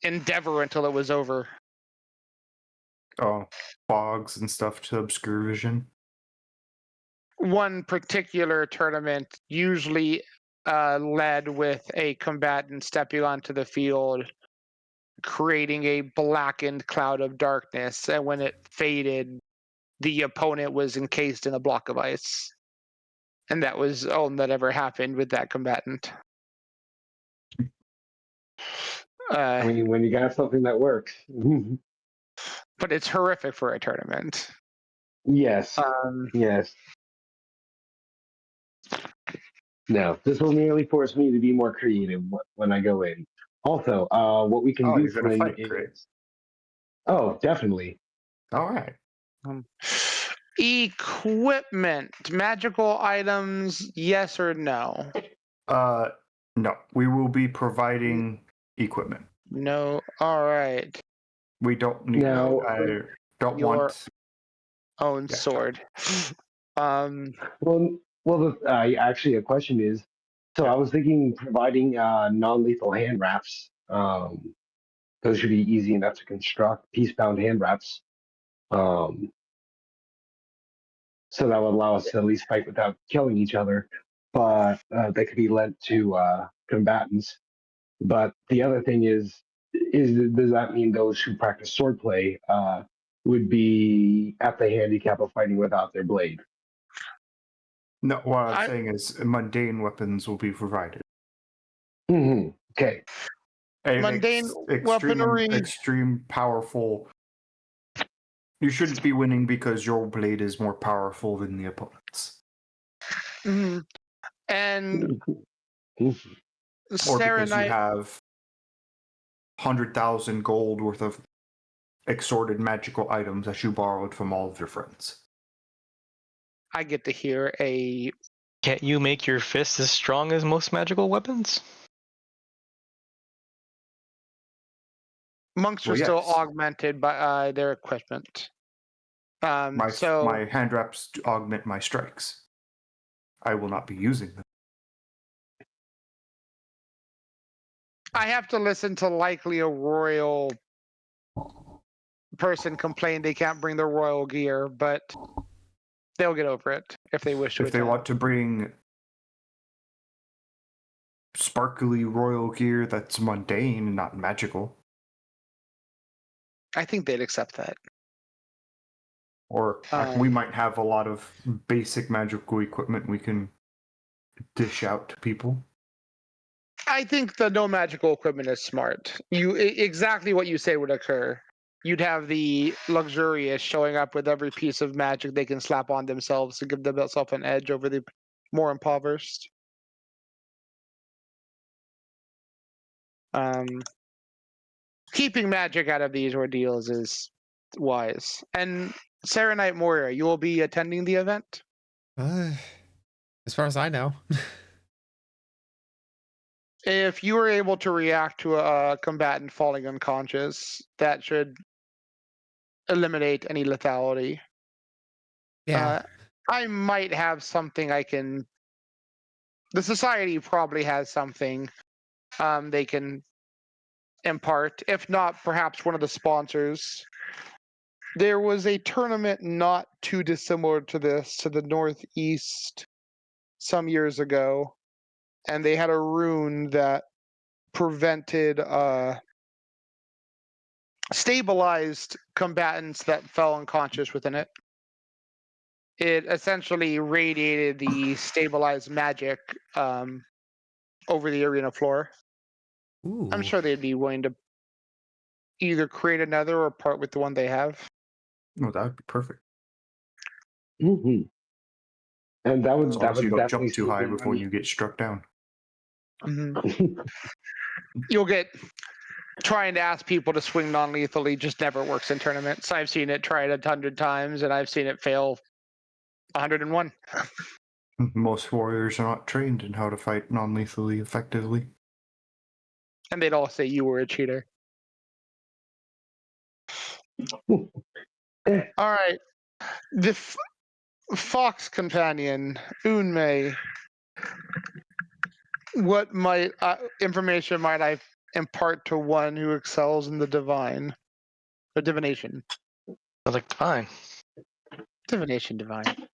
Endeavor until it was over. Oh, fogs and stuff to obscure vision. One particular tournament usually led with a combatant stepping onto the field, creating a blackened cloud of darkness, and when it faded, the opponent was encased in a block of ice. And that was all that ever happened with that combatant. I mean, when you got something that works. But it's horrific for a tournament. Yes. Yes. No, this will merely force me to be more creative when I go in. Also, what we can Oh, do, you're gonna Flynn, fight, Chris. is... Oh, definitely. All right. Equipment, magical items, yes or no? No. We will be providing equipment. No. All right. We don't need. Now, I don't Your want. own Yeah. sword. actually, a question is, so I was thinking providing non-lethal hand wraps. Those should be easy enough to construct, piece-bound hand wraps. So that would allow us to at least fight without killing each other, but they could be lent to combatants. But the other thing is does that mean those who practice swordplay would be at the handicap of fighting without their blade? No, what I'm saying is mundane weapons will be provided. Mm-hmm. Okay. Mundane weaponry. Extreme powerful. You shouldn't be winning because your blade is more powerful than the opponent's. Mm-hmm. And or because you Serenite, have 100,000 gold worth of extorted magical items that you borrowed from all of your friends. I get to hear a... Can't you make your fists as strong as most magical weapons? Monks are still augmented by their equipment. My hand wraps augment my strikes. I will not be using them. I have to listen to likely a royal person complain they can't bring their royal gear, but they'll get over it if they wish to. If they want to bring sparkly royal gear that's mundane and not magical. I think they'd accept that. Or we might have a lot of basic magical equipment we can dish out to people. I think the no magical equipment is smart. Exactly what you say would occur. You'd have the luxurious showing up with every piece of magic they can slap on themselves to give themselves an edge over the more impoverished. Keeping magic out of these ordeals is wise. And Sarah Knight Moira, you will be attending the event? As far as I know. If you were able to react to a combatant falling unconscious, that should eliminate any lethality. Yeah. I might have something I can... The society probably has something they can impart. If not, perhaps one of the sponsors. There was a tournament not too dissimilar to this to the northeast some years ago, and they had a rune that prevented stabilized combatants that fell unconscious within it. It essentially radiated the stabilized magic over the arena floor. Ooh. I'm sure they'd be willing to either create another or part with the one they have. Oh, that would be perfect. hmm And that As would long that as you would don't definitely jump too save high them before money. you get struck down. You'll get trying to ask people to swing non-lethally just never works in tournaments. I've seen it tried 100 times, and I've seen it fail 101. Most warriors are not trained in how to fight non-lethally effectively. And they'd all say you were a cheater. All right. The fox companion, Unmei. What might information might I impart to one who excels in the divine? Or divination. Sounds like fine. Divination divine.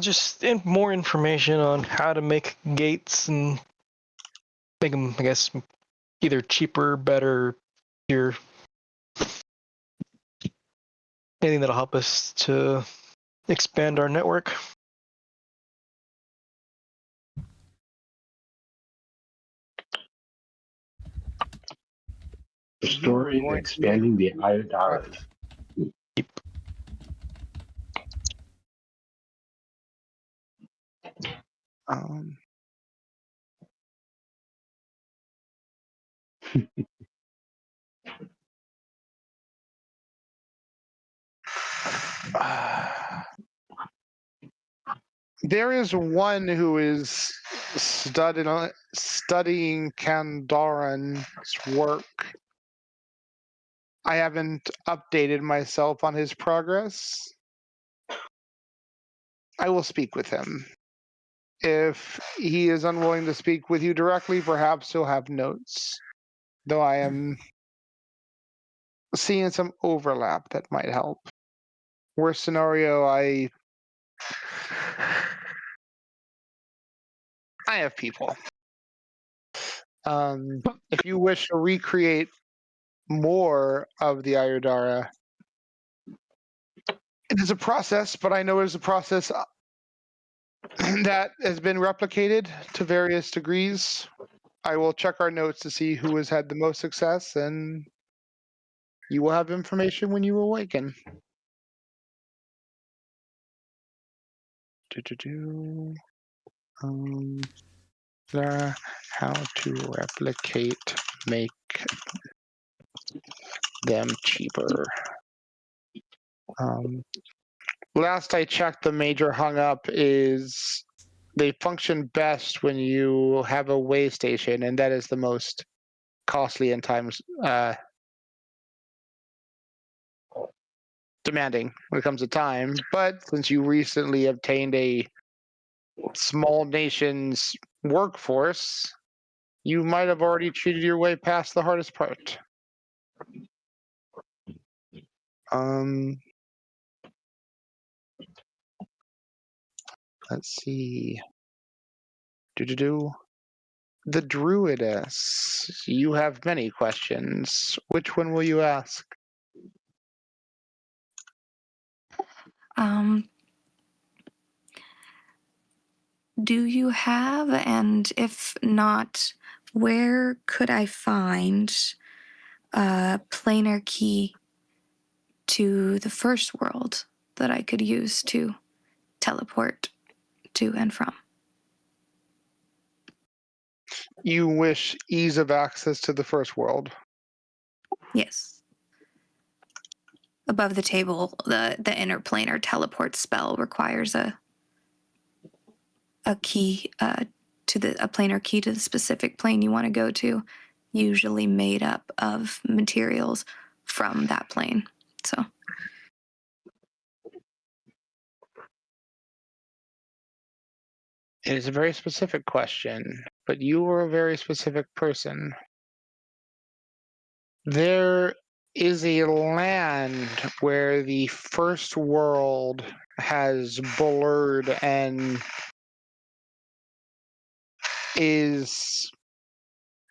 Just more information on how to make gates and make them, I guess, either cheaper, better, your anything that'll help us to expand our network. The story of expanding the Iodaras. Um, there is one who is studying Kandaran's work. I haven't updated myself on his progress. I will speak with him. If he is unwilling to speak with you directly, perhaps he'll have notes. Though I am seeing some overlap that might help. Worst scenario, I have people. If you wish to recreate more of the Ayodhara, it is a process, but I know it is a process that has been replicated to various degrees. I will check our notes to see who has had the most success, and you will have information when you awaken. How to replicate, make them cheaper. Last I checked, the major hung up is they function best when you have a way station, and that is the most costly and times demanding when it comes to time. But since you recently obtained a small nation's workforce, you might have already cheated your way past the hardest part. Let's see. The Druidess. You have many questions. Which one will you ask? Do you have, and if not, where could I find a planar key to the first world that I could use to teleport to and from? You wish ease of access to the first world. Yes. Above the table, the interplanar teleport spell requires a key to a planar key to the specific plane you want to go to, usually made up of materials from that plane. So it is a very specific question, but you are a very specific person. There is a land where the first world has blurred and is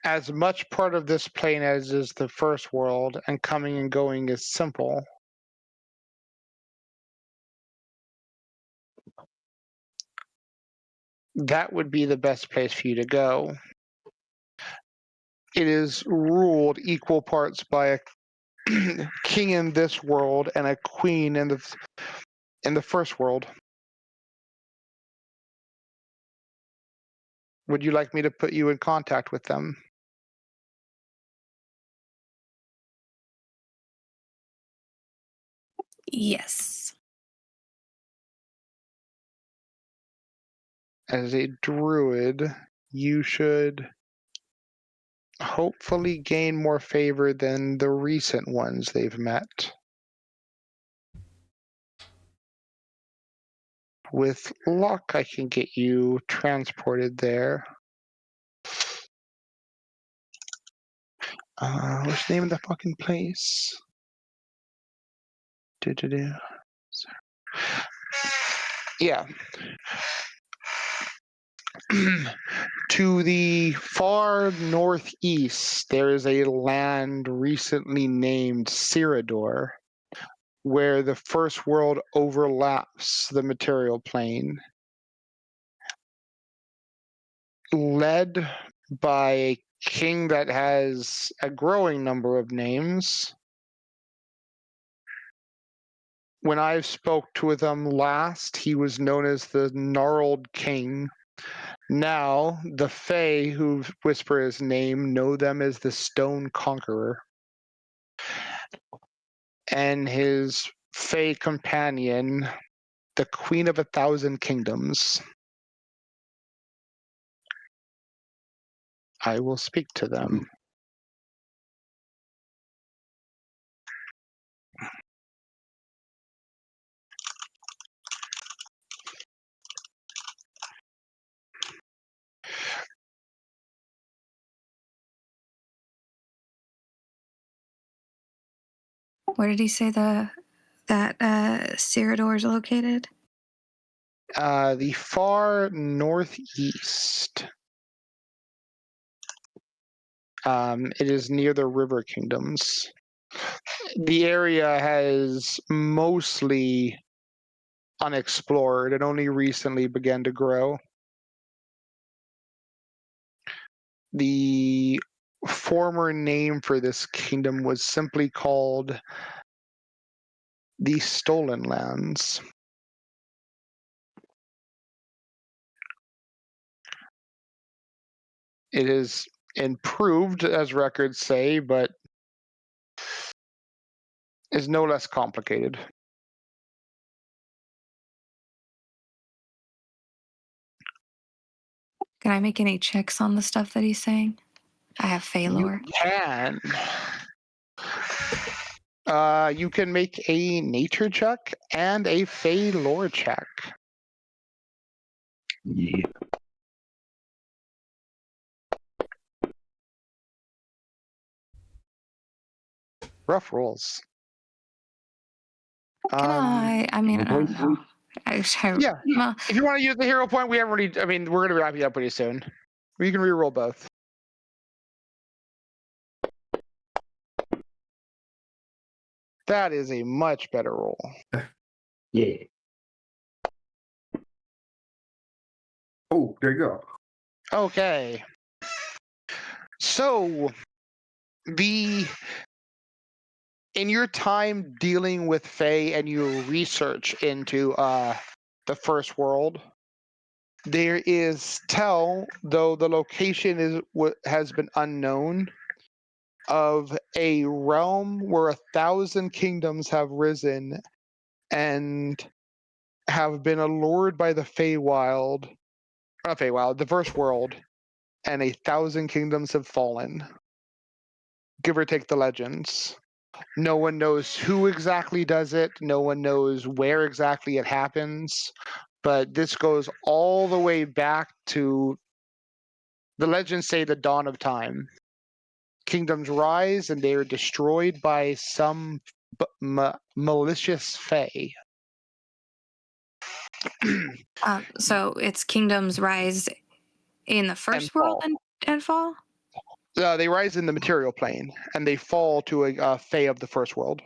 as much part of this plane as is the first world, and coming and going is simple. that would be the best place for you to go. It is ruled equal parts by a king in this world and a queen in the first world. Would you like me to put you in contact with them? Yes. As a druid, you should hopefully gain more favor than the recent ones they've met. With luck, I can get you transported there. What's the name of the fucking place? Yeah. To the far northeast, there is a land recently named Ciridor, where the first world overlaps the material plane. Led by a king that has a growing number of names. When I spoke with him last, he was known as the Gnarled King. Now, the Fae who whisper his name know them as the Stone Conqueror. And his Fae companion, the Queen of 1,000 Kingdoms. I will speak to them. Where did he say that Ciridor is located? The far northeast. It is near the River Kingdoms. The area has mostly unexplored and only recently began to grow. The former name for this kingdom was simply called the Stolen Lands. It is improved, as records say, but is no less complicated. Can I make any checks on the stuff that he's saying? I have Fey lore. You can. You can make a nature check and a Fey lore check. Yeah. Rough rolls. Can I mean, I don't know. Yeah. Well, If you want to use the hero point, we haven't really. I mean, we're going to wrap it up pretty soon. You can reroll both. That is a much better roll. Yeah. Oh, there you go. Okay. So, in your time dealing with Fae and your research into the first world, there is tell, though the location is what has been unknown, of a realm where 1,000 kingdoms have risen and have been allured by the Feywild, not Feywild, the first world, and 1,000 kingdoms have fallen. Give or take the legends. No one knows who exactly does it. No one knows where exactly it happens. But this goes all the way back to, the legends say, the dawn of time. Kingdoms rise and they are destroyed by some malicious Fae. so it's kingdoms rise in the first world and fall? They rise in the material plane and they fall to a Fae of the first world.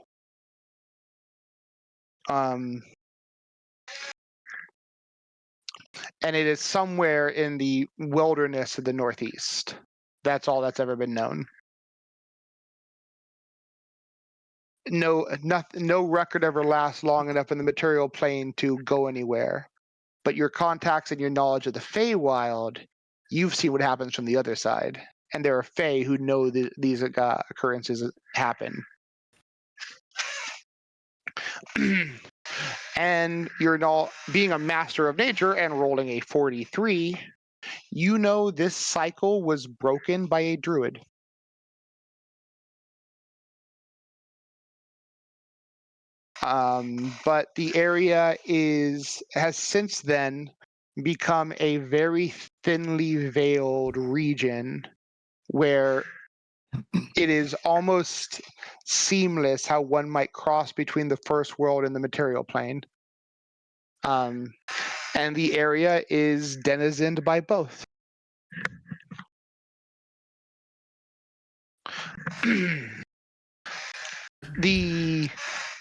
and it is somewhere in the wilderness of the northeast. That's all that's ever been known. No record ever lasts long enough in the material plane to go anywhere. But your contacts and your knowledge of the Feywild, you've seen what happens from the other side, and there are Fey who know these occurrences happen. And you're not being a master of nature and rolling a 43. You know this cycle was broken by a druid. But the area has since then become a very thinly veiled region where it is almost seamless how one might cross between the first world and the material plane. And the area is denizened by both. The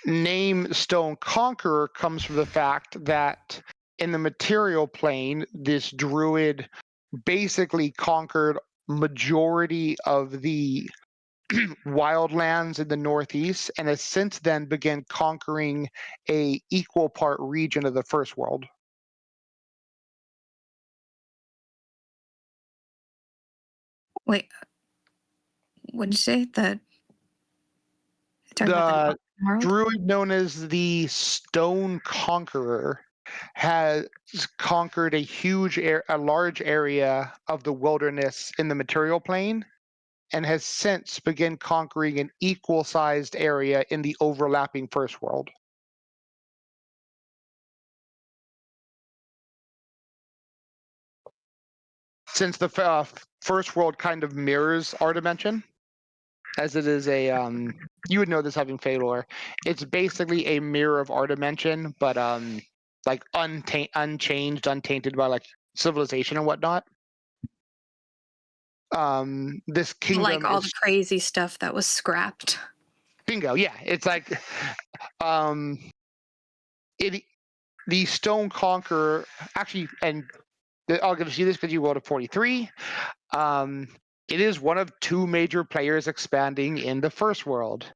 name Stone Conqueror comes from the fact that in the material plane, this druid basically conquered majority of the wildlands in the northeast and has since then begun conquering a equal part region of the first world. Wait, what did you say? The world? Druid known as the Stone Conqueror has conquered a large area of the wilderness in the material plane and has since begun conquering an equal-sized area in the overlapping first world. Since the first world kind of mirrors our dimension, as it is you would know this having Fedor, it's basically a mirror of our dimension, but like unchanged, untainted by like civilization and whatnot. This kingdom, like all the crazy stuff that was scrapped. Bingo, yeah. It's like the Stone Conqueror actually, and I'll give you this because you rolled a 43. It is one of two major players expanding in the first world.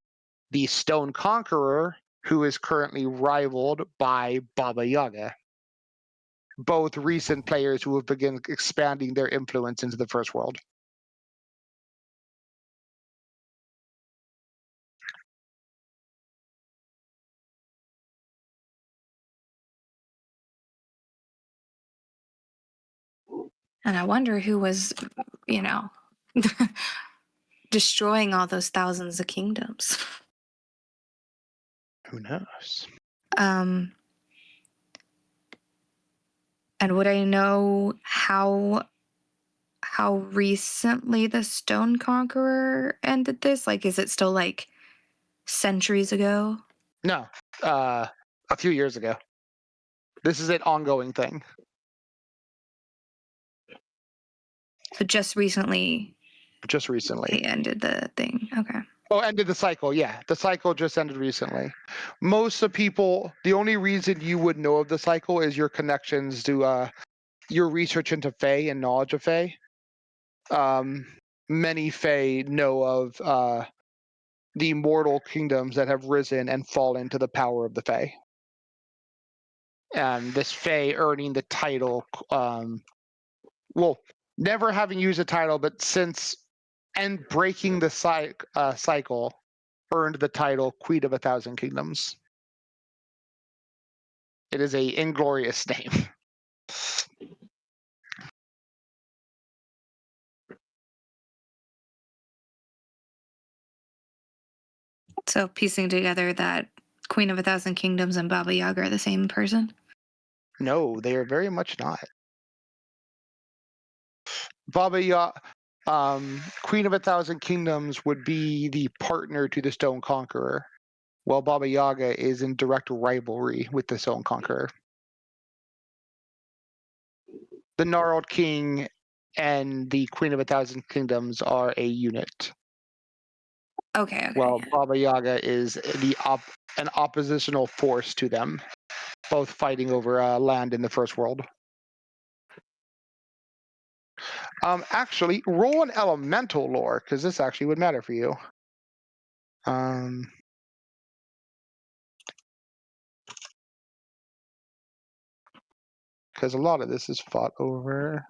The Stone Conqueror, who is currently rivaled by Baba Yaga. Both recent players who have begun expanding their influence into the first world. And I wonder who was, destroying all those thousands of kingdoms. Who knows? And would I know how recently the Stone Conqueror ended this? Like, is it still like centuries ago? No, a few years ago. This is an ongoing thing. So just recently. Just recently. He ended the thing. Okay. Oh, ended the cycle. Yeah, the cycle just ended recently. Most of people, the only reason you would know of the cycle is your connections to your research into Fae and knowledge of Fae. Many Fae know of the mortal kingdoms that have risen and fallen to the power of the Fae. And this Fae earning the title, well, never having used a title, but since and breaking the cycle, earned the title Queen of 1,000 Kingdoms. It is a inglorious name. So piecing together that Queen of 1,000 Kingdoms and Baba Yaga are the same person? No, they are very much not. Baba Yaga, Queen of 1,000 Kingdoms would be the partner to the Stone Conqueror, while Baba Yaga is in direct rivalry with the Stone Conqueror. The Gnarled King and the Queen of 1,000 Kingdoms are a unit. Okay. While Baba Yaga is an oppositional force to them, both fighting over land in the first world. Actually, roll an elemental lore, because this actually would matter for you. Because a lot of this is fought over.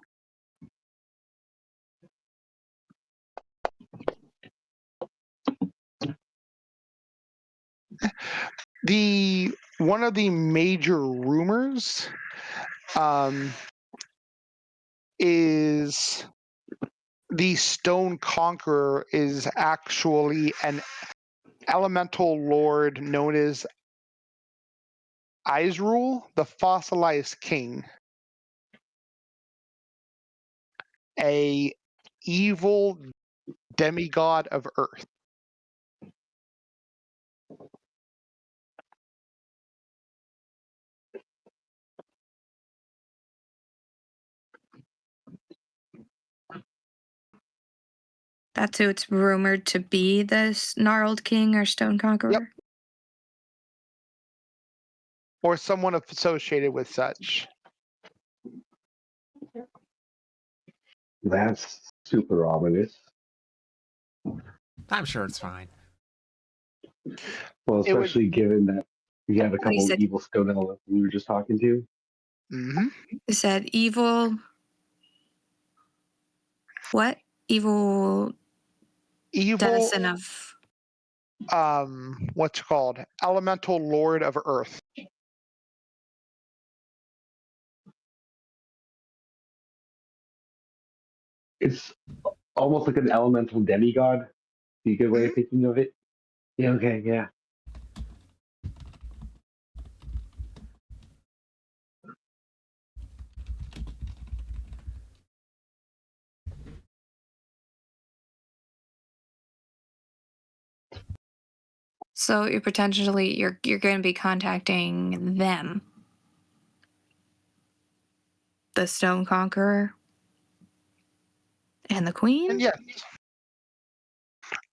One of the major rumors is the Stone Conqueror is actually an elemental lord known as Izrul, the fossilized king, a evil demigod of Earth. That's who it's rumored to be, this gnarled king or stone conqueror? Yep. Or someone associated with such. That's super ominous. I'm sure it's fine. Well, It would. especially given that we had a What he couple of said. evil stone elements we were just talking to. Mm-hmm. It said evil. What? Evil Evil. denizen of. What's it called? Elemental Lord of Earth. It's almost like an elemental demigod. Be a good way of thinking of it. Yeah. Okay. Yeah. So you're potentially you're going to be contacting them. The Stone Conqueror and the Queen? And yes,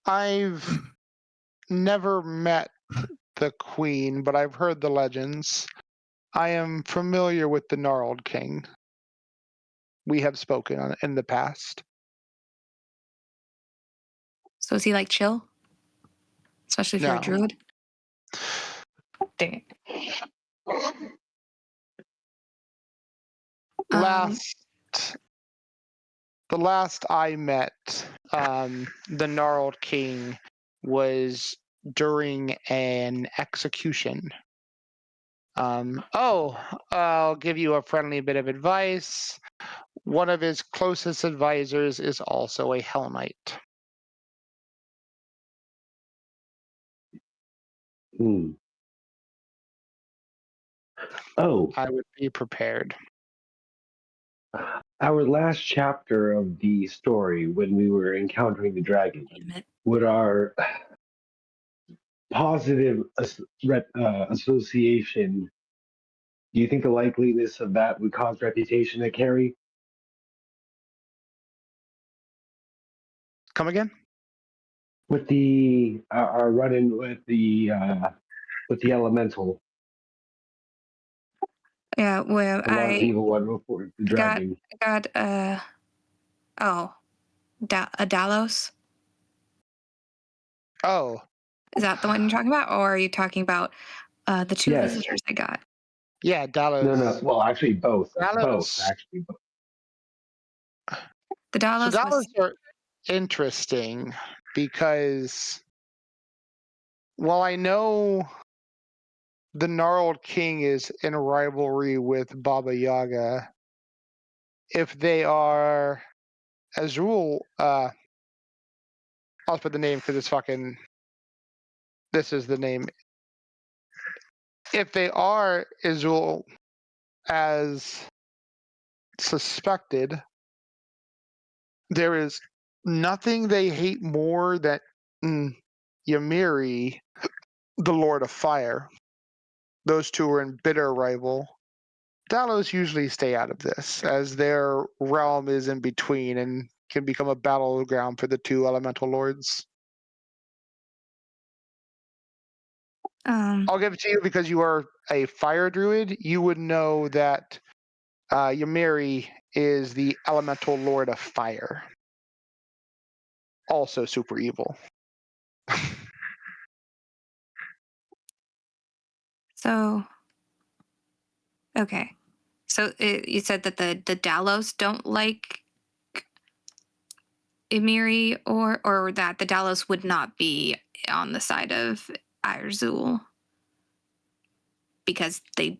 I've never met the Queen, but I've heard the legends. I am familiar with the Gnarled King. We have spoken on it in the past. So is he like chill? Especially if you're a No. druid? Dang it. The last I met the Gnarled King was during an execution. I'll give you a friendly bit of advice. One of his closest advisors is also a Hell Knight. Hmm. Oh, I would be prepared. our last chapter of the story, when we were encountering the dragon, Wait a minute. would our positive association, do you think the likeliness of that would cause reputation to carry? Come again? With the our run-in with the elemental, Yeah, well, the large evil one before the dragon. got a Dalos. Oh, Is that the one you're talking about, or are you talking about the two Yes. visitors I got? yeah, Dallas. No. Well, actually, both. Both, Dallas. actually. The Dalos So Dallas was are interesting because while I know the Gnarled King is in a rivalry with Baba Yaga, if they are Azul, I'll put the name because it's fucking. This is the name. If they are Azul as suspected, there is nothing they hate more than Ymiri, the Lord of Fire. Those two are in bitter rival. Dalos usually stay out of this, as their realm is in between and can become a battleground for the two elemental lords. I'll give it to you because you are a fire druid. You would know that Ymiri is the elemental lord of fire. Also super evil. So, okay. So you said that the Dalos don't like Emiri, or that the Dalos would not be on the side of Irzul because they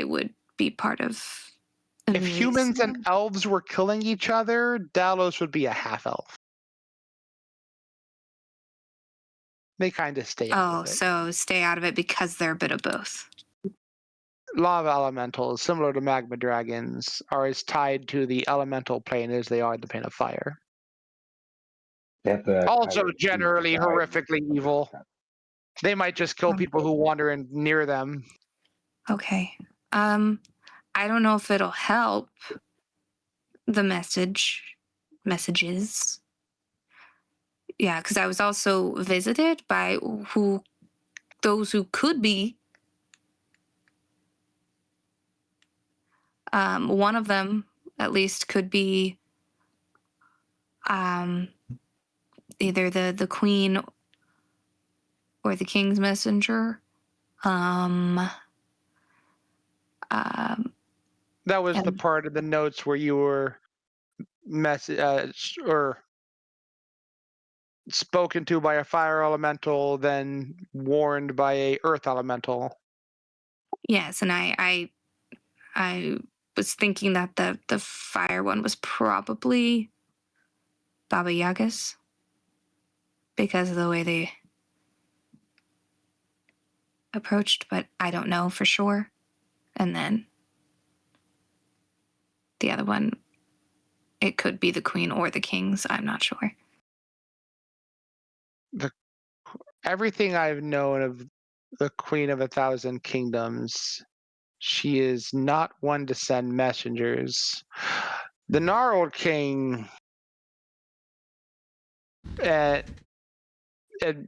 would be part of If Emiri's. humans and elves were killing each other, Dalos would be a half elf. They kind of stay out of it. So stay out of it because they're a bit of both. Lava elementals, similar to magma dragons, are as tied to the elemental plane as they are the plane of fire. They have to Also, kind of generally decide. horrifically evil. They might just kill people who wander in near them. Okay. I don't know if it'll help the messages. Yeah, because I was also visited by those who could be. One of them, at least, could be either the queen or the king's messenger. That was the part of the notes where you were or spoken to by a fire elemental, then warned by a earth elemental. Yes, and I was thinking that the fire one was probably Baba Yaga's because of the way they approached, but I don't know for sure. And then the other one, it could be the queen or the king's. I'm not sure. Everything I've known of the Queen of 1,000 Kingdoms, she is not one to send messengers. The Gnarled King it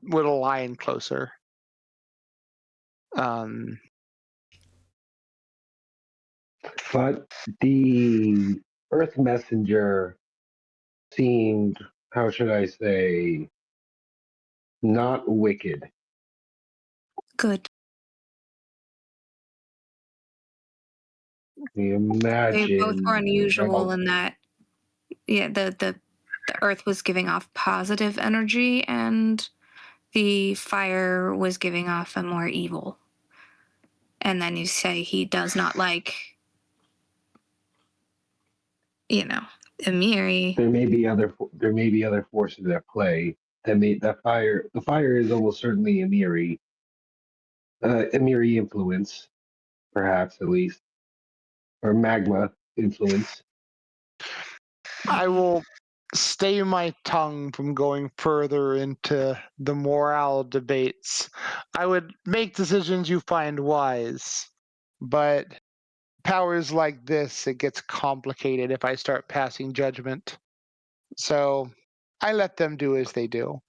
would align closer. But the Earth Messenger seemed, how should I say, not wicked. Good. Imagine They both were unusual in that, yeah, the earth was giving off positive energy and the fire was giving off a more evil. And then you say he does not like, Emiri. There may be other forces at play. The fire is almost certainly Emiri influence, perhaps at least, or magma influence. I will stay my tongue from going further into the morale debates. I would make decisions you find wise, but powers like this, it gets complicated if I start passing judgment. So I let them do as they do,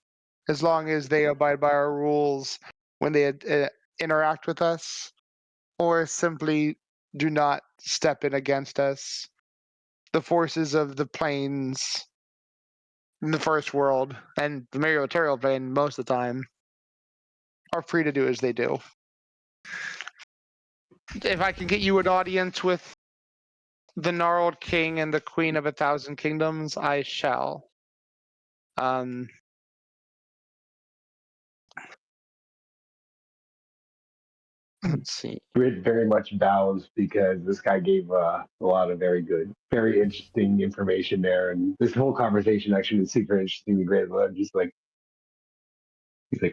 as long as they abide by our rules when they interact with us, or simply do not step in against us. The forces of the planes in the first world and the material plane most of the time are free to do as they do. If I can get you an audience with the Gnarled King and the Queen of 1,000 Kingdoms, I shall. Let's see. Grit very much bows because this guy gave a lot of very interesting information there, and this whole conversation actually was super interesting to Grit. He's like,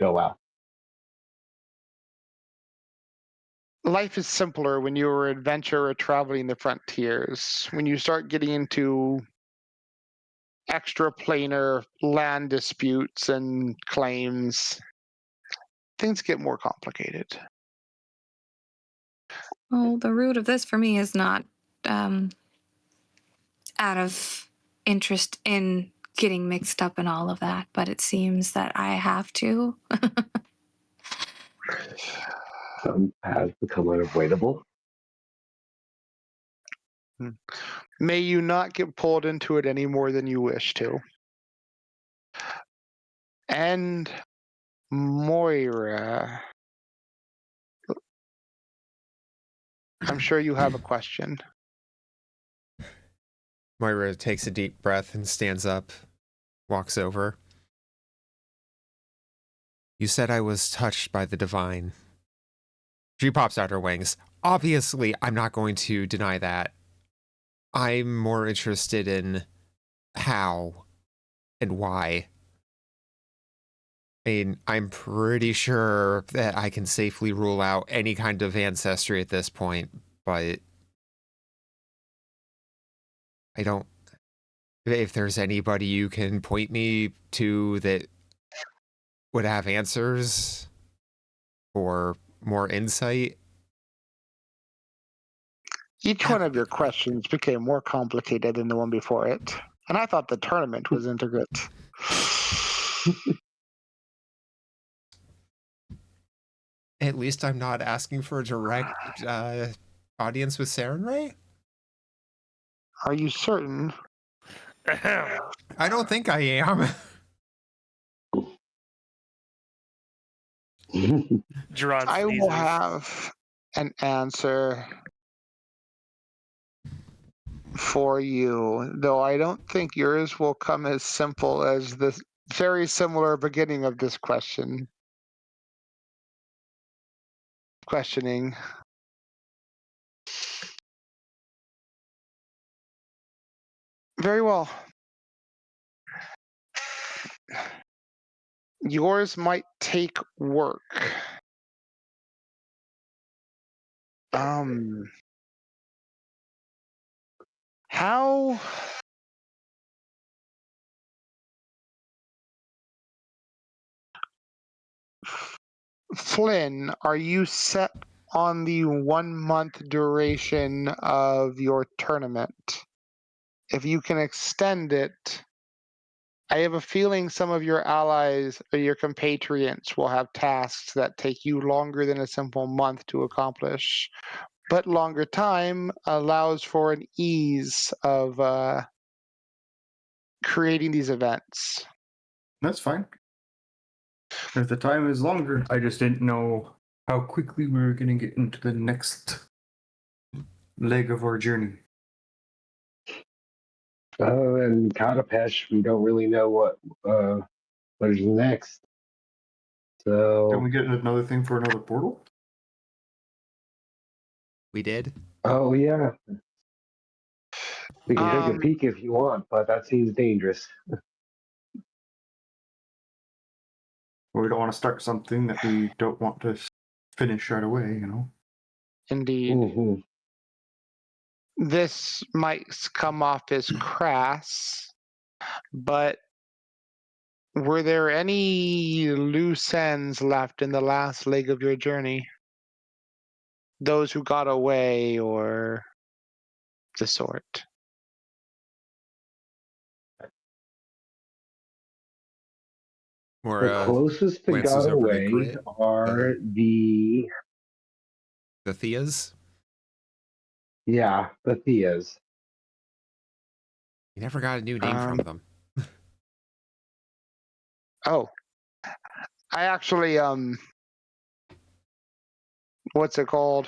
oh wow. Life is simpler when you're an adventurer or traveling the frontiers. When you start getting into extraplanar land disputes and claims, things get more complicated. Well, the root of this for me is not out of interest in getting mixed up in all of that, but it seems that I have to. Some has become unavoidable. May you not get pulled into it any more than you wish to. And Moira, I'm sure you have a question. Moira takes a deep breath and stands up, walks over. You said I was touched by the divine. She pops out her wings. Obviously, I'm not going to deny that. I'm more interested in how and why. I mean, I'm pretty sure that I can safely rule out any kind of ancestry at this point, but I don't. If there's anybody you can point me to that would have answers or more insight. Each one of your questions became more complicated than the one before it. And I thought the tournament was intricate. At least I'm not asking for a direct audience with Sarenrae? Are you certain? I don't think I am. Gerard I will sneezes. have an answer for you, though I don't think yours will come as simple as the very similar beginning of this questioning. Very well. Yours might take work. How Flynn, are you set on the 1 month duration of your tournament? If you can extend it, I have a feeling some of your allies or your compatriots will have tasks that take you longer than a simple month to accomplish, but longer time allows for an ease of creating these events. That's fine. If the time is longer, I just didn't know how quickly we were going to get into the next leg of our journey. And Katapesh, we don't really know what is next. So Can we get another thing for another portal? We did? oh yeah, we can take a peek if you want, but that seems dangerous. We don't want to start something that we don't want to finish right away, you know? Indeed. Mm-hmm. This might come off as crass, but were there any loose ends left in the last leg of your journey? Those who got away or the sort? Or The closest that glances got over to away Grit, are the Theas? the Theas. You never got a new name from them. Oh, I actually what's it called?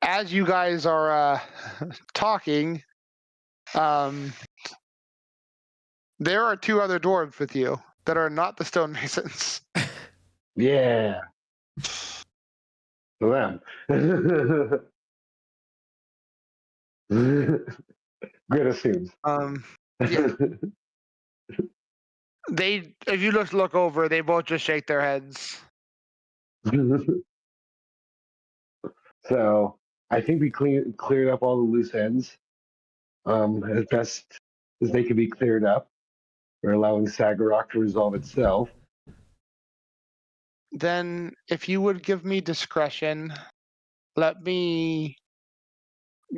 As you guys are talking, there are 2 other dwarves with you that are not the stonemasons. Yeah. Them. Good assumes. Yeah. They, if you just look over, they both just shake their heads. So I think we cleared up all the loose ends as best as they could be cleared up. We're allowing Sagarok to resolve itself. Then, if you would give me discretion, let me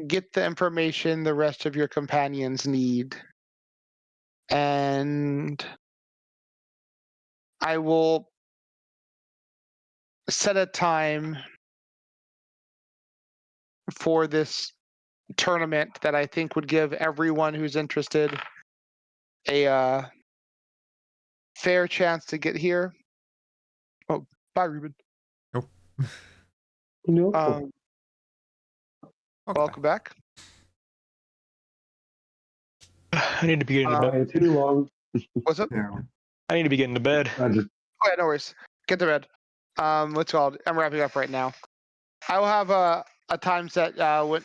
get the information the rest of your companions need. And I will set a time for this tournament that I think would give everyone who's interested a fair chance to get here. Oh, bye, Ruben. No. Um, Okay. welcome back. I need to be getting to bed. Too long. What's up? Yeah. I need to be getting to bed. I just Oh, yeah, no worries. Get to bed. What's it called? I'm wrapping up right now. I will have a time set when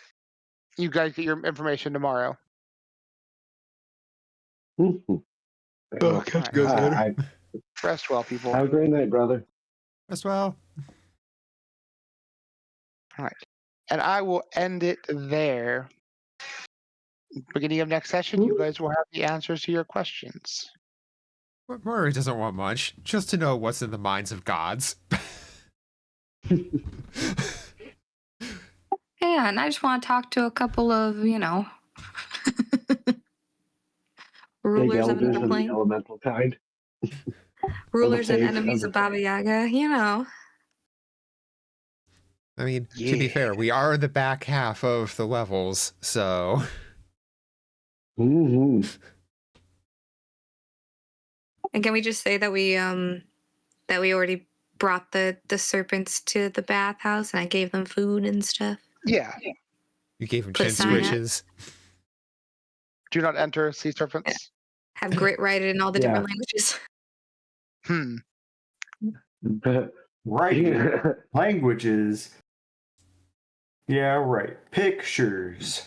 you guys get your information tomorrow. Mhm. Oh, Well, catch you guys later. I Rest well, people. have a great night, brother. As well. All right. And I will end it there. Beginning of next session, you guys will have the answers to your questions. Murray doesn't want much, just to know what's in the minds of gods. Yeah, and I just want to talk to a couple of, Big rulers of elders another of the plane, elemental kind. rulers and fates, enemies of Baba Yaga. I mean, to be fair, we are in the back half of the levels, so Mm-hmm. And can we just say that we already brought the serpents to the bathhouse and I gave them food and stuff? Yeah. you gave him Put a chin sign up. scritches. Do not enter sea serpents. Have grit write it in all the Yeah. different languages. Right. Languages. Yeah, right. Pictures.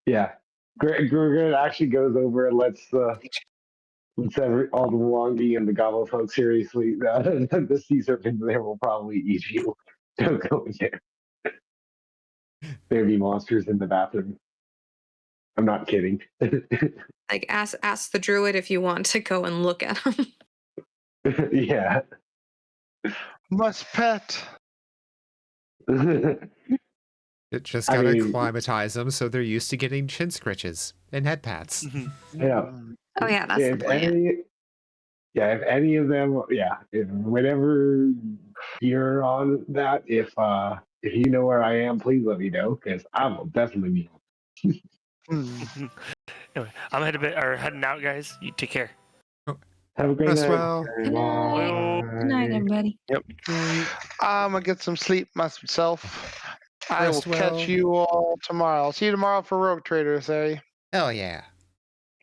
Yeah. Gregor actually goes over and lets all the Wongi and the Gobble folks seriously. The sea serpent there will probably eat you. Don't go in there. There'd be monsters in the bathroom. I'm not kidding. Like ask the druid if you want to go and look at them. Yeah. Must pet. It just I gotta mean- acclimatize them so they're used to getting chin scritches and head pats. Yeah. Oh yeah, that's the plan. If any of them, if whenever you're on that, if you know where I am, please let me know because I will definitely be. Anyway, I'm heading out, guys. You take care. Have a great Rest night. well. Good night. Good night, everybody. I'm gonna get some sleep myself. I will Rest well. catch you all tomorrow. I'll see you tomorrow for Rogue Traders, eh? Hell yeah.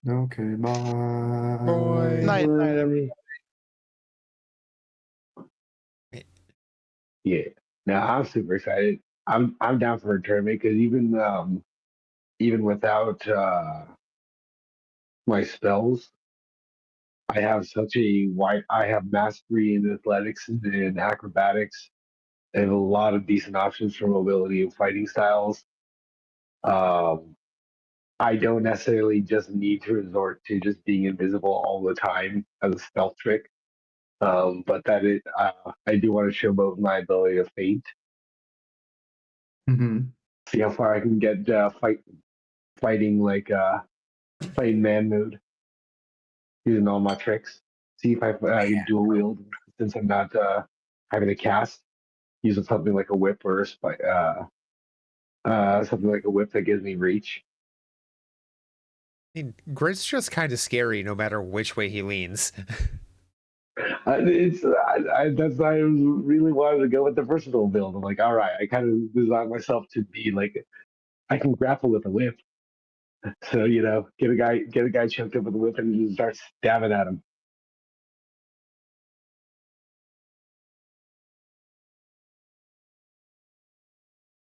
Okay, bye. Boy. Night, night, everybody. Yeah. No, I'm super excited. I'm down for a tournament because even without my spells, I have such a wide. I have mastery in athletics and in acrobatics. I have a lot of decent options for mobility and fighting styles. I don't necessarily just need to resort to just being invisible all the time as a stealth trick. But I do want to showboat my ability to feint. Mm-hmm. See how far I can get fighting fighting man mode using all my tricks. See if I can dual wield since I'm not having to cast using something like a whip or something like a whip that gives me reach. I mean, Grit's just kind of scary no matter which way he leans. That's why I really wanted to go with the versatile build. I'm like, all right, I kind of designed myself to be like I can grapple with a whip. So get a guy choked up with a whip and just start stabbing at him.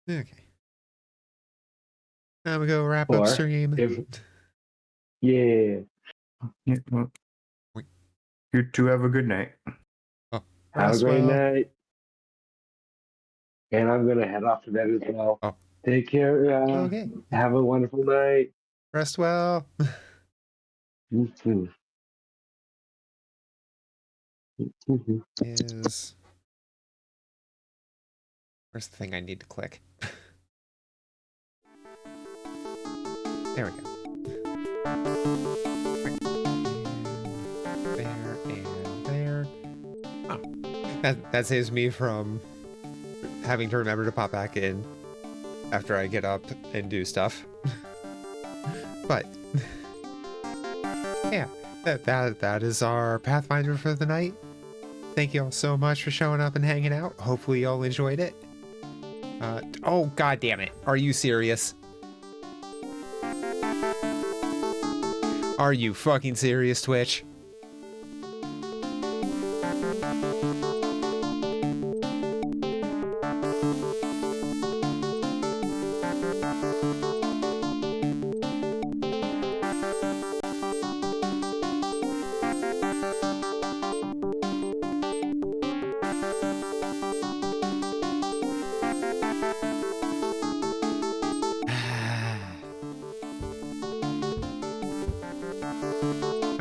Okay. I'm gonna go wrap Or up stream. Yeah, Yeah, well, you two have a good night. Oh, have a rest great well. night. And I'm gonna head off to bed as well. Oh. Take care. Okay. Have a wonderful night. Rest well. You too. Is where's the thing I need to click? There we go. There and there. Oh. That saves me from having to remember to pop back in. after I get up and do stuff. But yeah, that is our Pathfinder for the night. Thank you all so much for showing up and hanging out. Hopefully y'all enjoyed it. Oh, god damn it. Are you serious? Are you fucking serious, Twitch?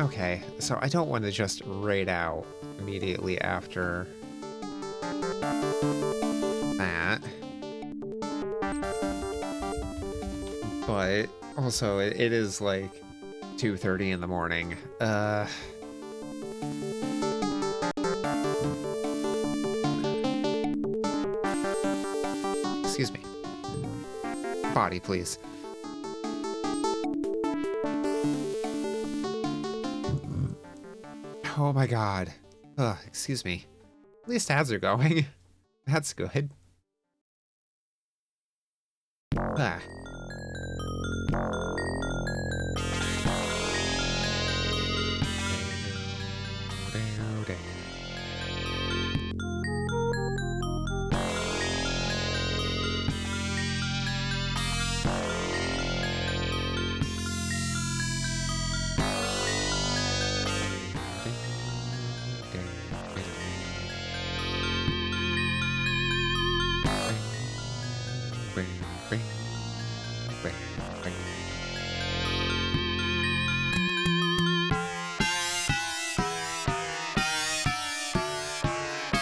Okay, so I don't want to just raid out immediately after that. But also, it is like 2:30 in the morning. Excuse me. Body, please. Oh my god. Excuse me. At least ads are going. That's good. Ah.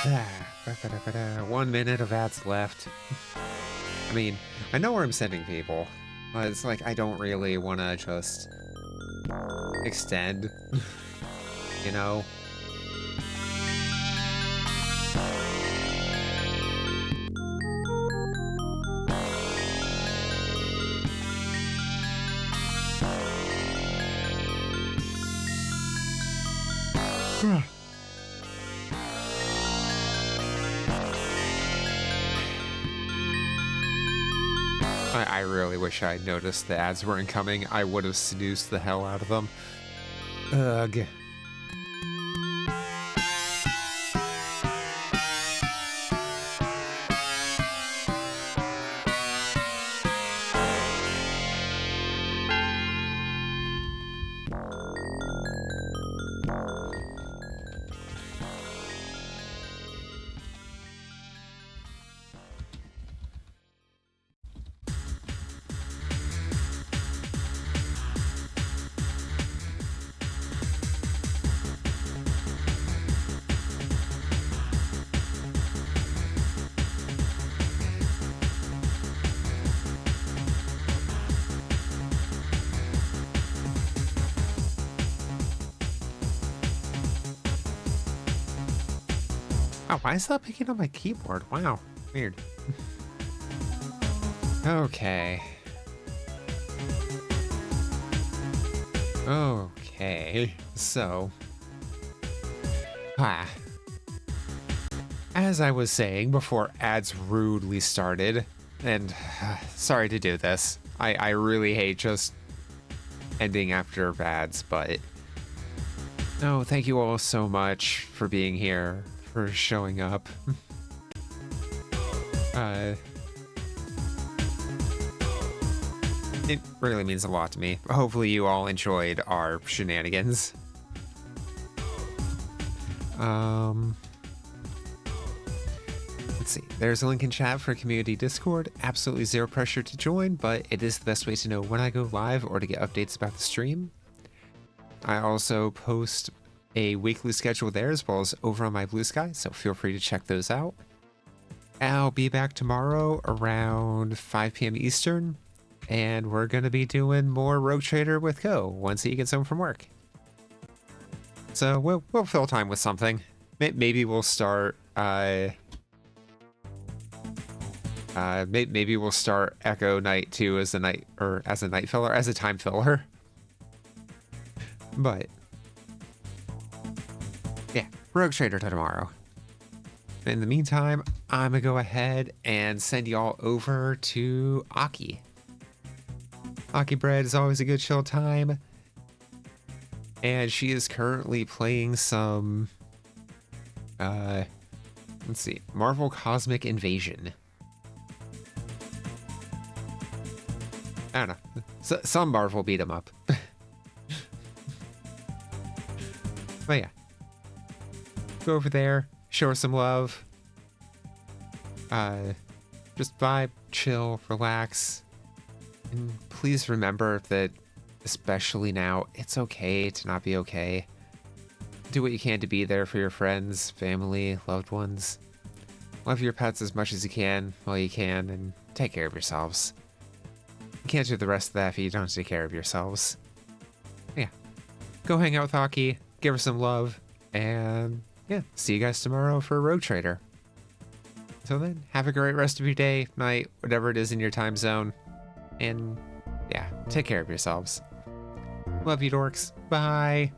Ah, 1 minute of ads left. I mean, I know where I'm sending people, but it's like I don't really want to just extend, you know? I really wish I'd noticed the ads weren't coming. I would have seduced the hell out of them. Ugh. Oh, why is that picking up my keyboard? Wow, weird. Okay. Okay, so... As I was saying before ads rudely started, and sorry to do this, I really hate just ending after ads, but... No, thank you all so much for being here, for showing up. It really means a lot to me. Hopefully you all enjoyed our shenanigans. Let's see. There's a link in chat for community Discord. Absolutely zero pressure to join, but it is the best way to know when I go live or to get updates about the stream. I also post a weekly schedule there as well as over on my Blue Sky, so feel free to check those out. I'll be back tomorrow around 5 p.m. Eastern, and we're going to be doing more Rogue Trader with Go once he gets home from work. So we'll fill time with something. Maybe we'll start Maybe we'll start Echo Night 2 as a night filler, as a time filler. But yeah, Rogue Trader tomorrow. In the meantime, I'm gonna go ahead and send y'all over to Aki. Aki Bread is always a good chill time. And she is currently playing some, let's see, Marvel Cosmic Invasion. I don't know. Some Marvel beat 'em up. But yeah. Go over there, show her some love. Just vibe, chill, relax. And please remember that, especially now, it's okay to not be okay. Do what you can to be there for your friends, family, loved ones. Love your pets as much as you can while you can, and take care of yourselves. You can't do the rest of that if you don't take care of yourselves. Yeah. Go hang out with Aki, give her some love, and yeah, see you guys tomorrow for Rogue Trader. Until then, have a great rest of your day, night, whatever it is in your time zone. And yeah, take care of yourselves. Love you, dorks. Bye.